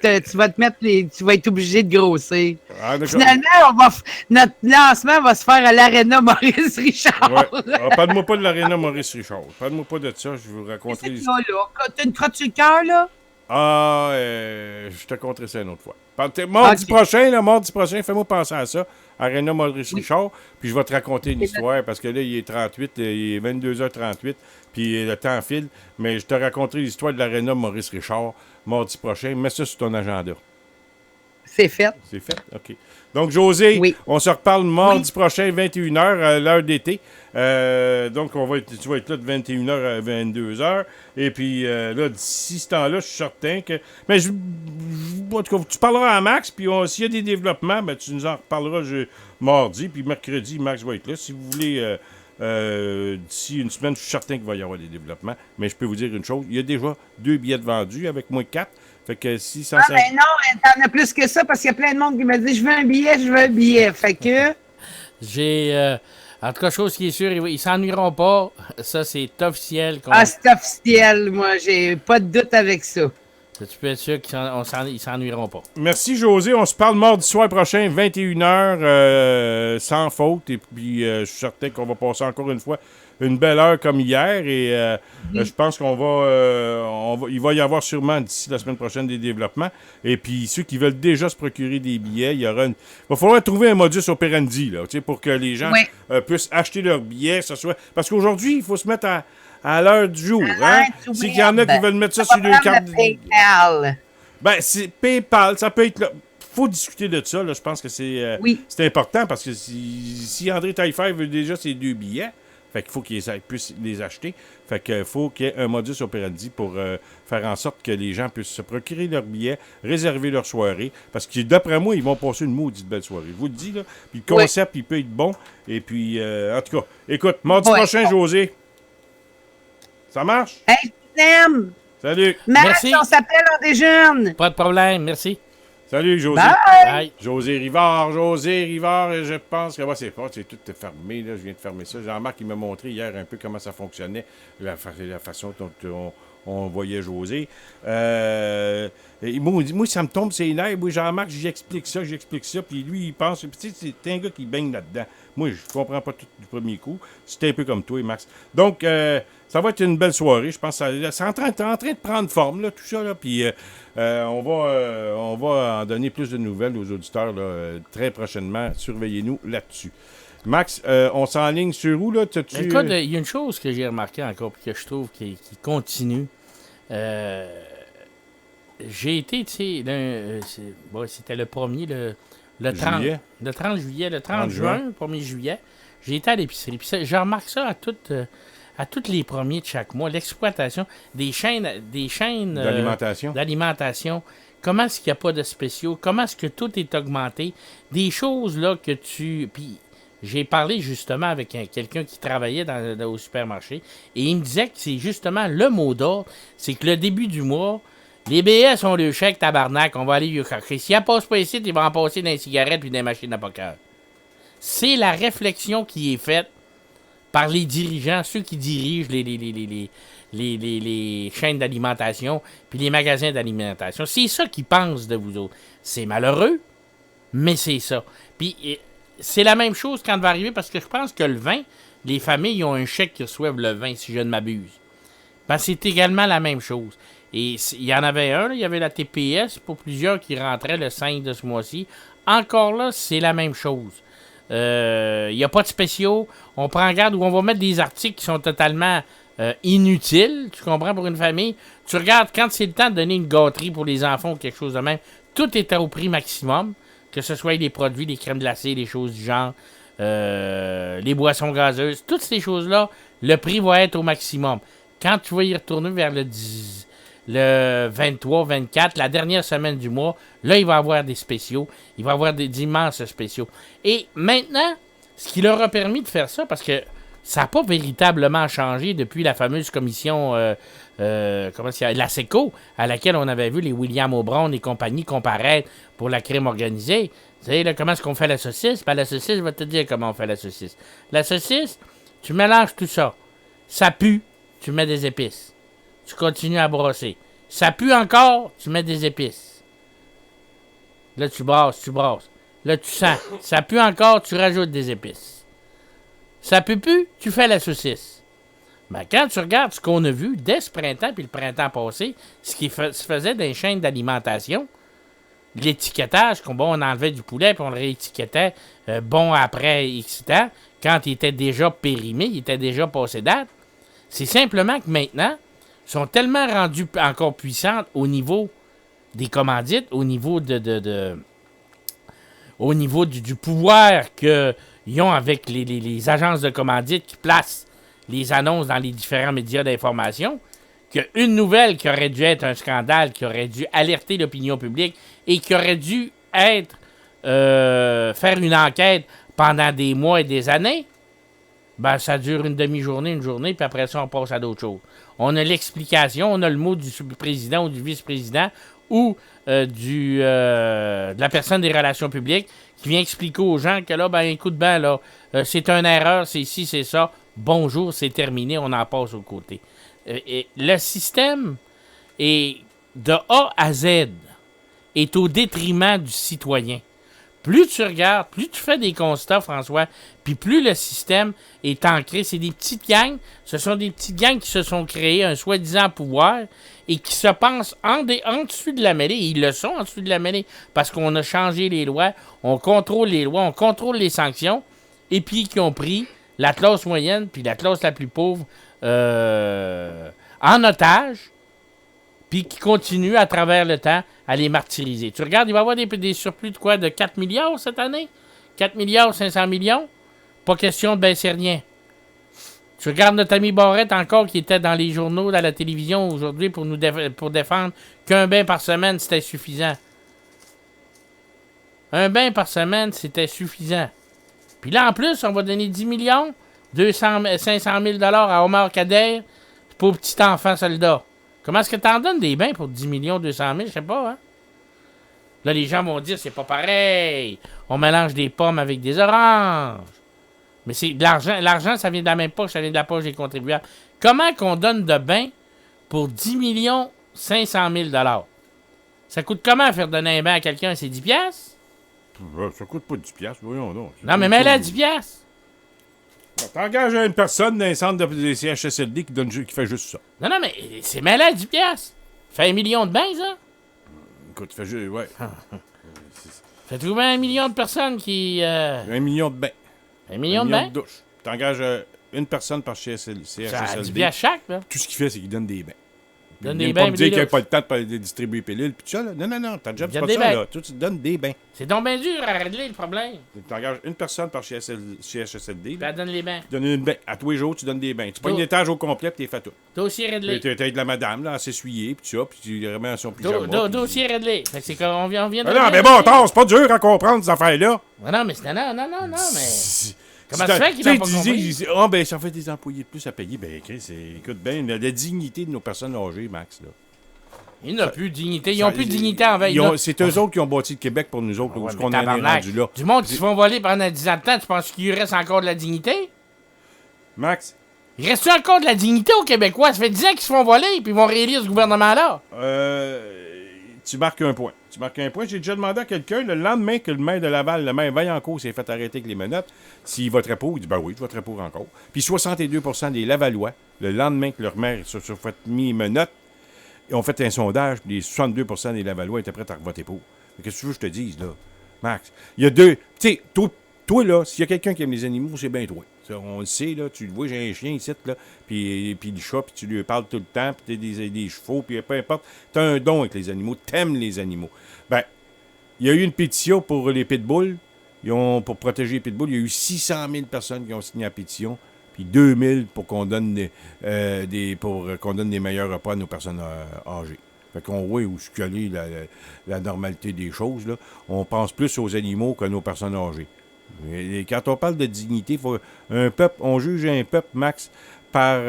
te mettre tu vas être obligé de grossir. Finalement, notre lancement va se faire à l'Arena Maurice Richard. Ouais. Parle-moi pas de l'Arena Maurice Richard. Parle-moi pas de ça, je vais vous raconter l'histoire. T'as une crotte sur le cœur, là? Je te conterai ça une autre fois. Mardi prochain, fais-moi penser à ça. Arena Maurice Richard, puis je vais te raconter une histoire, parce que là, il est 38, il est 22h38, puis le temps file, mais je te raconterai l'histoire de l'Arena Maurice Richard mardi prochain. Mets ça sur ton agenda. C'est fait. C'est fait? OK. Donc, José, on se reparle mardi prochain, 21h, l'heure d'été. Donc, tu vas être là de 21h à 22h. Et puis, là, d'ici ce temps-là, je suis certain que... Mais, en tout cas, tu parleras à Max, puis s'il y a des développements, ben, tu nous en reparleras mardi. Puis, mercredi, Max va être là. Si vous voulez, d'ici une semaine, je suis certain qu'il va y avoir des développements. Mais je peux vous dire une chose, il y a déjà 2 billets de vendus, avec moins 4. Fait que 650... Ah, ben non, t'en as plus que ça, parce qu'il y a plein de monde qui me dit « Je veux un billet. » Fait que... J'ai... En tout cas, chose qui est sûre, ils s'ennuieront pas. Ça, c'est officiel. C'est officiel. Moi, j'ai pas de doute avec ça. Tu peux être sûr qu'ils s'ennuieront pas. Merci, José. On se parle mardi soir prochain, 21h, sans faute. Et puis, je suis certain qu'on va passer encore une fois une belle heure comme hier. Et je pense il va y avoir sûrement d'ici la semaine prochaine des développements. Et puis, ceux qui veulent déjà se procurer des billets, il va falloir trouver un modus operandi là, pour que les gens puissent acheter leurs billets. Parce qu'aujourd'hui, il faut se mettre à l'heure du jour. Hein? C'est qu'il y en a qui veulent mettre ça sur leur carte. PayPal. Ben, c'est PayPal, ça peut être là. Faut discuter de ça, là. Je pense que c'est important parce que si André Taillefer veut déjà ses 2 billets, fait qu'il faut qu'il puisse les acheter. Fait qu'il faut qu'il y ait un modus operandi pour faire en sorte que les gens puissent se procurer leurs billets, réserver leur soirée. Parce que d'après moi, ils vont passer une maudite belle soirée. Je vous le dis, là. Puis le concept, il peut être bon. Et puis, en tout cas, écoute, mardi prochain, José. Ça marche? Hey, je t'aime! Salut! Merci. On s'appelle, on déjeune! Pas de problème, merci. Salut, José. Bye. José Rivard, je pense que c'est fort, c'est tout fermé. Là. Je viens de fermer ça. Jean-Marc, il m'a montré hier un peu comment ça fonctionnait, la façon dont on voyait José. Moi, ça me tombe ses nerfs. Moi, Jean-Marc, j'explique ça, puis lui, il pense. Puis, c'est un gars qui baigne là-dedans. Moi, je comprends pas tout du premier coup. C'était un peu comme toi, Max. Donc, ça va être une belle soirée. Je pense que c'est en train de prendre forme, là, tout ça. Là, puis, on va en donner plus de nouvelles aux auditeurs là, très prochainement. Surveillez-nous là-dessus. Max, on s'enligne sur où, là? Écoute, il y a une chose que j'ai remarqué encore et que je trouve qui continue. J'ai été, tu sais, c'était le premier, le 30 juillet. Le 30 juillet, le 30 juin, le 1er juillet. J'ai été à l'épicerie. Puis je remarque ça à tous les premiers de chaque mois. L'exploitation des chaînes d'alimentation. Comment est-ce qu'il n'y a pas de spéciaux? Comment est-ce que tout est augmenté? Des choses là que tu... Puis j'ai parlé justement avec quelqu'un qui travaillait au supermarché et il me disait que c'est justement le mot d'ordre, c'est que le début du mois, les BS ont le chèque tabarnak, on va aller y chercher. S'ils n'en passent pas ici, ils vont en passer dans les cigarettes et dans les machines à poker. C'est la réflexion qui est faite par les dirigeants, ceux qui dirigent les chaînes d'alimentation puis les magasins d'alimentation. C'est ça qu'ils pensent de vous autres. C'est malheureux, mais c'est ça. Puis c'est la même chose quand va arriver, parce que je pense que le vin, les familles ont un chèque qui reçoivent le vin, si je ne m'abuse. Ben, c'est également la même chose. Et il y en avait un, il y avait la TPS pour plusieurs qui rentraient le 5 de ce mois-ci. Encore là, c'est la même chose. Il n'y a pas de spéciaux. On prend garde où on va mettre des articles qui sont totalement inutiles, tu comprends, pour une famille. Tu regardes, quand c'est le temps de donner une gâterie pour les enfants ou quelque chose de même, tout est au prix maximum, que ce soit les produits, les crèmes glacées, les choses du genre, les boissons gazeuses, toutes ces choses-là, le prix va être au maximum. Quand tu vas y retourner vers le 23, 24, la dernière semaine du mois, là, il va y avoir des spéciaux. Il va y avoir d'immenses spéciaux. Et maintenant, ce qui leur a permis de faire ça, parce que ça n'a pas véritablement changé depuis la fameuse commission, la SECO, à laquelle on avait vu les William O'Brien et compagnie comparaître pour la crime organisée. Tu sais, là, comment est-ce qu'on fait la saucisse? Ben, la saucisse, je vais te dire comment on fait la saucisse. La saucisse, tu mélanges tout ça. Ça pue, tu mets des épices. Tu continues à brasser. Ça pue encore, tu mets des épices. Là, tu brasses. Là, tu sens. Ça pue encore, tu rajoutes des épices. Ça pue plus, tu fais la saucisse. Ben, quand tu regardes ce qu'on a vu dès ce printemps puis le printemps passé, ce qui se faisait dans les chaînes d'alimentation, l'étiquetage, on enlevait du poulet puis on le réétiquettait bon après excitant, quand il était déjà périmé, il était déjà passé date, c'est simplement que maintenant, ils sont tellement rendus encore puissantes au niveau des commandites, au niveau au niveau du pouvoir qu'ils ont avec les agences de commandite qui placent les annonces dans les différents médias d'information, qu'une nouvelle qui aurait dû être un scandale, qui aurait dû alerter l'opinion publique et qui aurait dû être faire une enquête pendant des mois et des années, ben ça dure une demi-journée, une journée, puis après ça, on passe à d'autres choses. On a l'explication, on a le mot du président ou du vice-président ou de la personne des relations publiques qui vient expliquer aux gens que là, ben écoute bien, là, c'est une erreur, c'est ci, c'est ça. Bonjour, c'est terminé, on en passe au côté. Et le système est de A à Z, est au détriment du citoyen. Plus tu regardes, plus tu fais des constats, François, puis plus le système est ancré. C'est des petites gangs, ce sont des petites gangs qui se sont créées un soi-disant pouvoir et qui se pensent en dessus de la mêlée. Et ils le sont en dessous de la mêlée parce qu'on a changé les lois, on contrôle les lois, on contrôle les sanctions, et puis qui ont pris la classe moyenne puis la classe la plus pauvre en otage, puis qui continuent à travers le temps à les martyriser. Tu regardes, il va y avoir des surplus de quoi? De 4 milliards cette année? 4 milliards 500 millions? Pas question de baisser rien. Tu regardes notre ami Barrette encore qui était dans les journaux, dans la télévision aujourd'hui pour pour défendre qu'un bain par semaine, c'était suffisant. Un bain par semaine, c'était suffisant. Puis là, en plus, on va donner 10 millions, 500 000 à Omar Kader pour petit enfant soldat. Comment est-ce que t'en donnes des bains pour 10 millions, 200 000? Je sais pas, hein? Là, les gens vont dire, c'est pas pareil. On mélange des pommes avec des oranges. Mais c'est de l'argent. L'argent, ça vient de la même poche, ça vient de la poche des contribuables. Comment qu'on donne de bains pour 10 millions 500 000 $? Ça coûte comment faire donner un bain à quelqu'un? C'est 10 piastres? Ça coûte pas 10 piastres, voyons donc. Non, mais mets-la à 10 piastres. T'engages une personne dans un centre de CHSLD qui fait juste ça. Non, mais c'est mêlé à 10 piastres. Fait 1 million de bains, ça? Écoute, fais juste, ouais. Fait trouver 1 million de personnes qui... 1 million de bains. 1 million de bains? de douches. T'engages une personne par CHSLD. Ça a 10 piastres chaque, là. Tout ce qu'il fait, c'est qu'il donne des bains. Donne des bains. Pas bains, me dire qu'il n'y a pas le temps de distribuer pilules pis tout ça, là. Non, t'as déjà pas ça, là. Tu te donnes des bains. C'est donc bien dur à régler le problème. T'engages une personne par CHSLD. Puis elle donne les bains. Tu donnes une bain. À tous les jours, tu donnes des bains. Tu prends une étage au complet pis t'es fait tout. Dossier réglé. T'aides la madame, là, à s'essuyer pis tout ça, pis tu remets à son pyjama. Dossier réglé. Fait que c'est comme on vient de... Non, mais bon, attends, c'est pas dur à comprendre, ces affaires-là. Non, mais c'est... Non, mais... Comment tu fais qu'il n'a pas compris? Ah, ben, ça fait des employés de plus à payer. Ben, écoute bien, la dignité de nos personnes âgées, Max, là. Ils n'ont plus de dignité. Ils n'ont plus de dignité envers nous. C'est eux autres qui ont bâti le Québec pour nous autres, où qu'on en est rendu là. Du monde qui se font voler pendant 10 ans de temps, tu penses qu'il reste encore de la dignité? Max? Il reste encore de la dignité aux Québécois? Ça fait 10 ans qu'ils se font voler, puis ils vont réélire ce gouvernement-là. Tu marques un point. J'ai déjà demandé à quelqu'un, le lendemain que le maire de Laval, le maire Vaillancourt, s'est fait arrêter avec les menottes, s'il voterait pour, il dit, ben oui, je voterais pour encore. Puis 62% des Lavallois, le lendemain que leur maire se fait mis menottes, ils ont fait un sondage, puis les 62% des Lavallois étaient prêts à voter pour. Mais qu'est-ce que tu veux que je te dise, là, Max? Il y a deux... Tu sais, toi, là, s'il y a quelqu'un qui aime les animaux, c'est bien toi. Ça, on le sait, là, tu le vois, j'ai un chien ici, là, puis le chat, puis tu lui parles tout le temps, puis t'as des chevaux, puis peu importe. T'as un don avec les animaux, t'aimes les animaux. Ben, il y a eu une pétition pour les pitbulls, pour protéger les pitbulls. Il y a eu 600 000 personnes qui ont signé la pétition, puis 2000 pour qu'on donne des meilleurs repas à nos personnes âgées. Fait qu'on voit où se coller la normalité des choses, là. On pense plus aux animaux qu'à nos personnes âgées. Et quand on parle de dignité, on juge un peuple, Max, par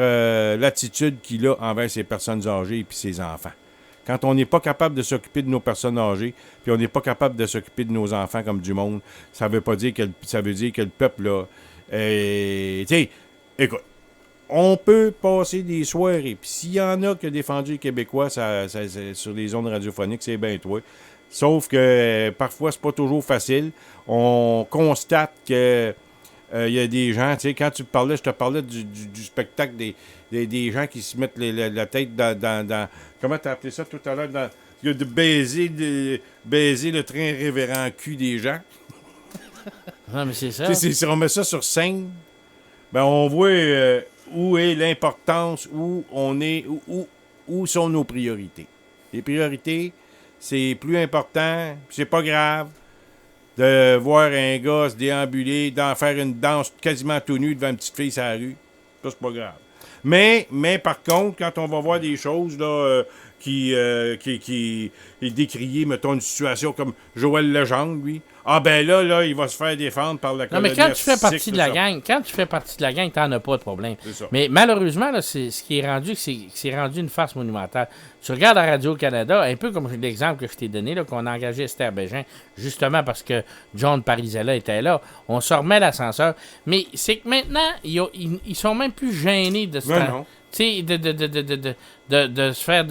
l'attitude qu'il a envers ses personnes âgées et puis ses enfants. Quand on n'est pas capable de s'occuper de nos personnes âgées, puis on n'est pas capable de s'occuper de nos enfants comme du monde, ça veut dire que le peuple, là, tu sais, écoute, on peut passer des soirées, puis s'il y en a qui ont défendu les Québécois sur les ondes radiophoniques, c'est bien toi. Sauf que parfois, c'est pas toujours facile. On constate que il y a des gens, tu sais, quand je te parlais du spectacle des gens qui se mettent la tête dans comment t'as appelé ça tout à l'heure? De baiser le train révérend cul des gens. Non, mais c'est ça. Si on met ça sur scène, ben on voit où est l'importance, où sont nos priorités. Les priorités, c'est plus important, c'est pas grave de voir un gars se déambuler, d'en faire une danse quasiment tout nu devant une petite fille sur la rue. Ça, c'est pas grave. Mais par contre, quand on va voir des choses là, qui est décriées, mettons une situation comme Joël Legendre, lui. Ah ben là, il va se faire défendre par la Non, colonie mais quand tu fais artistique, partie de là, la ça- gang, t'en as pas de problème. C'est ça. Mais malheureusement, là, c'est ce qui est rendu, c'est rendu une farce monumentale. Tu regardes à Radio-Canada, un peu comme l'exemple que je t'ai donné, là, qu'on a engagé Esther Bégin, justement parce que John Parizella était là. On se remet l'ascenseur. Mais c'est que maintenant, ils sont même plus gênés de se Ouais, non. tu sais, de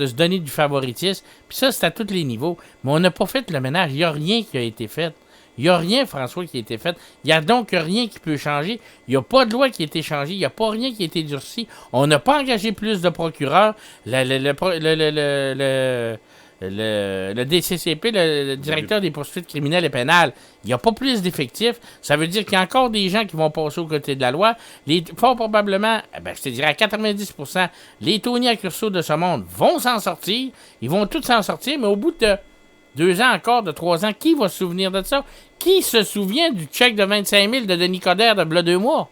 se donner du favoritisme. Puis ça, c'est à tous les niveaux. Mais on n'a pas fait le ménage. Il n'y a rien qui a été fait. Il n'y a rien, François, qui a été fait. Il n'y a donc rien qui peut changer. Il n'y a pas de loi qui a été changée. Il n'y a pas rien qui a été durci. On n'a pas engagé plus de procureurs. Le DCCP, le directeur des poursuites criminelles et pénales, il n'y a pas plus d'effectifs. Ça veut dire qu'il y a encore des gens qui vont passer aux côtés de la loi. Fort probablement, je te dirais à 90%, les Tony Accurso de ce monde vont s'en sortir. Ils vont tous s'en sortir, mais au bout de 2 ans encore, de 3 ans, qui va se souvenir de ça? Qui se souvient du chèque de 25 000 de Denis Coderre de v'là 2 mois?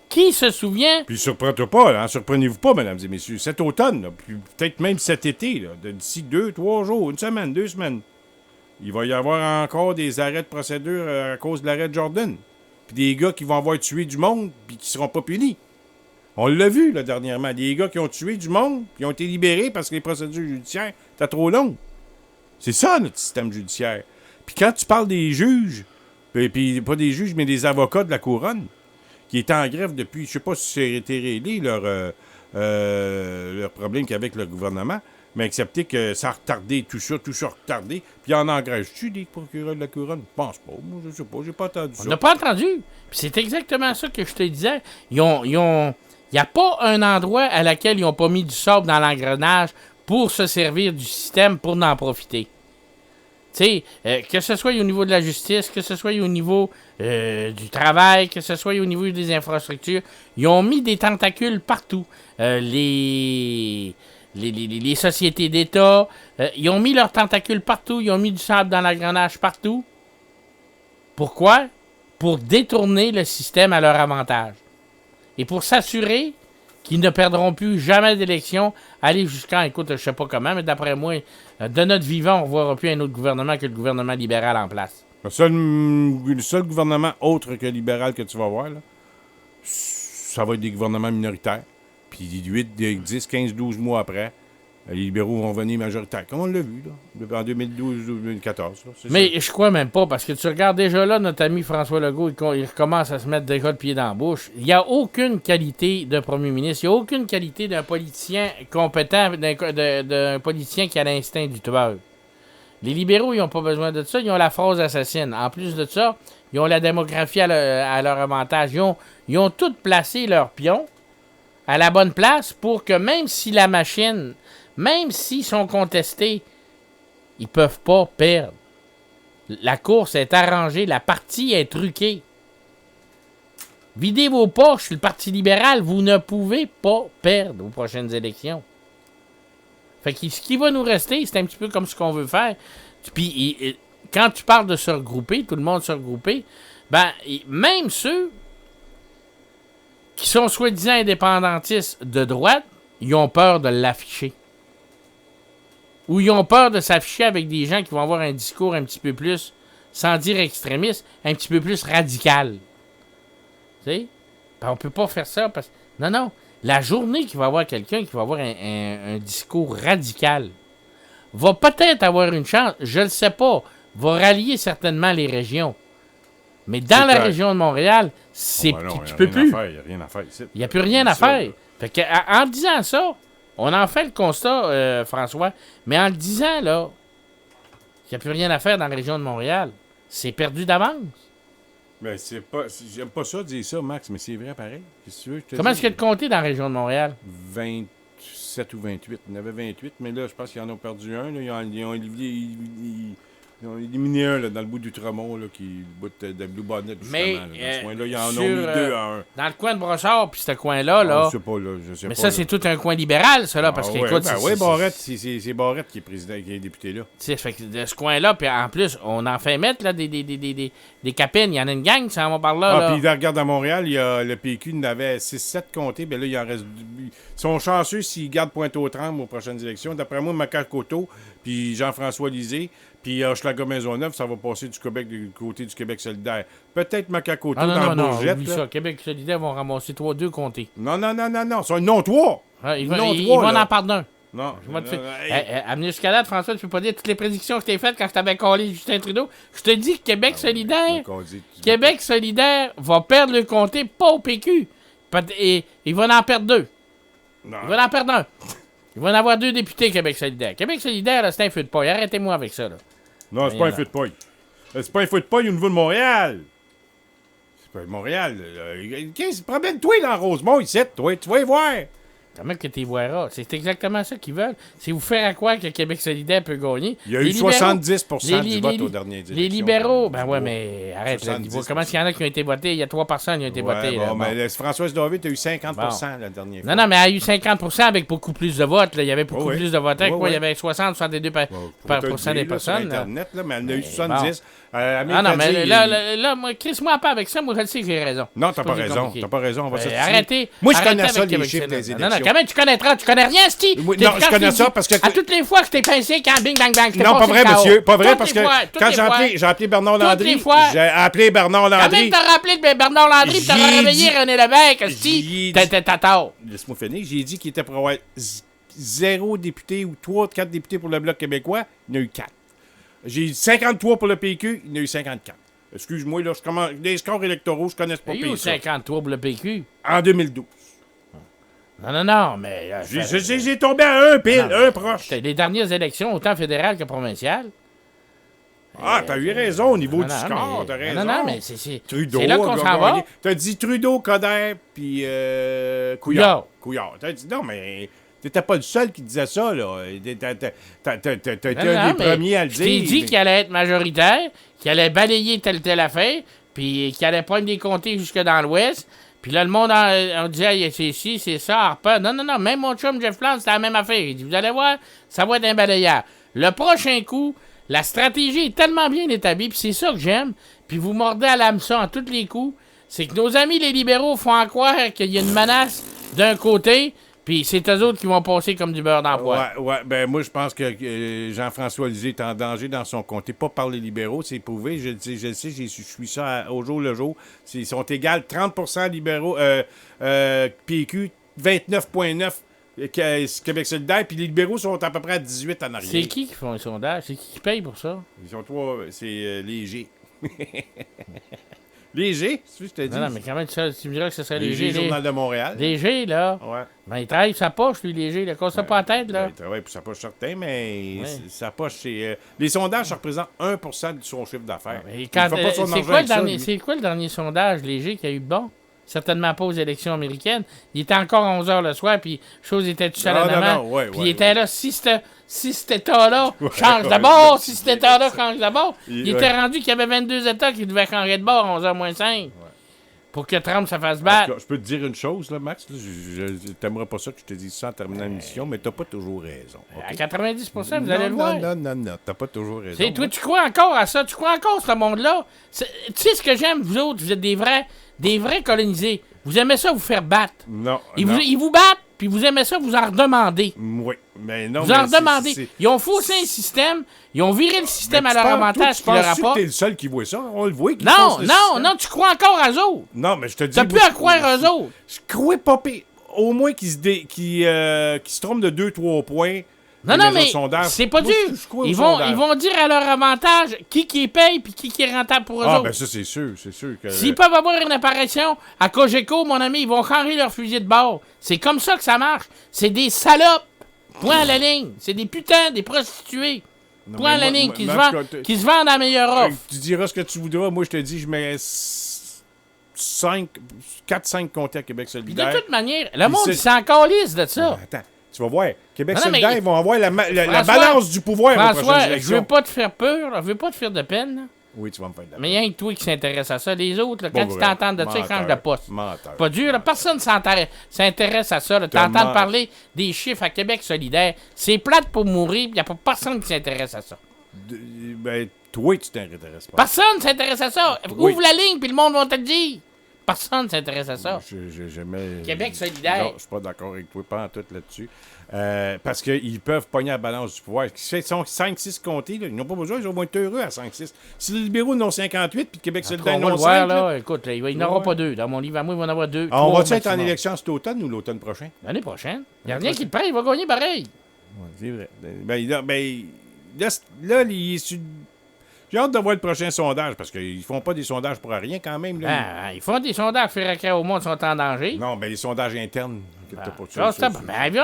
Qui se souvient? Puis surprenez-vous pas, hein, surprenez-vous pas, mesdames et messieurs, cet automne, là, puis peut-être même cet été, là, d'ici 2, 3 jours, 1 semaine, 2 semaines, il va y avoir encore des arrêts de procédure à cause de l'arrêt de Jordan. Puis des gars qui vont avoir tué du monde, puis qui seront pas punis. On l'a vu, là, dernièrement, des gars qui ont tué du monde, puis ont été libérés parce que les procédures judiciaires étaient trop longues. C'est ça, notre système judiciaire. Puis quand tu parles des juges, puis pas des juges, mais des avocats de la couronne, qui étaient en grève depuis, je sais pas si ça a été réglé, leur problème qu'il y avait avec le gouvernement, mais accepter que ça a retardé, tout ça retardé. Puis en engage-tu des procureurs de la couronne? Je pense pas. Moi, je sais pas. J'ai pas entendu ça. On n'a pas entendu. Puis c'est exactement ça que je te disais. Il n'y a pas un endroit à laquelle ils n'ont pas mis du sable dans l'engrenage pour se servir du système pour en profiter. Tu sais, que ce soit au niveau de la justice, que ce soit au niveau du travail, que ce soit au niveau des infrastructures, ils ont mis des tentacules partout. Les sociétés d'État, ils ont mis leurs tentacules partout, ils ont mis du sable dans l'engrenage partout. Pourquoi? Pour détourner le système à leur avantage. Et pour s'assurer qu'ils ne perdront plus jamais d'élection, aller jusqu'à, écoute, je sais pas comment, mais d'après moi, de notre vivant, on ne verra plus un autre gouvernement que le gouvernement libéral en place. Le seul gouvernement autre que libéral que tu vas voir, là, ça va être des gouvernements minoritaires. Puis 8, 10, 15, 12 mois après, les libéraux vont venir majoritaires. Comme on l'a vu, là, en 2012-2014. Mais je crois même pas, parce que tu regardes déjà là, notre ami François Legault, il recommence à se mettre déjà le pied dans la bouche. Il n'y a aucune qualité de premier ministre, il n'y a aucune qualité d'un politicien compétent, d'un politicien qui a l'instinct du tueur. Les libéraux, ils n'ont pas besoin de ça, ils ont la phrase assassine. En plus de ça, ils ont la démographie à leur avantage. Ils ont tous placé leurs pions à la bonne place pour que même si la machine, même s'ils sont contestés, ils peuvent pas perdre. La course est arrangée, la partie est truquée. Videz vos poches, le Parti libéral, vous ne pouvez pas perdre aux prochaines élections. Fait que ce qui va nous rester, c'est un petit peu comme ce qu'on veut faire. Puis quand tu parles de se regrouper, tout le monde se regrouper, ben même ceux qui sont soi-disant indépendantistes de droite, ils ont peur de l'afficher. Ou ils ont peur de s'afficher avec des gens qui vont avoir un discours un petit peu plus, sans dire extrémiste, un petit peu plus radical. Tu sais? Ben, on peut pas faire ça parce que... Non. La journée qu'il va y avoir quelqu'un qui va avoir un discours radical va peut-être avoir une chance, je ne sais pas, va rallier certainement les régions. Mais dans la région de Montréal, tu peux plus. Il n'y a rien à faire ici. Il n'y a plus rien à faire. Fait que, en disant ça, on en fait le constat, François, mais en le disant, là, qu'il n'y a plus rien à faire dans la région de Montréal, c'est perdu d'avance. Mais c'est pas. J'aime pas ça dire ça, Max, mais c'est vrai pareil. Comment est-ce qu'il y a de comtés dans la région de Montréal? 27 ou 28. Il y en avait 28, mais là, je pense qu'ils en ont perdu un. Là. Ils ont éliminé un là, dans le bout du Tremont, là, qui le bout de Blue Bonnet, justement. Mais, là, dans ce coin-là, ils en ont mis 2 à 1. Dans le coin de Brossard, puis ce coin-là, là. Je sais pas, là. Mais ça, c'est tout un coin libéral, ça, là, parce qu'écoute. Oui, Barrette, c'est Barrette qui est président, qui est député là. Fait que de ce coin-là, puis en plus, on en fait mettre là, des capines. Il y en a une gang, ça va par là. Puis regarde à Montréal, il y a le PQ, il en avait 6-7 comtés, bien là, il en reste. Ils sont chanceux s'ils gardent Pointe-aux-Trembles aux prochaines élections. D'après moi, Macacoto, puis Jean-François Lisée, puis Hochelaga-Maisonneuve, ça va passer du Québec, du côté du Québec solidaire. Peut-être Macacoto dans Bourgette. Oublie ça. Québec solidaire vont ramasser 2 comtés. Non. C'est non 3. Ils vont en perdre un. Non. Je vais te faire. Amener jusqu'à là, François, tu peux pas dire toutes les prédictions que je t'ai faites quand je t'avais collé Justin Trudeau. Je te dis que Québec solidaire va perdre le comté, pas au PQ. Et il va en perdre 2. Non. Il va en perdre un. Il va en avoir 2 députés Québec solidaire. Québec solidaire, là, c'est un feu de paille. Arrêtez-moi avec ça. Là. Non, c'est pas un feu de paille. C'est pas un feu de paille au niveau de Montréal. C'est pas Montréal. Promène-toi dans Rosemont, ici, toi. Tu vas y voir. Comment que tu verras? C'est exactement ça qu'ils veulent. C'est vous faire à croire que Québec solidaire peut gagner. Il y a eu 70% du vote aux derniers élections. Les libéraux, ben ouais, mais arrête. Là, comment est-ce qu'il y en a qui ont été votés? Il y a 3 personnes qui ont été votés. Bon, mais Françoise David a eu 50% la dernière fois. Non, mais elle a eu 50% avec beaucoup plus de votes. Là. Il y avait beaucoup plus de votes. Il y avait 60-62% des personnes. Sur Internet, là, mais elle en a eu 70. Non, mais là, crisse-moi pas avec ça. Moi, je sais que j'ai raison. Non, t'as pas raison. T'as pas raison. On va arrêter. Moi, je connais ça, les chiffres des élections. Non, comment tu connaîtras? Tu connais rien, Steve? Non, je connais ça parce que... À toutes les fois que je t'ai pincé quand bing, bang, bang, non, pas vrai, monsieur. Pas vrai, parce que quand j'ai appelé Bernard Landry... J'ai appelé Bernard Landry... Quand t'as rappelé Bernard Landry pis t'as réveillé René Lévesque, Steve, t'as tort. Laisse-moi finir. J'ai dit qu'il était pour avoir 0 député ou 3, 4 députés pour le Bloc québécois. Il y en a eu 4. J'ai eu 53 pour le PQ. Il y en a eu 54. Excuse-moi, là, des scores électoraux, je connais pas pire. Il y a eu 53 pour le PQ. En 2012. Non, mais... J'ai tombé à un pile, un proche. Les dernières élections, autant fédérales que provinciales. Ah, t'as eu raison au niveau du score, t'as raison. Non, mais c'est... Trudeau c'est là qu'on s'en va. T'as dit Trudeau, Coderre, puis Couillard. T'as dit, non, mais... T'étais pas le seul qui disait ça, là. T'as été un des premiers à le dire. Je t'ai dit qu'il allait être majoritaire, qu'il allait balayer telle affaire, puis qu'il allait prendre des comtés jusque dans l'Ouest. Puis là, le monde, on disait, hey, c'est ici, c'est ça, Harper. Non, même mon chum Jeff Plante, c'était la même affaire. Il dit, vous allez voir, ça va être un balayeur. Le prochain coup, la stratégie est tellement bien établie, puis c'est ça que j'aime, puis vous mordez à l'hameçon à tous les coups, c'est que nos amis les libéraux font en croire qu'il y a une menace d'un côté, puis c'est eux autres qui vont passer comme du beurre d'emploi. Ouais, ben moi, je pense que Jean-François Lisée est en danger dans son comté, pas par les libéraux, c'est prouvé, je le sais, je suis ça au jour le jour. Ils sont égales 30% libéraux, PQ, 29,9% Québec solidaire, puis les libéraux sont à peu près à 18 en arrière. C'est qui font un sondage? C'est qui paye pour ça? Ils sont 3, c'est Léger. Léger, c'est ce que je t'ai dit. Non, mais quand même, tu me diras que ce serait Léger. Journal de Montréal. Léger, là. Ouais. Ben, il travaille sa poche, lui, Léger. Il casse ça pas la tête, là. Ben, il travaille pour sa poche, certain, mais sa poche, c'est... les sondages, ça représente 1% de son chiffre d'affaires. C'est quoi le dernier sondage, Léger, qui a eu de bon? Certainement pas aux élections américaines. Il était encore 11h le soir, puis chose était tout seul en avant. Puis il était là, si cet État-là change de bord, si cet État-là change de bord. Il était rendu qu'il y avait 22 États qui devaient changer de bord à 11h moins 5. Pour que Trump se fasse battre. Je peux te dire une chose, là, Max. Je t'aimerais pas ça que je te dise ça en terminant l'émission, mais t'as pas toujours raison. Okay? À 90%, vous allez le voir. Non, t'as pas toujours raison. Toi, tu crois encore à ça? Tu crois encore à ce monde-là? Tu sais ce que j'aime, vous autres? Vous êtes des vrais colonisés. Vous aimez ça vous faire battre. Non. Ils vous battent, puis vous aimez ça vous en redemander. Oui, mais non. Vous en redemandez. Ils ont faussé un système, ils ont viré le système à leur avantage, puis leur rapport. Tu penses que t'es le seul qui voit ça? On le voit. Non, tu crois encore à eux autres. Non, mais je te dis... T'as plus à croire à eux autres. Je crois pas pire. Au moins qu'ils se trompent de 2-3 points. Non, mais c'est pas dur. Ils vont dire à leur avantage qui paye puis qui est rentable pour eux autres. Ah, ben ça, c'est sûr que... S'ils peuvent avoir une apparition à Cogeco, mon ami, ils vont changer leur fusil de bord. C'est comme ça que ça marche. C'est des salopes. Point à la ligne. C'est des putains, des prostituées. Point à la ligne qui se vendent à la meilleure offre. Tu diras ce que tu voudras. Moi, je te dis, je mets 4-5 comtés à Québec solidaire. De toute manière, le monde s'en calisse de ça. Attends. Tu vas voir. Québec solidaire, ils vont avoir la balance du pouvoir aux prochaines élections. Je veux pas te faire peur, je veux pas te faire de peine. Là. Oui, tu vas me faire de peine. Mais il y a que toi qui s'intéresse à ça. Les autres, là, quand tu t'entends de ça, ils changent de poste. Menteur. Pas dur. Là. Personne s'intéresse à ça. T'entends parler des chiffres à Québec solidaire. C'est plate pour mourir, il n'y a pas personne qui s'intéresse à ça. Ben, toi, tu t'intéresses pas. Personne s'intéresse à ça. Ouvre la ligne, puis le monde va te le dire. Personne ne s'intéresse à ça. Québec solidaire. Non, je suis pas d'accord avec toi, pas en tout là-dessus. Parce qu'ils peuvent pogner la balance du pouvoir. Ils sont 5-6 comtés, là, ils n'ont pas besoin, ils vont être heureux à 5-6. Si les libéraux n'ont 58, puis Québec solidaire n'ont 5... Là, écoute, il n'en aura pas 2. Dans mon livre à moi, il va en avoir 2. On va-tu être en élection cet automne ou l'automne prochain? L'année prochaine. Il n'y a rien qui le prend, il va gagner pareil. Ouais, c'est vrai. Là, j'ai hâte de voir le prochain sondage, parce qu'ils font pas des sondages pour rien quand même. Là. Ils font des sondages, faire au monde sont en danger. Non, les sondages internes. Il va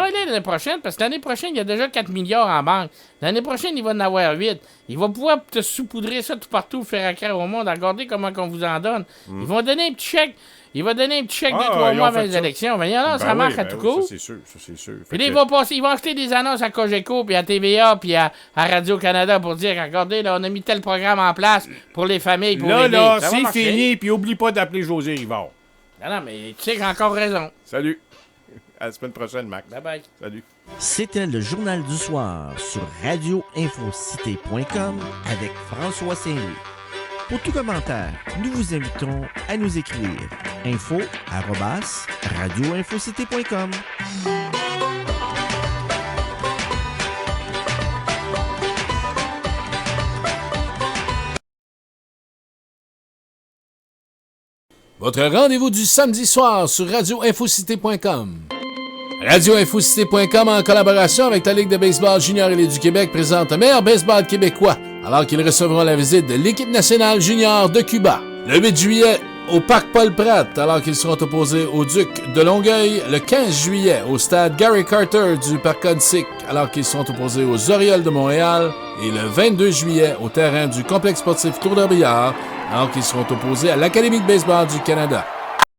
aller l'année prochaine, parce que l'année prochaine, il y a déjà 4 milliards en banque. L'année prochaine, il va en avoir 8. Il va pouvoir te saupoudrer ça tout partout, faire accraire au monde. Regardez comment on vous en donne. Ils vont donner un petit chèque. Il va donner un petit chèque de 3 mois avant les élections. Mais ça marche à tout coup. Ça, c'est sûr. Puis là, ils vont acheter des annonces à Cogeco, puis à TVA, puis à Radio-Canada pour dire, regardez, là, on a mis tel programme en place pour les familles, pour les là, c'est fini, puis oublie pas d'appeler José Rivard. Non, mais tu sais j'ai encore raison. Salut. À la semaine prochaine, Max. Bye-bye. Salut. C'était le Journal du Soir sur radioinfocité.com avec François Saint-Louis. Pour tout commentaire, nous vous invitons à nous écrire info@radioinfocité.com. Votre rendez-vous du samedi soir sur radioinfocité.com. Radioinfocité.com, en collaboration avec la Ligue de baseball junior et du Québec, présente le meilleur baseball québécois, alors qu'ils recevront la visite de l'équipe nationale junior de Cuba. Le 8 juillet, au Parc Paul-Pratt, alors qu'ils seront opposés aux Ducs de Longueuil. Le 15 juillet, au stade Gary Carter du Parc Huntsic, alors qu'ils seront opposés aux Orioles de Montréal. Et le 22 juillet, au terrain du complexe sportif Tour-de-Billard, alors qu'ils seront opposés à l'Académie de baseball du Canada.